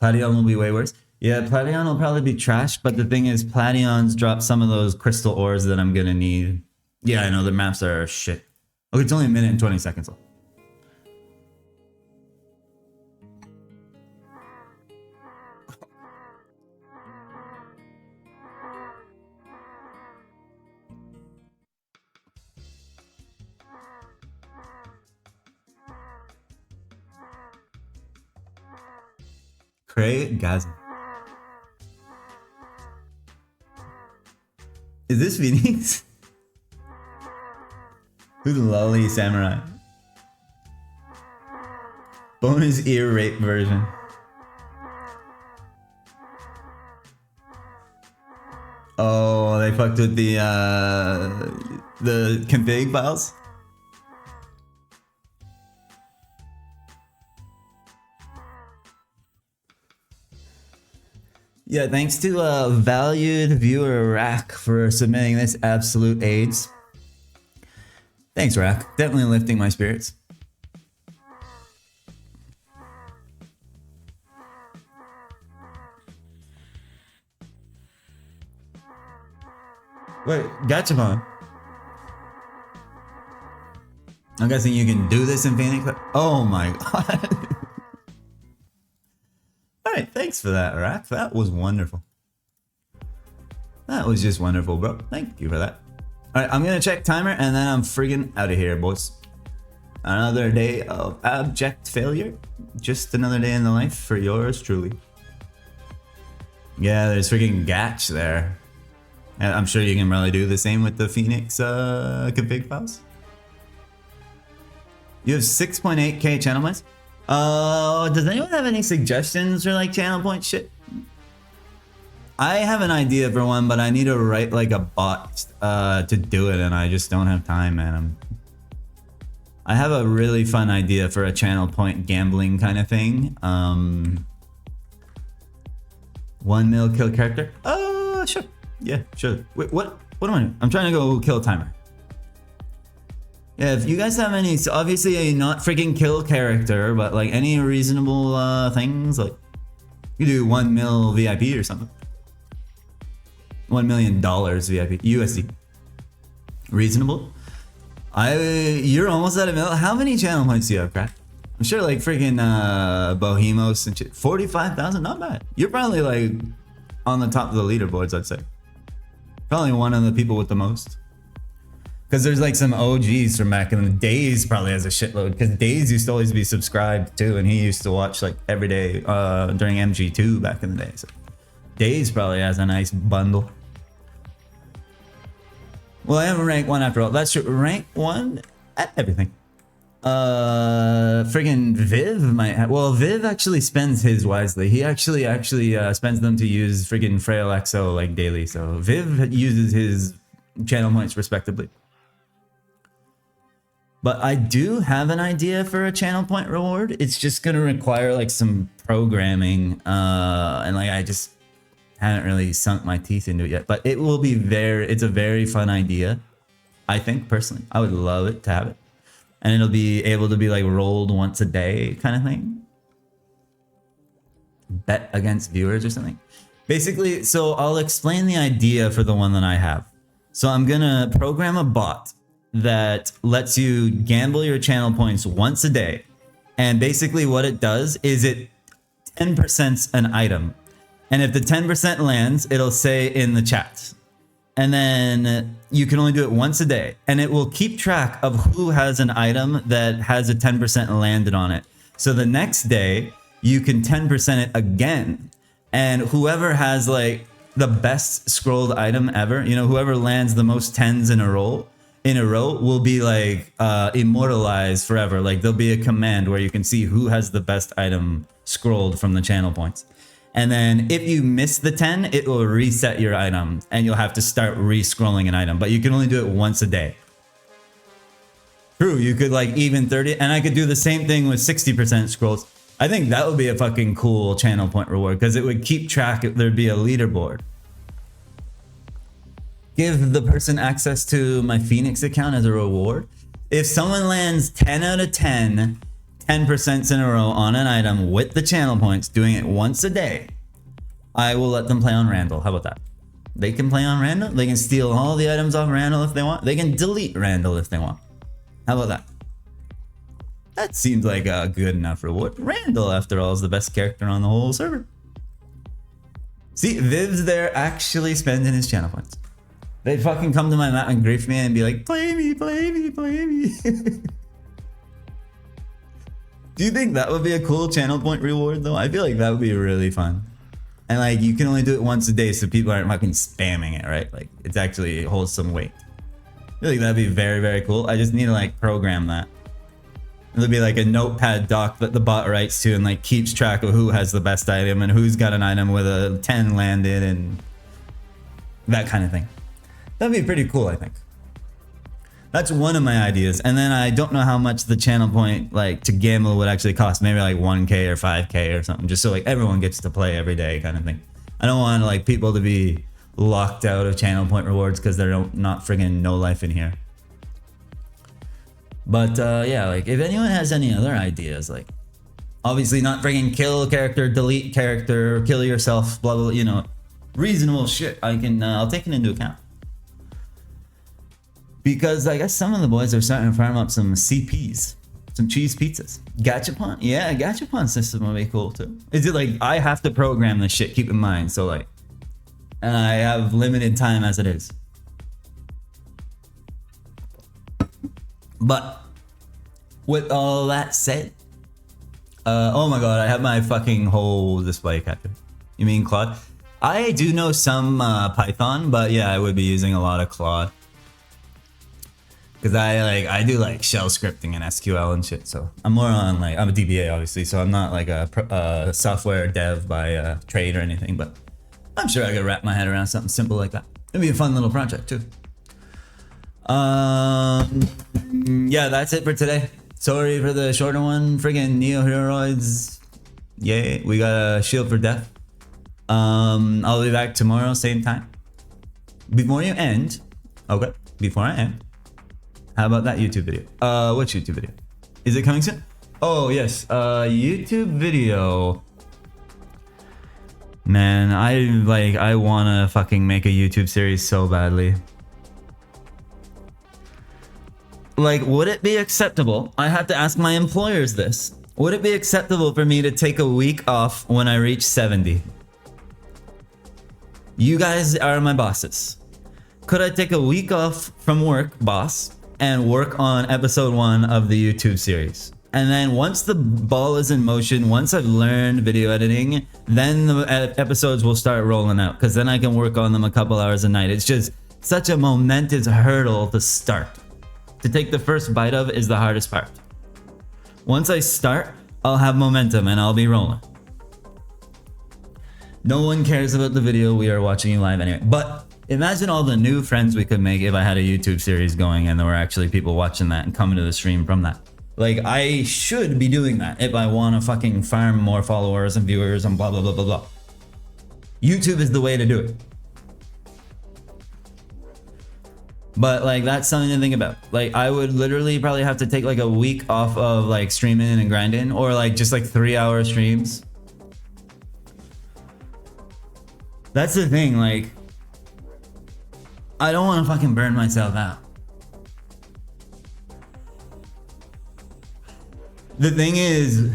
Plation will be way worse. Yeah, Plation will probably be trash, but the thing is, Plations drop some of those crystal ores that I'm gonna need. Yeah, I know, the maps are shit. Okay, it's only a minute and 20 seconds left. Craig Gasm. Is this Phoenix? Who's Lolly Samurai? Bonus ear rape version. Oh, they fucked with the config files. Yeah, thanks to valued viewer Rack for submitting this absolute AIDS. Thanks, Rack. Definitely lifting my spirits. Wait, Gachapon. I'm guessing you can do this in Phoenix? Oh my god. Alright, thanks for that, Rack. That was wonderful. That was just wonderful, bro. Thank you for that. Alright, I'm gonna check timer and then I'm friggin' out of here, boys. Another day of abject failure. Just another day in the life for yours truly. Yeah, there's freaking Gatch there. And I'm sure you can really do the same with the Phoenix config files. You have 6.8k channel points. Does anyone have any suggestions for like channel point shit? I have an idea for one, but I need to write like a bot to do it, and I just don't have time, man. I have a really fun idea for a channel point gambling kind of thing. 1 mil kill character. Oh, sure. Yeah, sure. Wait, what am I doing? I'm trying to go kill a timer. Yeah, if you guys have any, so obviously a not freaking kill character, but like any reasonable things, like you do 1 mil VIP or something. $1 million VIP USD. Reasonable. You're almost at a mil. How many channel points do you have, Crack? I'm sure like freaking Bohemos and shit. 45,000, not bad. You're probably like on the top of the leaderboards, I'd say. Probably one of the people with the most. Because there's like some OGs from back in the days probably has a shitload. Because Days used to always be subscribed too, and he used to watch like every day during MG2 back in the day. So Days probably has a nice bundle. Well, I have a rank 1 after all. That's true. Rank 1 at everything. Friggin' Viv might have. Well, Viv actually spends his wisely. He actually spends them to use friggin' Frail XO like daily. So Viv uses his channel points respectively. But I do have an idea for a channel point reward. It's just gonna require like some programming, and like I just haven't really sunk my teeth into it yet. But it will be it's a very fun idea. I think personally, I would love it to have it, and it'll be able to be like rolled once a day kind of thing. Bet against viewers or something. Basically, so I'll explain the idea for the one that I have. So I'm gonna program a bot that lets you gamble your channel points once a day. And basically what it does is it 10%s an item. And if the 10% lands, it'll say in the chat. And then you can only do it once a day. And it will keep track of who has an item that has a 10% landed on it. So the next day, you can 10% it again. And whoever has like the best scrolled item ever, you know, whoever lands the most 10s in a row will be like immortalized forever. Like there'll be a command where you can see who has the best item scrolled from the channel points. And then if you miss the 10, it will reset your item and you'll have to start re-scrolling an item, but you can only do it once a day. True, you could like even 30, and I could do the same thing with 60% scrolls. I think that would be a fucking cool channel point reward because it would keep track if there'd be a leaderboard. Give the person access to my Phoenix account as a reward. If someone lands 10 out of 10, 10% in a row on an item with the channel points, doing it once a day, I will let them play on Randall. How about that? They can play on Randall. They can steal all the items off Randall if they want. They can delete Randall if they want. How about that? That seems like a good enough reward. Randall, after all, is the best character on the whole server. See, Viv's there actually spending his channel points. They'd fucking come to my map and grief me and be like, play me, play me, play me. Do you think that would be a cool channel point reward though? I feel like that would be really fun. And like, you can only do it once a day so people aren't fucking spamming it, right? Like, it's actually, it holds some weight. I feel like that'd be very, very cool. I just need to like program that. It'll be like a notepad doc that the bot writes to and like keeps track of who has the best item and who's got an item with a 10 landed and that kind of thing. That'd be pretty cool, I think. That's one of my ideas. And then I don't know how much the channel point like to gamble would actually cost. Maybe like 1K or 5K or something, just so like everyone gets to play every day kind of thing. I don't want like people to be locked out of channel point rewards because they're not friggin' no life in here. But yeah, like if anyone has any other ideas, like obviously not friggin' kill character, delete character, kill yourself, blah blah, you know, reasonable shit. I'll take it into account. Because I guess some of the boys are starting to farm up some CPs, some cheese pizzas. Gachapon? Yeah, gachapon system would be cool too. Is it like I have to program this shit, keep in mind, so like, and I have limited time as it is. But with all that said, oh my god, I have my fucking whole display captured. You mean Claude? I do know some Python, but yeah, I would be using a lot of Claude. Cause I do like shell scripting and SQL and shit. So I'm more on like, I'm a DBA obviously, so I'm not like a software dev by trade or anything, but I'm sure I could wrap my head around something simple like that. It'd be a fun little project too. Yeah, that's it for today. Sorry for the shorter one. Friggin' Neo Heroids. Yay, we got a shield for death. I'll be back tomorrow, same time. Before you end, okay, before I end, how about that YouTube video? Which YouTube video? Is it coming soon? Oh yes, YouTube video. Man, I wanna fucking make a YouTube series so badly. Like, would it be acceptable? I have to ask my employers this. Would it be acceptable for me to take a week off when I reach 70? You guys are my bosses. Could I take a week off from work, boss, and work on episode 1 of the YouTube series? And then once the ball is in motion, once I've learned video editing, then the episodes will start rolling out, because then I can work on them a couple hours a night. It's just such a momentous hurdle to start. To take the first bite of is the hardest part. Once I start, I'll have momentum and I'll be rolling. No one cares about the video, we are watching you live anyway. But imagine all the new friends we could make if I had a YouTube series going and there were actually people watching that and coming to the stream from that. Like, I should be doing that if I want to fucking farm more followers and viewers and blah, blah, blah, blah, blah. YouTube is the way to do it. But like, that's something to think about. Like, I would literally probably have to take like a week off of like streaming and grinding, or like just like 3-hour streams. That's the thing, like, I don't want to fucking burn myself out. The thing is,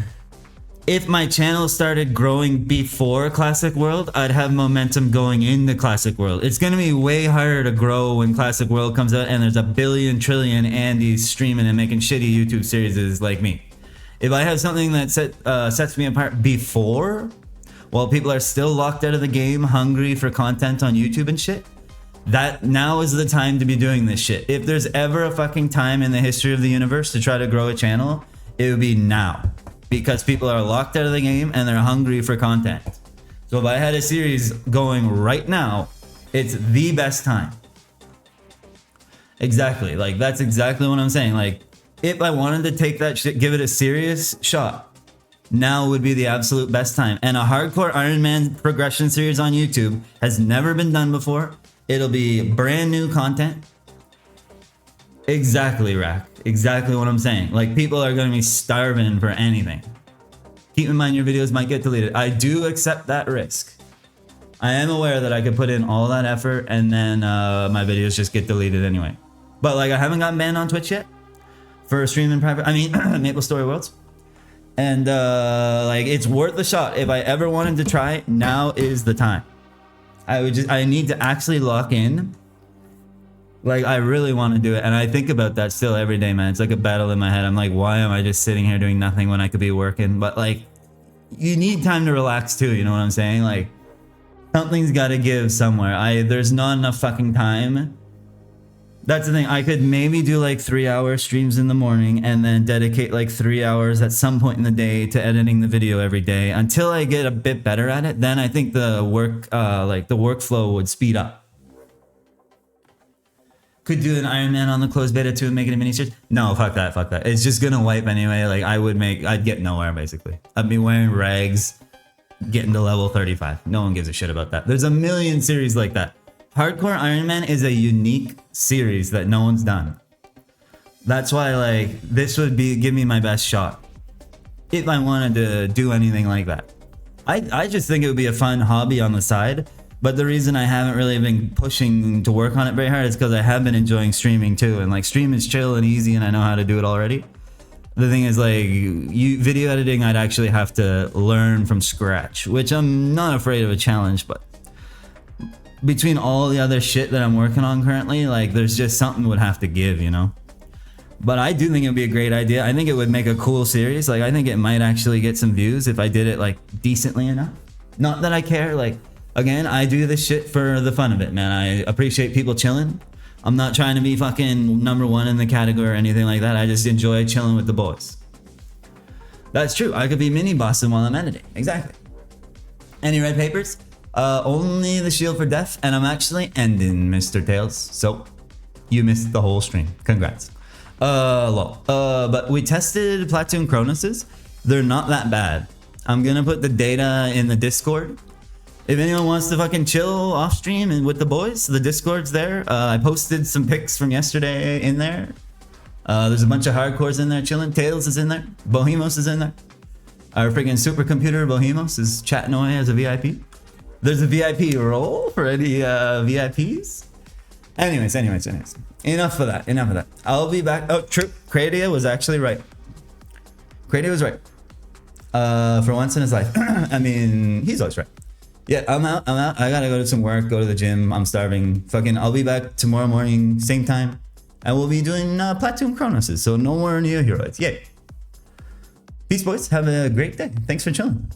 if my channel started growing before Classic World, I'd have momentum going into Classic World. It's gonna be way harder to grow when Classic World comes out and there's a billion trillion Andys streaming and making shitty YouTube series like me. If I have something that sets me apart before, while people are still locked out of the game, hungry for content on YouTube and shit, that now is the time to be doing this shit. If there's ever a fucking time in the history of the universe to try to grow a channel, it would be now. Because people are locked out of the game and they're hungry for content. So if I had a series going right now, it's the best time. Exactly, like that's exactly what I'm saying. Like, if I wanted to take that shit, give it a serious shot, now would be the absolute best time. And a hardcore Ironman progression series on YouTube has never been done before. It'll be brand new content. Exactly, Rack. Exactly what I'm saying. Like, people are going to be starving for anything. Keep in mind your videos might get deleted. I do accept that risk. I am aware that I could put in all that effort and then my videos just get deleted anyway. But like, I haven't gotten banned on Twitch yet for streaming private. I mean, Maple Story Worlds. And like, it's worth the shot. If I ever wanted to try, now is the time. I need to actually lock in. Like, I really want to do it, and I think about that still every day, man. It's like a battle in my head. I'm like, why am I just sitting here doing nothing when I could be working? But like, you need time to relax too, you know what I'm saying? Like, something's got to give somewhere. There's not enough fucking time. That's the thing. I could maybe do like 3-hour streams in the morning and then dedicate like 3 hours at some point in the day to editing the video every day until I get a bit better at it. Then I think the workflow would speed up. Could do an Ironman on the closed beta too and make it a mini series. No, fuck that, fuck that. It's just gonna wipe anyway. Like, I'd get nowhere basically. I'd be wearing rags, getting to level 35. No one gives a shit about that. There's a million series like that. Hardcore Ironman is a unique series that no one's done. That's why, like, this would give me my best shot if I wanted to do anything like that. I just think it would be a fun hobby on the side. But the reason I haven't really been pushing to work on it very hard is because I have been enjoying streaming too. And like, stream is chill and easy and I know how to do it already. The thing is, like, video editing, I'd actually have to learn from scratch, which I'm not afraid of a challenge, but between all the other shit that I'm working on currently, like, there's just something would have to give, you know? But I do think it would be a great idea. I think it would make a cool series. Like, I think it might actually get some views if I did it like decently enough. Not that I care, like Again, I do this shit for the fun of it, man. I appreciate people chilling. I'm not trying to be fucking #1 in the category or anything like that. I just enjoy chilling with the boys. That's true. I could be mini bossing while I'm editing. Exactly. Any red papers? Only the shield for death, and I'm actually ending Mr. Tails. So you missed the whole stream. Congrats. Lol. But we tested Platoon Cronoses. They're not that bad. I'm gonna put the data in the Discord. If anyone wants to fucking chill off stream and with the boys, the Discord's there. I posted some pics from yesterday in there. There's a bunch of hardcores in there chilling. Tails is in there. Bohemos is in there. Our freaking supercomputer Bohemos is chatting away as a VIP. There's a VIP role for any VIPs. Anyways. Enough of that. I'll be back. Oh, true. Cradia was actually right. Cradia was right. For once in his life. I mean, he's always right. Yeah, I'm out. I gotta go to some work, go to the gym. I'm starving. Fucking, I'll be back tomorrow morning, same time. And we'll be doing Platoon Cronoses, so no more Neo Heroids. Yay. Peace, boys. Have a great day. Thanks for chilling.